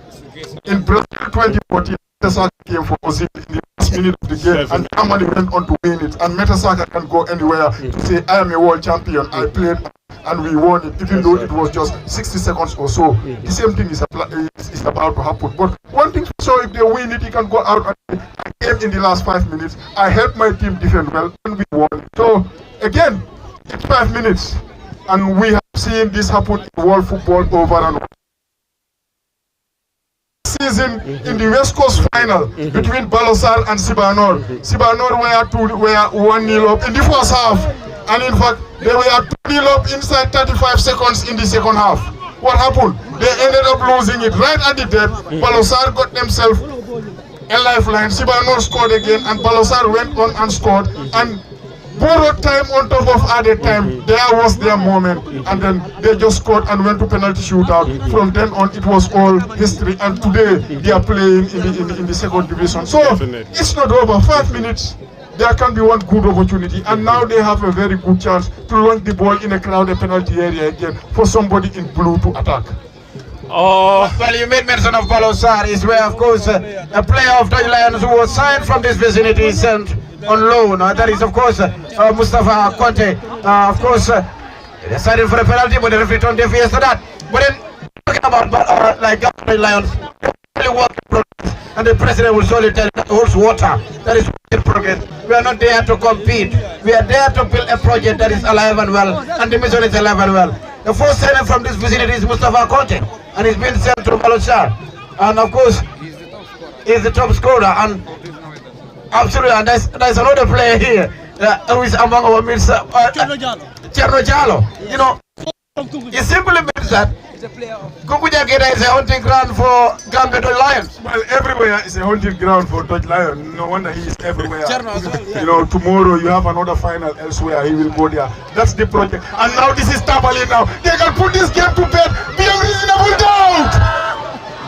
Speaker 3: in Brazil 2014. Metasaka came for Ozil in the last minute of the game, and Germany went on to win it. And Metasaka can go anywhere to say, I am a world champion. I played and we won it, even though it was just 60 seconds or so. The same thing is about to happen. But one thing for sure, if they win it, he can go out and I came in the last 5 minutes. I helped my team defend well, and we won it. So again, it's 5 minutes, and we have seen this happen in world football over and over. Season in the West Coast final between Balosar and Sibanor. Sibanor were 1-0 up in the first half, and in fact they were 2-0 up inside 35 seconds in the second half. What happened? They ended up losing it right at the death. Balosar got themselves a lifeline. Sibanor scored again, and Balosar went on and scored and borrowed time on top of added time. There was their moment, and then they just scored and went to penalty shootout. From then on, it was all history, and today they are playing in the second division. So it's not over. 5 minutes, there can be one good opportunity, and now they have a very good chance to launch the ball in a crowded penalty area again for somebody in blue to attack.
Speaker 2: Well, you made mention of Balosar, is where, of course, a player of the Lions who was signed from this vicinity is sent on loan. That is, of course, Mustafa Conte. Of course, they signed for a penalty, but the referee turned deaf ears to that. But then, talking about like the Lions, really work in progress, and the president will surely tell that holds water. That is in progress. We are not there to compete. We are there to build a project that is alive and well, and the mission is alive and well. The first signing from this vicinity is Mustafa Conte, and he's been sent to Balosar. And of course, he's the top scorer. And absolutely, and there's another player here who is among our midst, Cherno Jalo. You know, it simply means that Kunkujang Keitaya is a hunting ground for Gambia Dutch Lions.
Speaker 3: Well, everywhere is a hunting ground for Dutch Lion. No wonder he is everywhere. You know, tomorrow you have another final elsewhere. He will go there. That's the project. And now this is Tabali now. They can put this game to bed beyond reasonable doubt.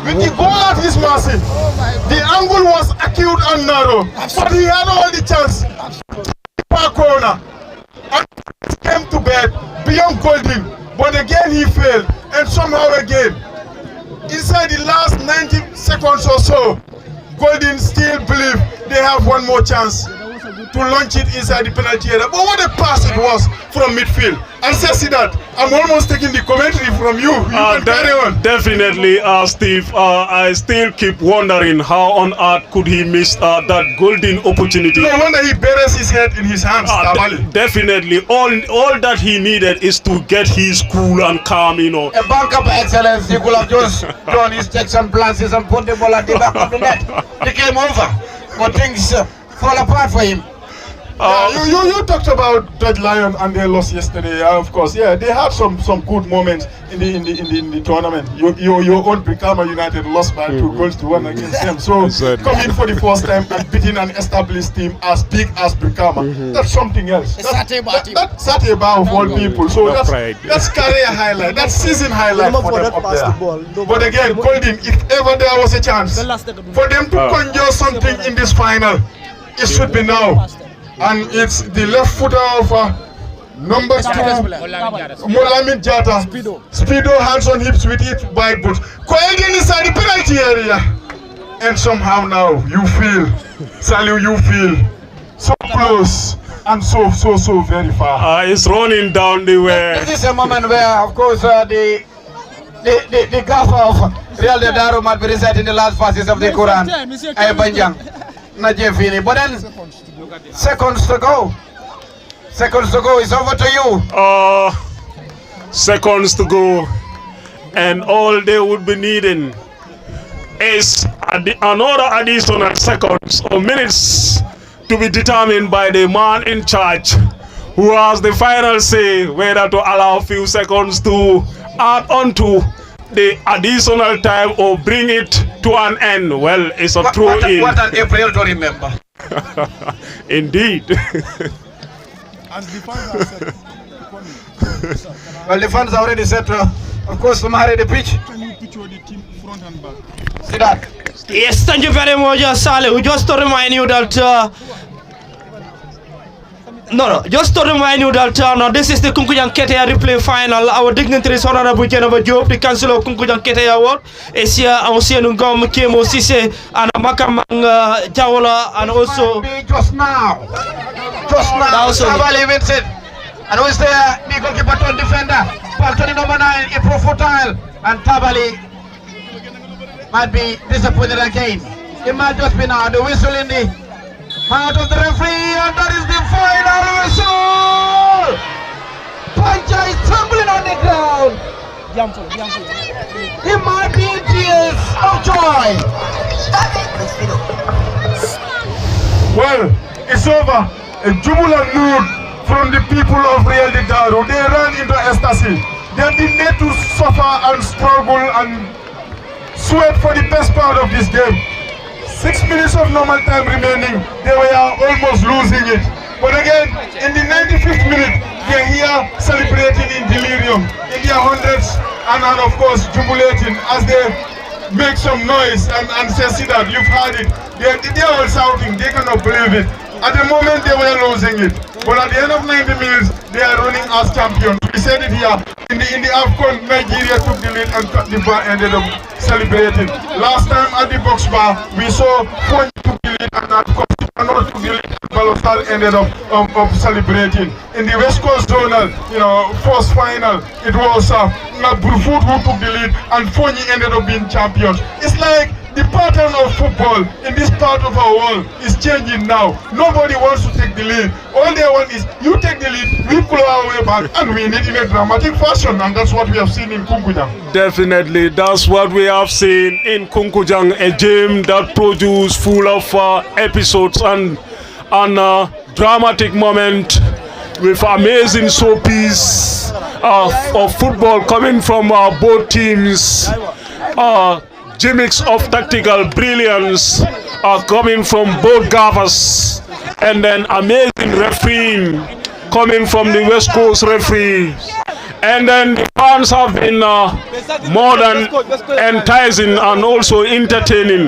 Speaker 3: With the ball at his mercy, the angle was acute and narrow, but he had all the chance. Per corner, and came to bed beyond Golden, but again he failed, and somehow again, inside the last 90 seconds or so, Golden still believe they have one more chance to launch it inside the penalty area. But what a pass it was from midfield. And see that, I'm almost taking the commentary from you. You can carry on.
Speaker 4: Definitely, Steve. I still keep wondering how on earth could he miss that golden opportunity.
Speaker 3: No wonder he buries his head in his hands.
Speaker 4: Definitely, all that he needed is to get his cool and calm, you know.
Speaker 2: A bank of excellence, he could have just done his checks and balances and put the ball at the back of the net. He came over, but things fall apart for him.
Speaker 3: You talked about Dutch Lion and their loss yesterday. Of course, yeah, they had some good moments in the tournament. Your own Brikama United lost by 2-1 against them. So coming for the first time and beating an established team as big as Brikama, that's something else. That's Sateba of all people. So that's career highlight. That's season highlight for them up there. But again, Golden, if ever there was a chance for them to conjure something in this final, it should be now. And it's the left footer of number 2, Molamid Jata. Speedo, hands on hips with it, by boots. Golden inside the penalty area. And somehow now you feel, Saliu, you feel so close and so very far.
Speaker 4: It's running down the way.
Speaker 2: This is a moment where, of course, the gaffer of Real de Daru might be reciting the last verses of the Quran. But then, seconds to go. It's over to you.
Speaker 4: Seconds to go, and all they would be needing is another additional seconds or minutes to be determined by the man in charge, who has the final say whether to allow a few seconds to add on to the additional time or bring it to an end. Well, it's a throw-in.
Speaker 2: What an April to remember.
Speaker 4: Indeed.
Speaker 3: And the fans are set.
Speaker 2: Well, the fans are already set, of course, to marry the pitch.
Speaker 3: Can you picture the team front and back?
Speaker 2: See that?
Speaker 5: Yes, thank you very much, Saleh. Just to remind you that No, just to remind you that this is the Kunkujang Keitaya replay final. Our dignitaries, Honorable Jennifer Job, the Council of Kunkujang Keitaya Award, is here, Ancien Ngom, Kemo Sise, and Makamang Jawala, and also.
Speaker 2: Just now, Tabali wins it. And who is there? The goalkeeper turn defender, Paltoni number 9, Ipro Futile, and Tabali might be disappointed again. It might just be now the whistle in the mouth of the referee, and that is the final whistle! Pancha is tumbling on the ground. He might be in tears of joy.
Speaker 3: Well, it's over. A jubilant mood from the people of Real de Daru. They ran into ecstasy. They've been made to suffer and struggle and sweat for the best part of this game. 6 minutes of normal time remaining, they were almost losing it. But again, in the 95th minute, they're here celebrating in delirium, in their hundreds, and of course jubilating as they make some noise and say, see that, you've heard it. They're all shouting, they cannot believe it. At the moment, they were losing it. But at the end of 90 minutes, they are running as champions. We said it here. In the AFCON, Nigeria took the lead and Cote d'Ivoire ended up celebrating. Last time at the box bar, we saw Fonyi took the lead and Cote took the lead and Balosal ended up celebrating. In the West Coast Zonal, first final, it was Brufut who took the lead and Fonyi ended up being champions. It's like the pattern of football in this part of our world is changing now. Nobody wants to take the lead. All they want is you take the lead, we pull our way back, and win it in a dramatic fashion. And that's what we have seen in Kunkujang.
Speaker 4: Definitely, that's what we have seen in Kunkujang, a game that produced full of episodes and dramatic moment with amazing showpiece of football coming from both teams. Gimmicks of tactical brilliance are coming from both gaffers, and then amazing refereeing coming from the West Coast referees. And then the fans have been more than enticing and also entertaining.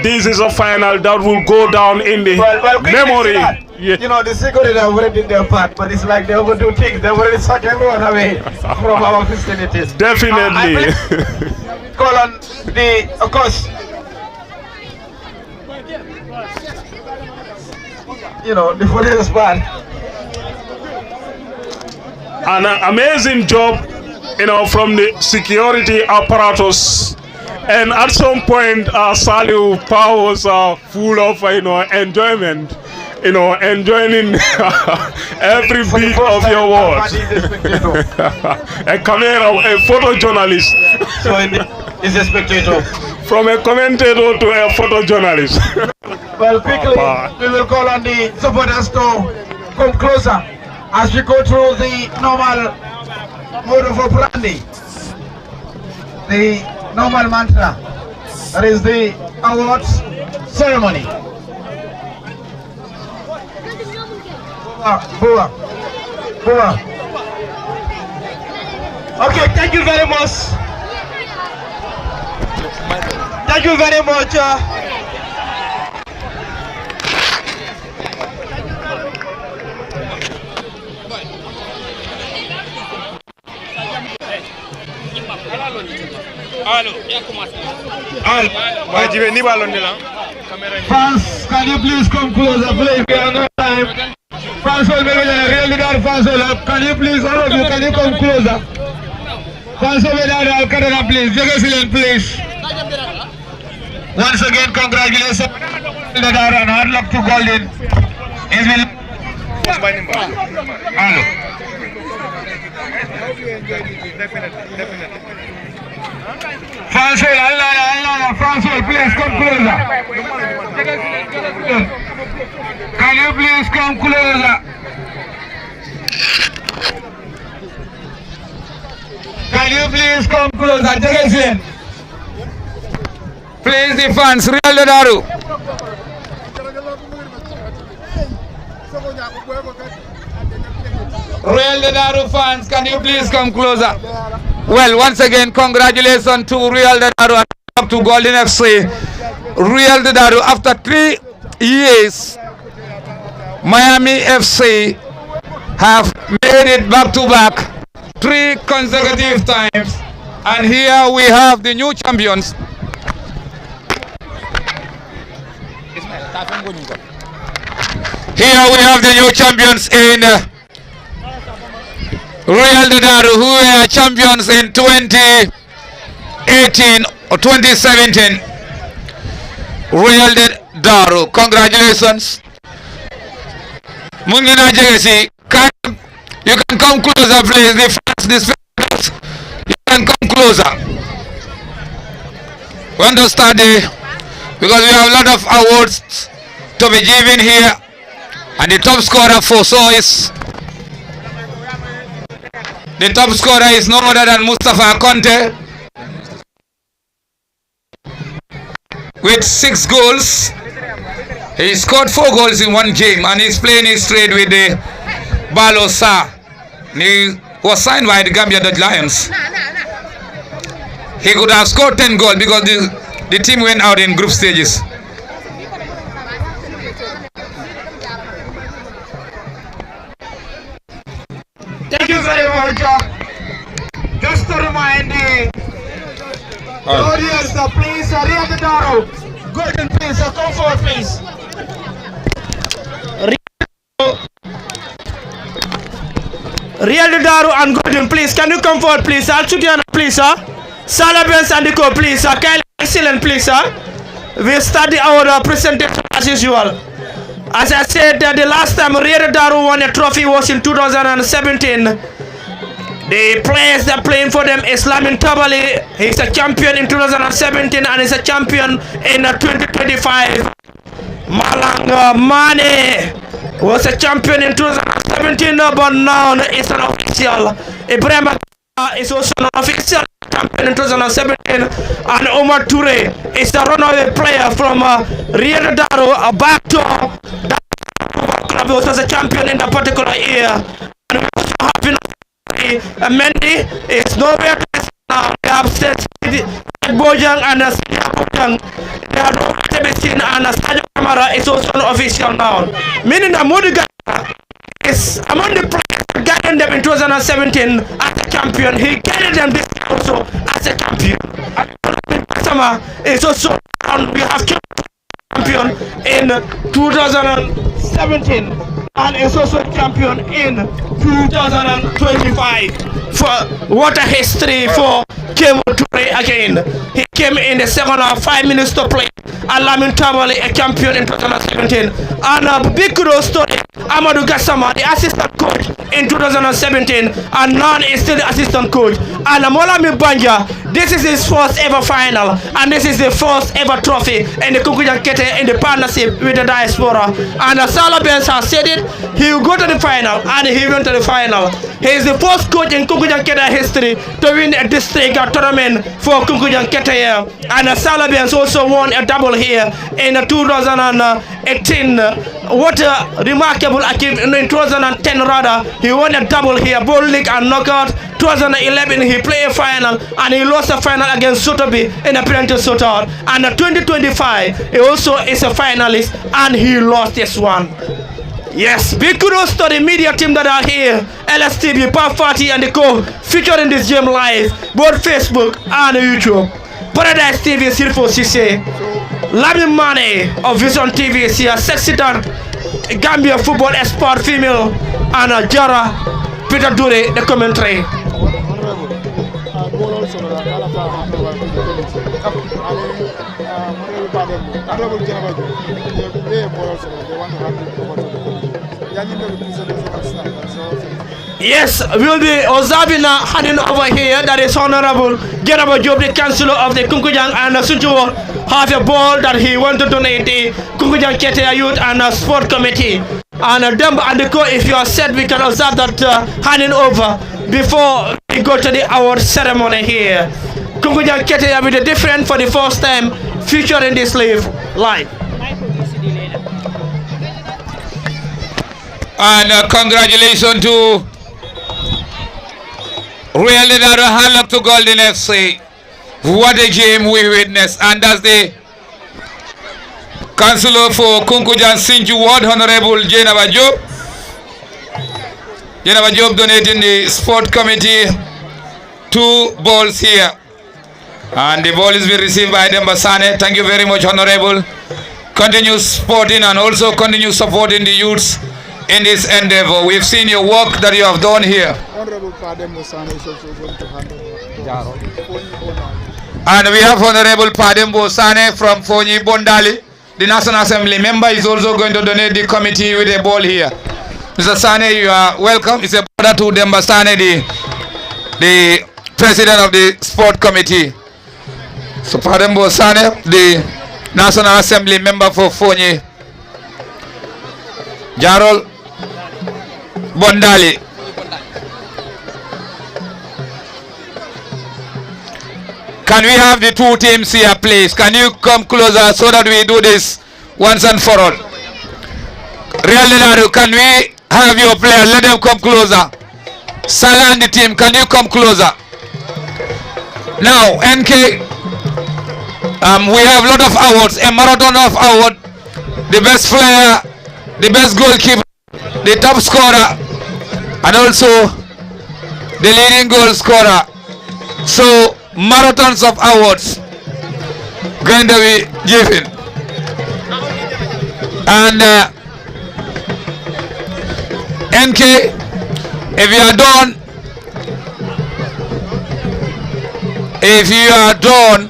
Speaker 4: This is a final that will go down in the memory.
Speaker 2: Yeah. The security have already did their part, but it's like they overdo things. They've already sucked everyone away from our facilities.
Speaker 4: Definitely.
Speaker 2: Call on of course, the police band.
Speaker 4: An amazing job, from the security apparatus. And at some point, Saliu Power was full of, enjoyment. Enjoying every beat of your words. A camera, a photojournalist.
Speaker 2: So he's a spectator.
Speaker 4: From a commentator to a photojournalist.
Speaker 2: Well, quickly, we will call on the supporters to come closer as we go through the normal mode of operandi, the normal mantra. That is the awards ceremony. Boa. Okay, thank you very much. Thank you very much. Fans, can you please come closer, please? We are not time. Fans, can you please, all of you, can you come closer? Fans, please, please. Once again, congratulations to Daru and hard luck to Golden. François, please come closer. Can you please come closer? Can you please come closer?
Speaker 1: Please, the fans, Real de Daru. Real de Daru fans, can you please come closer? Well, once again, congratulations to Real de Daru and up to Golden FC. Real de Daru, after 3 years, Miami FC have made it back to back 3 consecutive times. And here we have the new champions. Here we have the new champions in Royal Daru, who were champions in 2018 or 2017. Royal Daru, congratulations. Mungina Jegesi, you can come closer, please. The fans, you can come closer. We want to start because we have a lot of awards to be given here, and the top scorer for no other than Mustafa Conte with 6 goals. He scored 4 goals in 1 game, and he's playing his trade with the Balosa. He was signed by the Gambia Dutch Lions. He could have scored 10 goals because the team went out in group stages.
Speaker 5: Thank you very much. Just to remind the audience, please, Real Daru, Golden, please, come forward, please. Real Daru and Golden, please, can you come forward, please? I'll shoot you on, please, sir. Salabens and Nico, please, sir. Kyle, excellent, please, sir. We'll start our presentation as usual. As I said, the last time Real Daru won a trophy was in 2017. The players that playing for them is Lamin Tabali. He's a champion in 2017 and he's a champion in 2025. Malang Mane was a champion in 2017, but now it's an official. Ibrahim is also an official champion in 2017, and Omar Toure is the runaway player from Real Daru back to the club. He was a champion in that particular year. And we also have Mendy is nowhere to now. They have said Bojang and Bojang. They are nowhere to be seen, and Sadio Kamara is also an official now. Meaning that Modiga is among the players guiding them in 2017 as a champion. He guided them this year also as a champion. And is also, and we have champion in 2017 and is also champion in 2025. For what a history for Kemo Toure again. He came in the second half, 5 minutes to play. Lamin Tabali, a champion in 2017. And a big kudos to Amadou Gassama, the assistant coach in 2017, and now is still the assistant coach. And Molami Banja, this is his first ever final, and this is the first ever trophy in the Kunkujang Keitaya in the partnership with the Diaspora. And Salah Benz has said it, he will go to the final, and he went to the final. He is the first coach in Kunkujang Keitaya history to win a district tournament for Kunkujang Keitaya. And Salah Benz also won a double here in 2018. What a remarkable achievement. In 2010 rather, he won a double here, Bowl League and Knockout. 2011 he played a final and he lost a final against Sotobi in a penalty shootout. And 2025 he also is a finalist and he lost this one. Yes, big kudos to the media team that are here, LSTV, Pop Party and the co featuring this game live, both Facebook and YouTube. Paradise TV is here for Sisse. Lamin Mane of Vision TV is here, Sexy Dan, Gambia football expert female, and Jara Peter Dure, the commentary. Yes, we'll be observing handing over here. That is Honorable Geraba Job, the Councillor of the Kunkujang and Sunjuwo, have a ball that he want to donate the Kunkujang Keitaya Youth and Sport Committee. And them and the co, if you are set, we can observe that handing over before we go to the award ceremony here. Kunkujang Keitaya with a different for the first time featuring this live.
Speaker 1: And congratulations to Real Daru, hand luck to Golden FC. What a game we witnessed. And that's the Councillor for Kunkujang Sinju Ward, Honorable Jenaba Job. You know, job donating the sport committee 2 balls here. And the ball is being received by Demba Sane. Thank you very much, Honorable. Continue supporting and also continue supporting the youths in this endeavor. We've seen your work that you have done here.
Speaker 8: Honorable Padembo Sane is also going to hand over.
Speaker 1: And we have Honorable Padembo Sane from Fonyi Bondali. The National Assembly member is also going to donate the committee with a ball here. Mr. Sane, you are welcome. It's a brother to Demba Sane, the president of the sport committee. So Padembo Sane, the National Assembly member for Fonyi. Jarol Bondali. Can we have the 2 teams here, please? Can you come closer so that we do this once and for all? Real Daru, can we have your players? Let them come closer. Salah and the team, can you come closer? Now, NK, we have a lot of awards, a marathon of awards. The best player, the best goalkeeper, the top scorer, and also the leading goal scorer. So, marathons of awards going to be given. And NK, if you are done,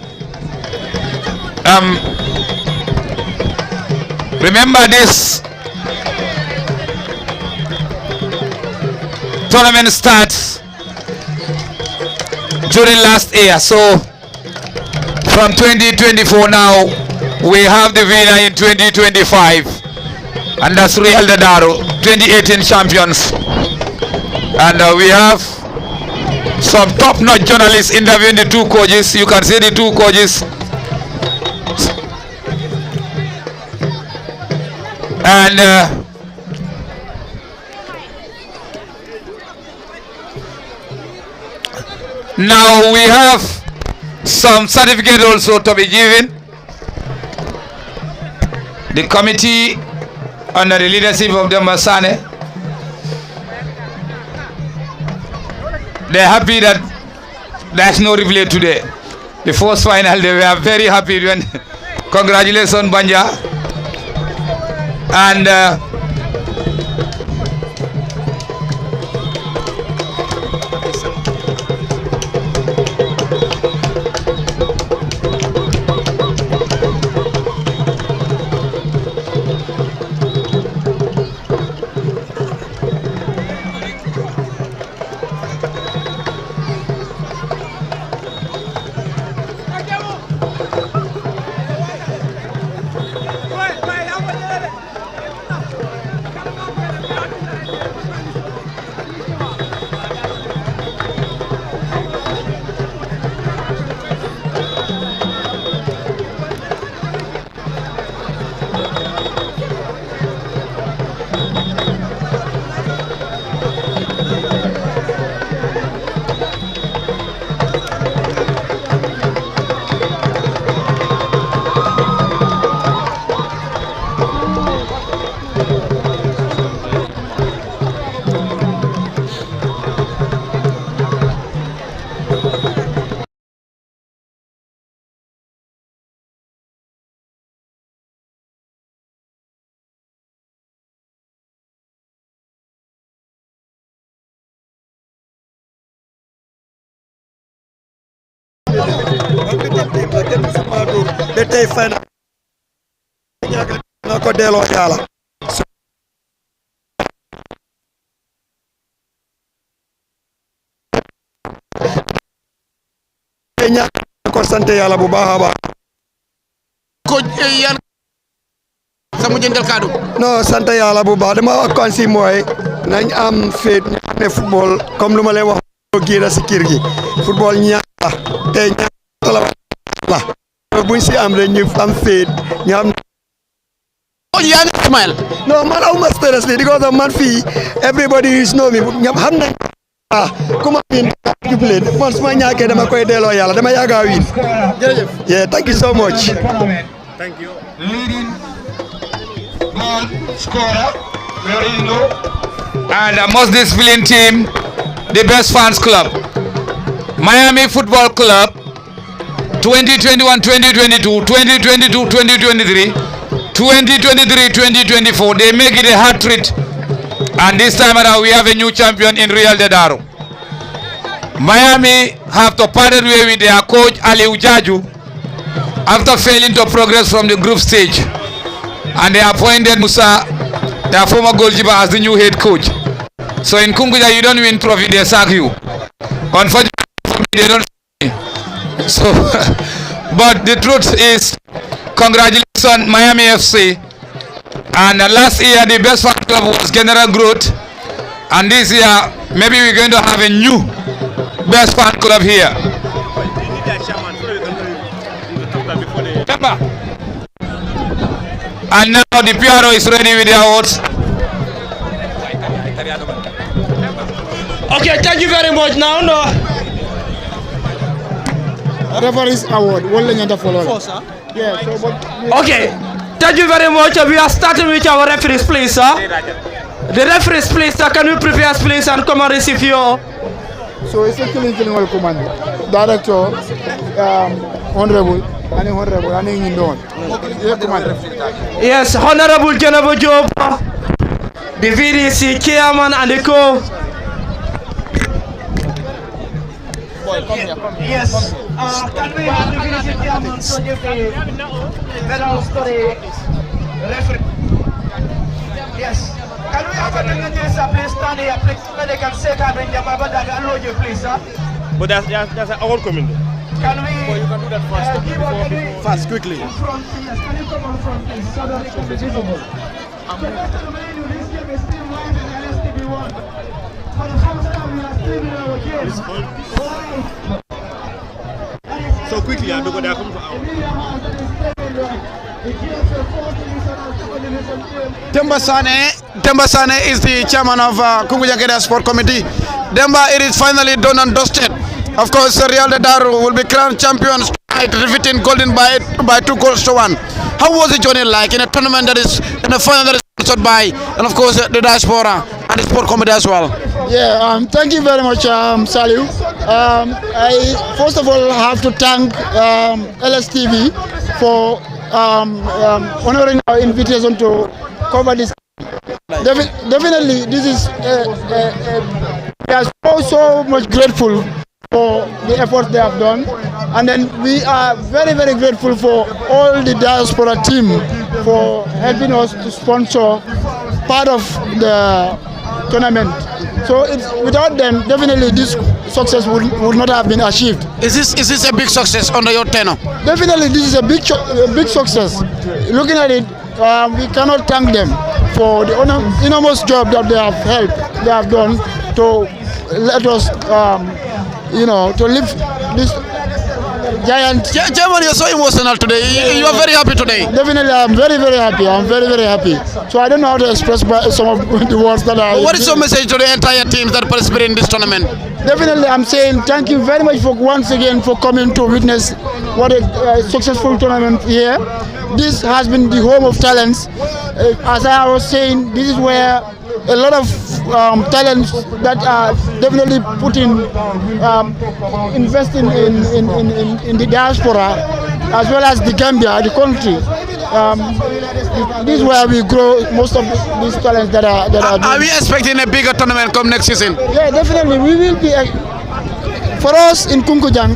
Speaker 1: remember this tournament starts during last year, so from 2024 now we have the winner in 2025, and that's Real Daru, 2018 champions. And we have some top-notch journalists interviewing the 2 coaches. You can see the 2 coaches. And now we have some certificate also to be given. The committee under the leadership of Demba Sane, they're happy that there's no replay today. The first final, they were very happy when congratulations Banja. And
Speaker 9: They final. Ko sante yalla bu baaxa ba ko yan sama jëndal kaddu non sante yalla bu baax dama wax kon si moy nañ am fait ne football comme luma lay wax giira ci kër gi football ñaata té ñaata la buñ ci am rek ñu am fait ñu am yaa ngi smile no man aw ma stress li because man fi everybody is know me ñam xam nañ kuma win you play man suma ñaake dama koy delo yalla dama yaga win jërëjëf yeah thank you so much
Speaker 2: thank you leading goal scorer Lorindo
Speaker 1: And the most disciplined team, the best fans club. Miami Football Club, 2021-2022, 2022-2023, 2023-2024. They make it a hat trick. And this time around, we have a new champion in Real de Daru. Miami have to part way with their coach Ali Ujaju after failing to progress from the group stage. And they appointed Musa, their former goalkeeper, as the new head coach. So in Kunkujang, you don't win trophy, they sack you. Unfortunately, they don't. So, but the truth is, congratulations, Miami FC. And last year, the best fan club was General Growth. And this year, maybe we're going to have a new best fan club here. And now the PRO is ready with their awards.
Speaker 5: Okay, thank you very much. Now,
Speaker 8: Referees award. Yeah, so
Speaker 5: okay, thank you very much. We are starting with our referees, please, sir. The referees, please, sir. Can you prepare, please, and come and receive your.
Speaker 8: So it's a killing command. Director, honorable, and
Speaker 5: yes, Honorable General Job, the VDC chairman and the co.
Speaker 7: Yes. Can we have the VDC chairman to give the medal story referee? Yes. Can we have a please stand here, please, so they can say that when you please, sir?
Speaker 6: But that's an award coming.
Speaker 7: Can we?
Speaker 6: Well, you can do that fast. Fast, quickly.
Speaker 7: Yes, can you come on front, please, so that it can be visible? This game is still live in LSTV1. For the first time, we are still in our game.
Speaker 6: So quickly, because they are coming for hours.
Speaker 2: Demba Sane is the chairman of Kunkujang Keitaya Diaspora Committee. Demba, it is finally done and dusted. Of course, Real de Daru will be crowned champions tonight, defeating Golden by 2-1. How was the journey like in a tournament that is in a final that is sponsored by, and of course, the Diaspora and the Sport Committee as well?
Speaker 8: Yeah, thank you very much, Saliu. I first of all have to thank LSTV for honoring our invitation to cover this. Definitely, this is we are so much grateful for the efforts they have done, and then we are very, very grateful for all the diaspora team for helping us to sponsor part of the tournament. So it's, without them, definitely this success would not have been achieved.
Speaker 2: Is this a big success under your tenure?
Speaker 8: Definitely, this is a big success. Looking at it, we cannot thank them for the enormous job that they have done to let us, to lift this giant.
Speaker 2: Chairman, you're so emotional today. You are very happy today.
Speaker 8: Definitely, I'm very, very happy. I'm very, very happy. So I don't know how to express some of the words that are.
Speaker 2: What is your message to the entire teams that participate in this tournament?
Speaker 8: Definitely, I'm saying thank you very much for once again for coming to witness what a successful tournament here. This has been the home of talents. As I was saying, this is where a lot of talents that are definitely investing in the diaspora as well as the Gambia, the country. This is where we grow most of these talents that are.
Speaker 2: Are we expecting a bigger tournament come next season?
Speaker 8: Yeah, definitely. We will be. For us in Kunkujang,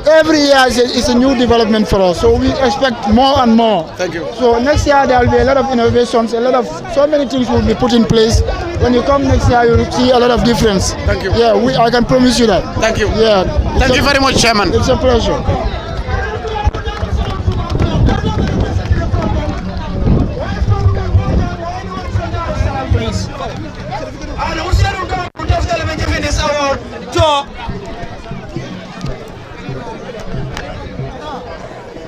Speaker 8: every year is a new development for us, so we expect more and more.
Speaker 2: Thank you.
Speaker 8: So next year there will be a lot of innovations, so many things will be put in place. When you come next year, you will see a lot of difference.
Speaker 2: Thank you.
Speaker 8: Yeah, I can promise you that.
Speaker 2: Thank you.
Speaker 8: Yeah.
Speaker 2: Thank you very much, Chairman.
Speaker 8: It's a pleasure.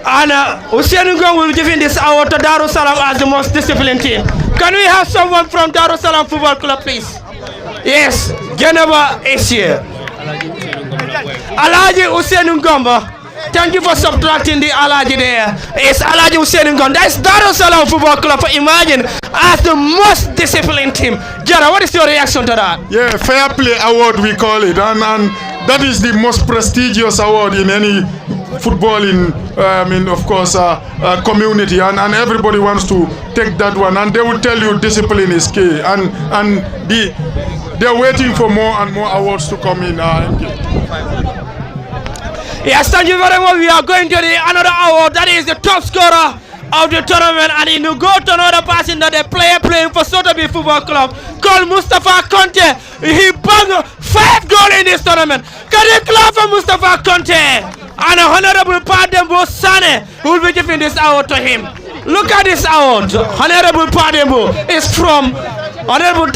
Speaker 5: And Usain Ngong will be giving this award to Daru Salam as the most disciplined team. Can we have someone from Daru Salam Football Club, please? Yes, Geneva is here. Alaji Usain Ngomba Thank you for subtracting the Alaji there. It's Alaji Hussein Gun. That's Daru Salam Football Club. Imagine, as the most disciplined team. Jara, what is your reaction to that?
Speaker 3: Yeah, Fair Play Award we call it, and that is the most prestigious award in any footballing, of course, community, and everybody wants to take that one, and they will tell you discipline is key, and they're waiting for more and more awards to come in.
Speaker 5: Yes, thank you very much. We are going to another award. That is the top scorer of the tournament. And in you go to another person that the player playing for Sotheby Football Club called Mustafa Conte. He banged 5 goals in this tournament. Can you clap for Mustafa Conte? And Honorable Padembo Sane who will be giving this award to him. Look at this award. Honorable Padembo is from Honorable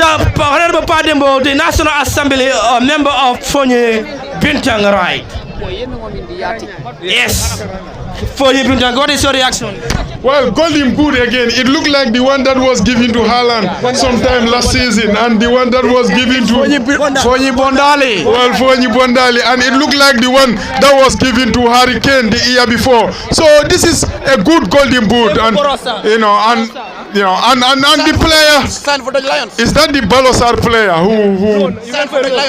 Speaker 5: Padembo, the National Assembly, a member of Fonye Bintang, right? Yes. For you, what is your reaction?
Speaker 3: Well, Golden Boot again. It looked like the one that was given to Haaland sometime last season, and the one that was given to
Speaker 2: Fonyi Bondali.
Speaker 3: Well, Fonyi Bondali, and it looked like the one that was given to Harry Kane the year before. So this is a good Golden Boot, and and the player is that the Balosar player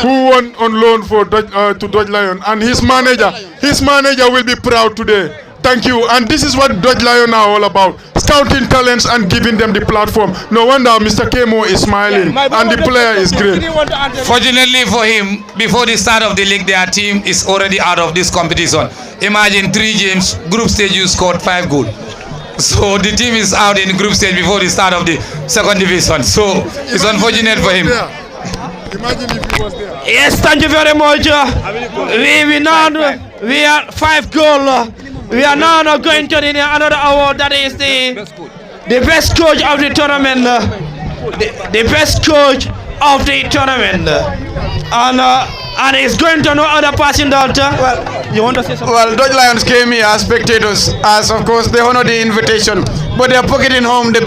Speaker 3: who won on loan for to Dodge Lion, and his manager will be proud today. Thank you. And this is what Dodge Lion are all about. Scouting talents and giving them the platform. No wonder Mr. Kemo is smiling, and the player is great.
Speaker 1: Fortunately for him, before the start of the league, their team is already out of this competition. Imagine 3 games, group stage you scored 5 goals. So the team is out in the group stage before the start of the second division. So it's unfortunate for him.
Speaker 3: Imagine if he was there.
Speaker 5: Yes, thank you very much. We are 5 goals. We are now going to another award. That is the best coach of the tournament. The best coach of the tournament. And it's going to no other person that. You want to say something?
Speaker 2: Well, Dodge Lions came here as spectators, as of course they honor the invitation, but they are pocketing home the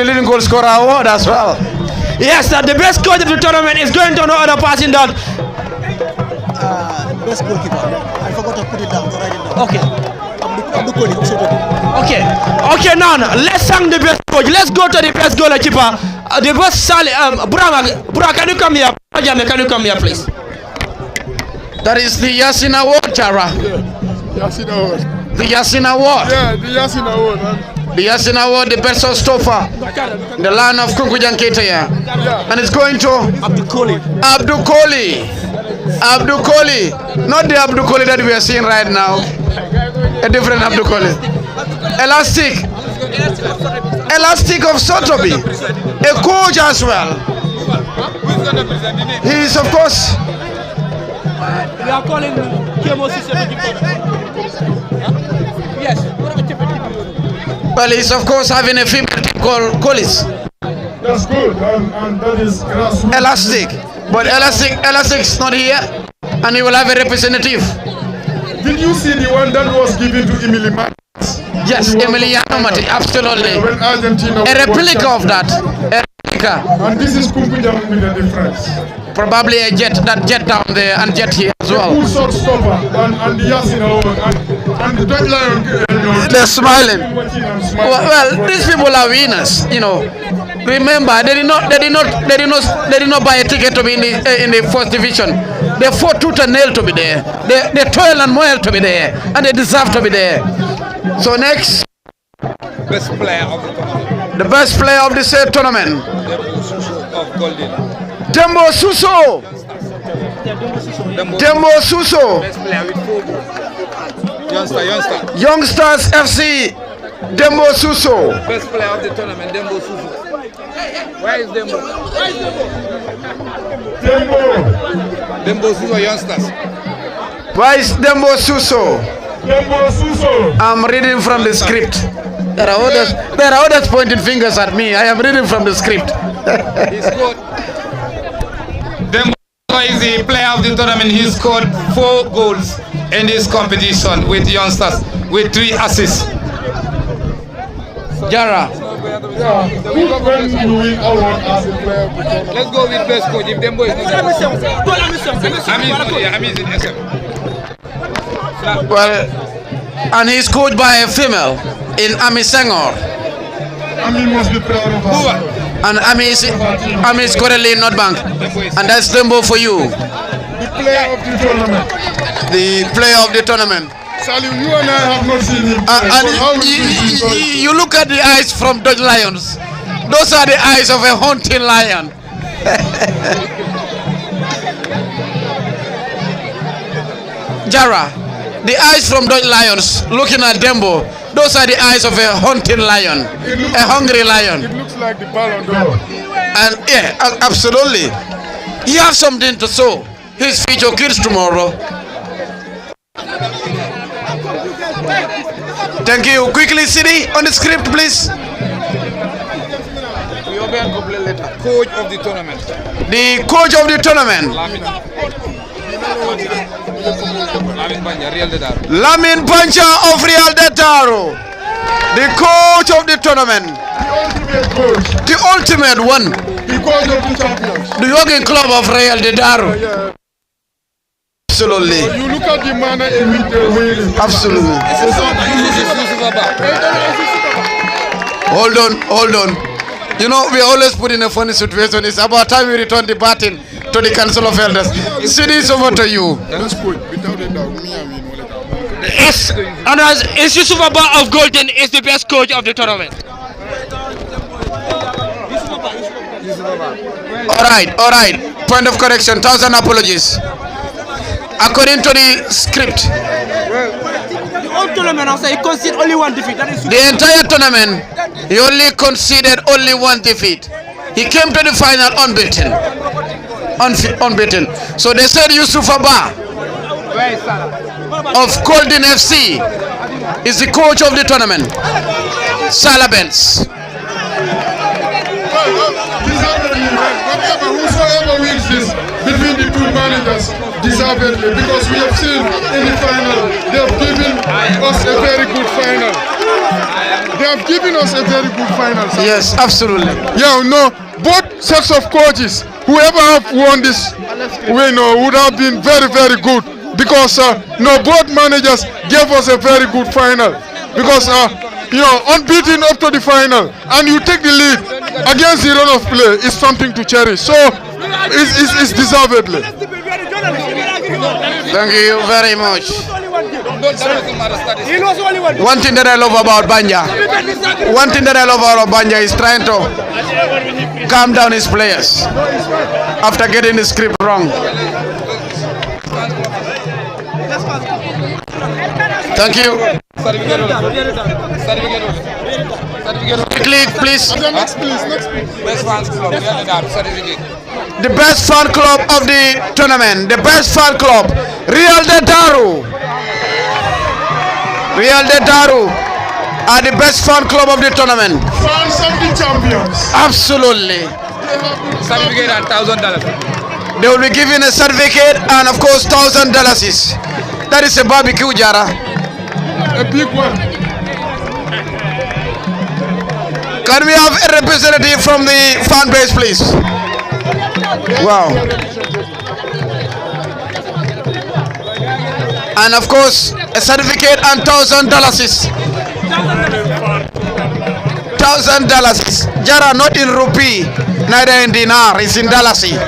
Speaker 2: leading goal scorer award as well.
Speaker 5: Yes, the best coach of the tournament is going to no other person that.
Speaker 6: Best goalkeeper. I forgot to put it down. To write it down.
Speaker 5: Okay.
Speaker 6: Okay,
Speaker 5: now let's sing the best coach. Let's go to the best goalkeeper. The best Sally. Bra, can you come here? Can you come here, please?
Speaker 2: That is the Yasin Award, Chara.
Speaker 3: Yasin Award.
Speaker 2: The Yasin Award.
Speaker 3: Yeah, the Yasin Award.
Speaker 2: The Yasin Award, the best of stopper, the land of Kunkujang Keitaya. And it's going to Abdul Koli. Not the Abdul Koli that we are seeing right now. A different Abdul Koli. Elastic of Sotheby. A coach as well. He is, of course.
Speaker 5: We are calling Kemo. Yes.
Speaker 2: Well, he's of course having a female team called Collis.
Speaker 3: That's good, and that is grassroots.
Speaker 2: Elastic. But Elastic's not here, and he will have a representative.
Speaker 3: Did you see the one that was given to Emily Martins?
Speaker 2: Yes, Emiliano Martins, absolutely.
Speaker 3: When Argentina
Speaker 2: a replica of that. A replica.
Speaker 3: And this is Kunkujang with a difference.
Speaker 2: Probably a jet down there and jet here as well.
Speaker 3: Full shot stopper and the Yasin Award and the Dodge Lion.
Speaker 2: They're smiling. Well, these people are winners, Remember, they did not buy a ticket to be in the first division. They fought tooth and nail to be there. They toil and moil to be there, and they deserve to be there. So next,
Speaker 1: Best player of the tournament.
Speaker 2: the best player of the said tournament,
Speaker 1: Of Golden.
Speaker 2: Dembo Suso. Dembo Suso.
Speaker 1: Best player with 4 goals.
Speaker 2: Youngsters FC. Dembo Suso.
Speaker 1: Best player of the tournament, Dembo Suso. Where is Dembo? Dembo Suso, youngsters.
Speaker 2: Where is Dembo Suso?
Speaker 3: Dembo Suso.
Speaker 2: I'm reading from the script. There are others pointing fingers at me. I am reading from the script.
Speaker 1: He scored. Dembo is the player of the tournament. He scored 4 goals in this competition with youngsters, with 3 assists.
Speaker 2: Jara.
Speaker 1: Let's go with best coach. If Dembo is not,
Speaker 2: Well, And he's coached by a female in Ami Senghor.
Speaker 3: Ami must be proud of her.
Speaker 2: And Ami is currently in North Bank. And that's Dembo for you.
Speaker 3: The player of the tournament.
Speaker 2: The player of the tournament.
Speaker 3: Salim, you and I have not seen him.
Speaker 2: You look at the eyes from Dutch Lions. Those are the eyes of a hunting lion. Jara, the eyes from Dutch Lions looking at Dembo. Those are the eyes of a hunting lion, a hungry lion.
Speaker 3: It looks like the Ballon d'Or.
Speaker 2: And yeah, absolutely. He has something to show his future kids tomorrow. Thank you. Quickly, City, on the script, please.
Speaker 1: Coach of the tournament.
Speaker 2: The coach of the tournament. Lamin Banja of Real de Daru. The coach of the tournament. The ultimate one.
Speaker 3: The coach of the champions.
Speaker 2: The working club of Real de Daru. Absolutely.
Speaker 3: You look at the manner in which they win.
Speaker 2: Absolutely. Hold on. You know, we always put in a funny situation. It's about time we return the baton to the Council of Elders. City is over to you.
Speaker 5: Yes, and as Yusuf Abba of Golden is the best coach of the tournament.
Speaker 2: All right. Point of correction. 1,000 apologies. According to the script,
Speaker 6: The whole tournament, also, he conceded only one defeat. That is
Speaker 2: the entire tournament, he only conceded only one defeat. He came to the final unbeaten. Unbeaten. So they said Yusuf Abba of Golden FC is the coach of the tournament. Salabens.
Speaker 3: Whosoever wins this between the two managers deservedly, because we have seen in the final they have given us a very good final.
Speaker 2: Yes, absolutely.
Speaker 3: Yeah, no, both sets of coaches, whoever have won this, we know would have been very, very good, because both managers gave us a very good final, because unbeaten up to the final, and you take the lead against the run of play is something to cherish. So it's deservedly.
Speaker 2: Thank you very much. One thing that I love about Banja, is trying to calm down his players after getting the script wrong. Thank you. Quickly, please. The best fan club of the tournament. The best fan club. Real de Daru. Real de Daru are the best fan club of the tournament.
Speaker 3: Fans of the champions.
Speaker 2: Absolutely.
Speaker 1: Certificate and $1,000.
Speaker 2: They will be given a certificate and of course $1,000. That is a barbecue, Jara.
Speaker 3: A big one.
Speaker 2: Can we have a representative from the fan base, please? Wow. And of course, a certificate and $1,000. $1,000. Jara, not in rupee, neither in dinar, it's in dalasi.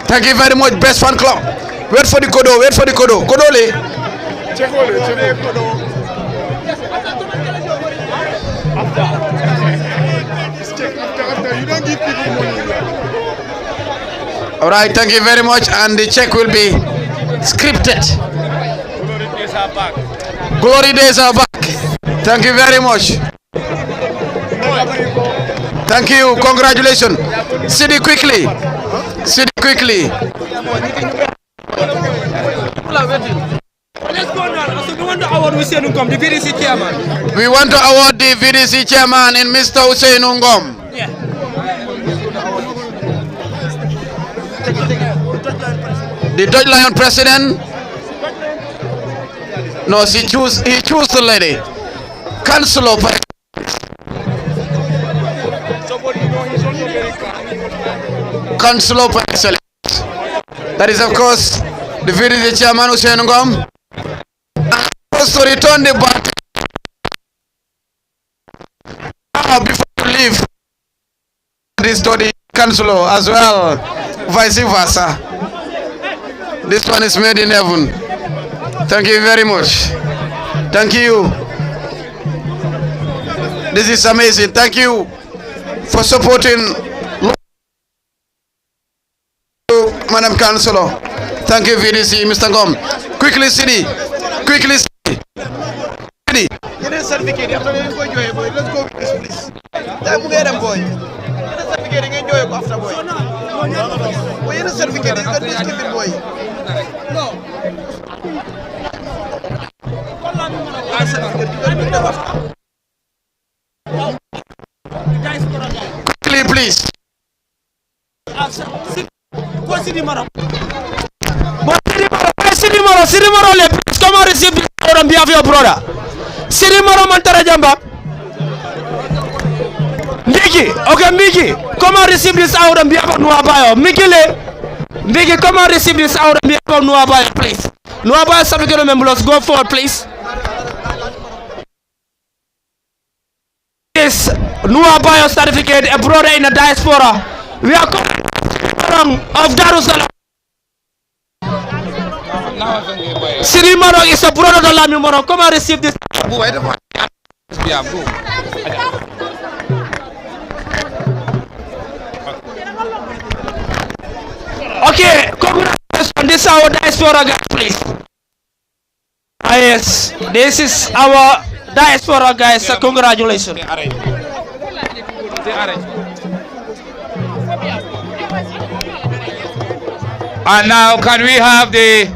Speaker 2: Thank you very much, best fan club. Wait for the kodo. Kodole. All right, thank you very much, and the check will be scripted. Glory days are back. Thank you very much. Thank you. Congratulations. City quickly. We want to award the VDC chairman in Mr. Hussein Ungom. The Dutch Lion president. No, he chose the lady. Councillor. Councillor for Excellence. That is, of course, the VDC chairman Hussein Ungom. players to return the bat. Now, before you leave, this to the councillor as well, vice versa. This one is made in heaven. Thank you very much. Thank you. This is amazing. Thank you for supporting Madam Councillor. Thank you, VDC, Mr. Gom. Quickly, City. Quickly, City. City.
Speaker 6: Get a certificate. Let's go with this, please. Time to get them, boy. Get a certificate and enjoy it after, boy. Boy, get a certificate. You got this stupid boy. No.
Speaker 2: Quickly, please.
Speaker 5: Sidi Moro, please come and receive this award on behalf of your brother. Sidi Moro Mantara Jamba. Miki, okay, Miki, come and receive this award on behalf of Nuabayo. Miki, come and receive this award on behalf of Nuabayo, please. Nuabayo certificate members, go forward, please. This Nuabayo certificate, a brother in the diaspora. We are calling of Daru. Sidi Moro is a brother of Lami Moro. Come and receive this. Okay, congratulations. This is our diaspora guys, please. Yes, this is our diaspora guys. Congratulations.
Speaker 1: And now, can we have the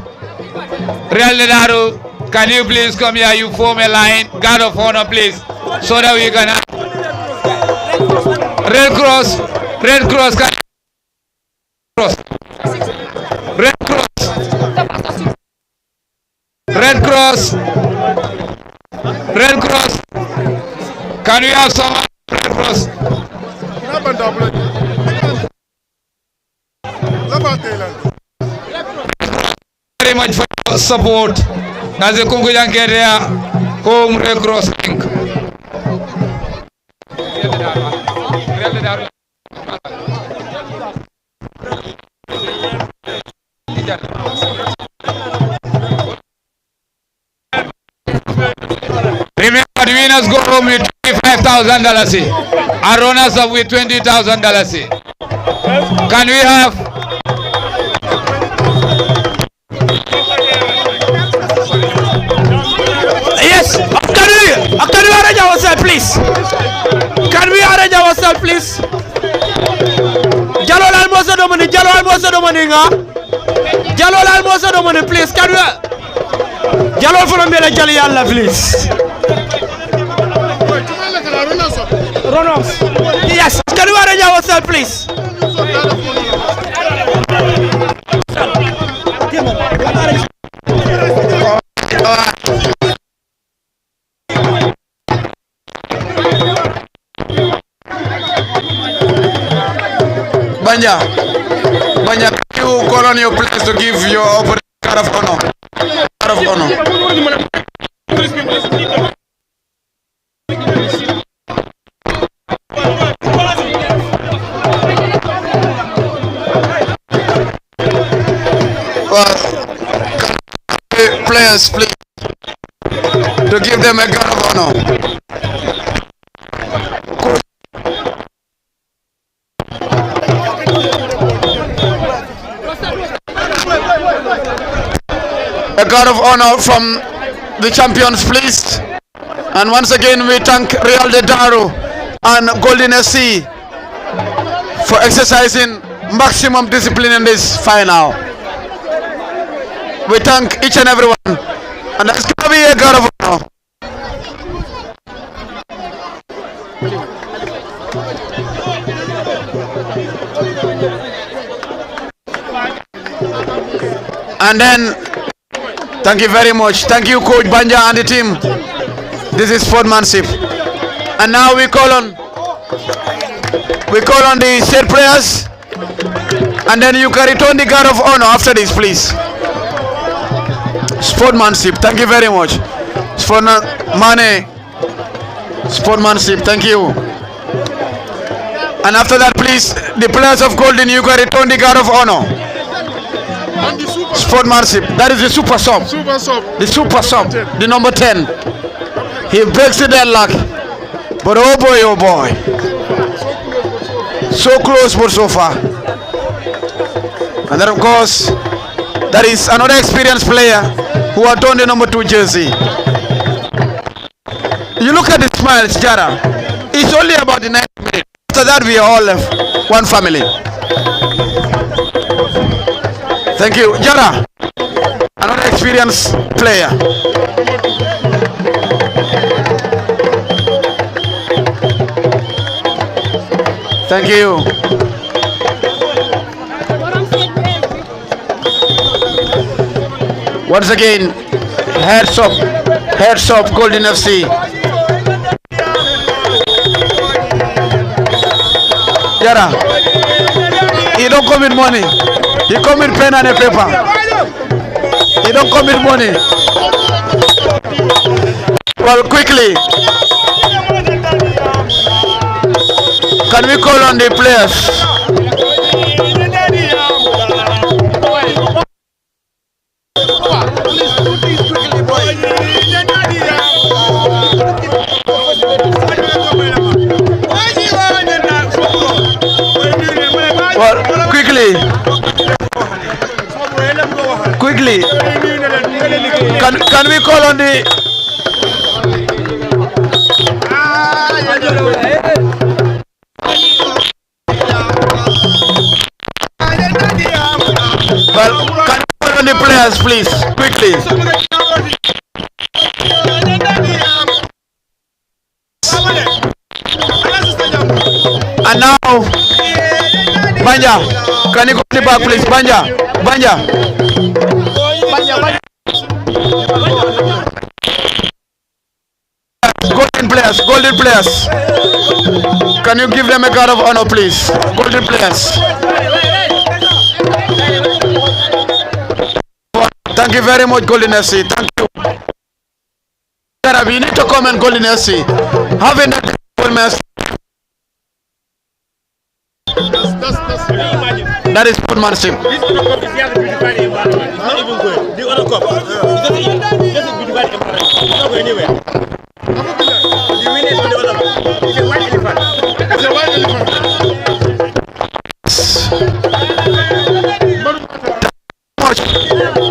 Speaker 1: Real Daru? Can you please come here? You form a line, guard of honor, please, so that we can have Red Cross, Red Cross, Red Cross, Red Cross, Red Cross. Can we have someone? Red Cross. Very much for your support. As a Kunkujang Keitaya Home Red Cross Link. Remember, the winners go home with $25,000 and runners up with $20,000. Can we have?
Speaker 5: Yes, can we arrange ourselves, please? Can we arrange ourselves, please? Jalol almost the money, Jalol almost the money, Jalol almost the money, please. Can we? Jalol for me, Jali Allah, please. Runners. Yes, can we arrange ourselves, please?
Speaker 2: Banya, you call on your place to give your opponent card of honor. Card of honor. Players, please, to give them a card of honor. A guard of honor from the champions, please. And once again, we thank Real Daru and Golden SC for exercising maximum discipline in this final. We thank each and everyone. And that's going to be a guard of honor. And then, thank you very much. Thank you, Coach Banja and the team. This is sportsmanship. And now we call on the state prayers, and then you can return the guard of honor after this, please. Sportsmanship. Thank you very much. Sportsmanship, thank you. And after that, please, the players of Golden, you can return the guard of honor. Sportsmanship, that is the super sub. The super sub, the number 10. He breaks the deadlock. But oh boy. So close, but so far. And then, of course, that is another experienced player who had done the number 2 jersey. You look at the smiles, Jara. It's only about the 90 minutes. After that, we are all left one family. Thank you, Jara. Another experienced player. Thank you. Once again, heads up, Golden FC. Yara, he don't come with money. He come with pen and a paper. He don't come with money. Well, quickly, can we call on the players? Well, quickly, can we call on the players, please, quickly. And now, Banja, can you go to the back, please? Banja. Golden players. Can you give them a guard of honor, please? Golden players. Thank you very much, Golden FC. Thank you. We need to come and Golden FC. Having that that is sportsmanship.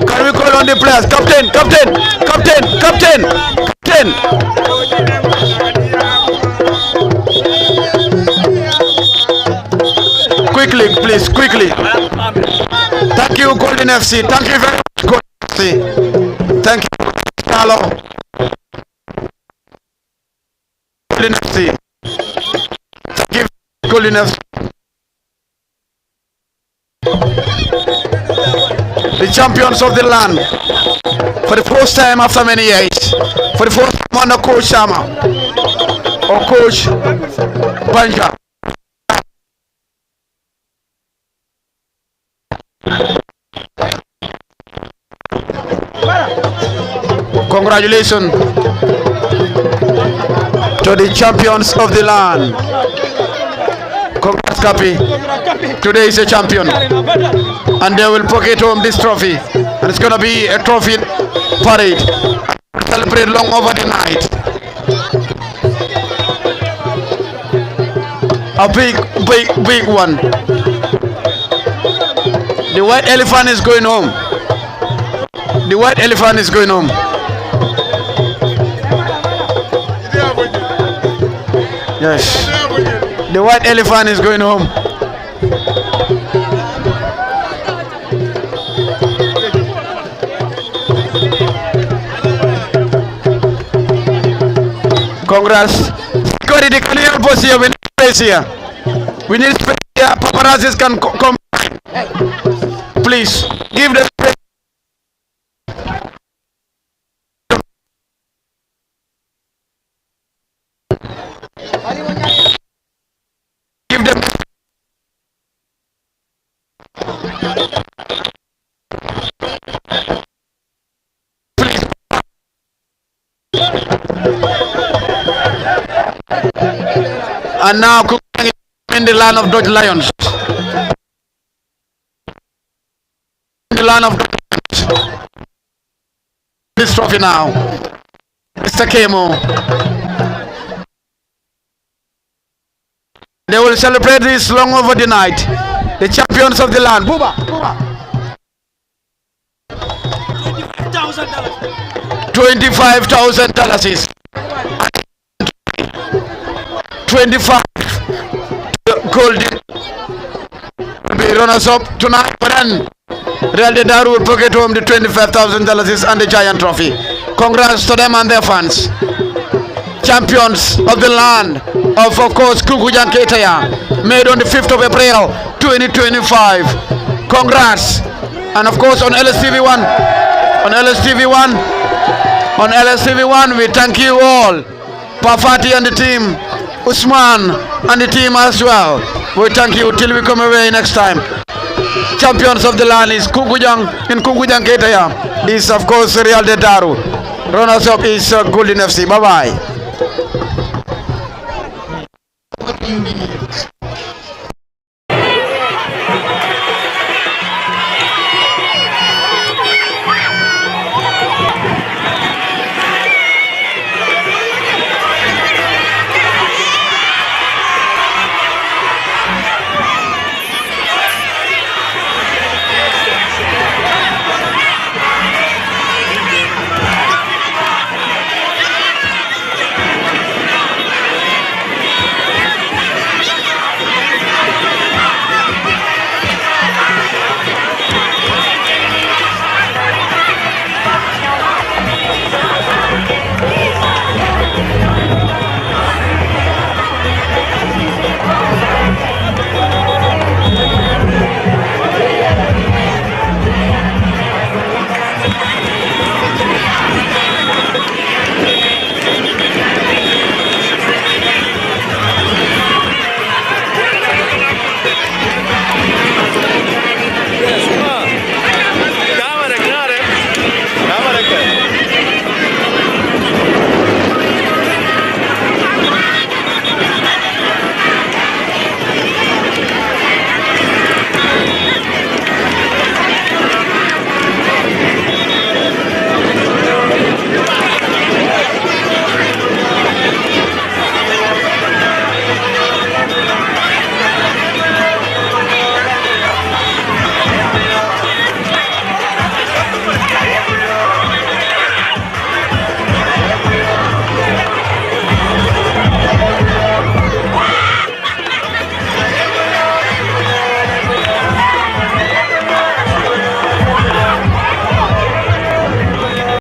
Speaker 2: Can we call on the players? Captain. Quickly, please, quickly. Thank you, Golden FC. Thank you very much, Golden FC. Thank you, Carlo. Golden FC. Thank you, Golden FC. The champions of the land. For the first time after many years. For the first time under Coach Shama. Or Coach Banja. Congratulations to the champions of the land. Congrats, Capi. Today is a champion. And they will pocket home this trophy. And it's going to be a trophy parade. Celebrate long over the night. A big one. The white elephant is going home. The white elephant is going home. Yes. The white elephant is going home. Congrats. Security, can you help us here? We need space here. We need space here. Paparazzis can come. Please, give the space. Give them. Please. And now in the land of Dutch Lions. In the land of Dutch Lions. This trophy now. Mr. Kemo. They will celebrate this long over the night. The champions of the land. Buba. $25,000. 25 golden will be runners up tonight, but then Real de Daru will pocket home the $25,000 and the giant trophy. Congrats to them and their fans. Champions of the land of course, Kunkujang Keitaya, made on the 5th of April 2025. Congrats. And of course on LSTV1, we thank you all. Pafati and the team, Usman and the team as well. We thank you till we come away next time. Champions of the land is Kunkujang Keitaya. Is of course Real de Daru. Runners up is Golden FC. Bye bye.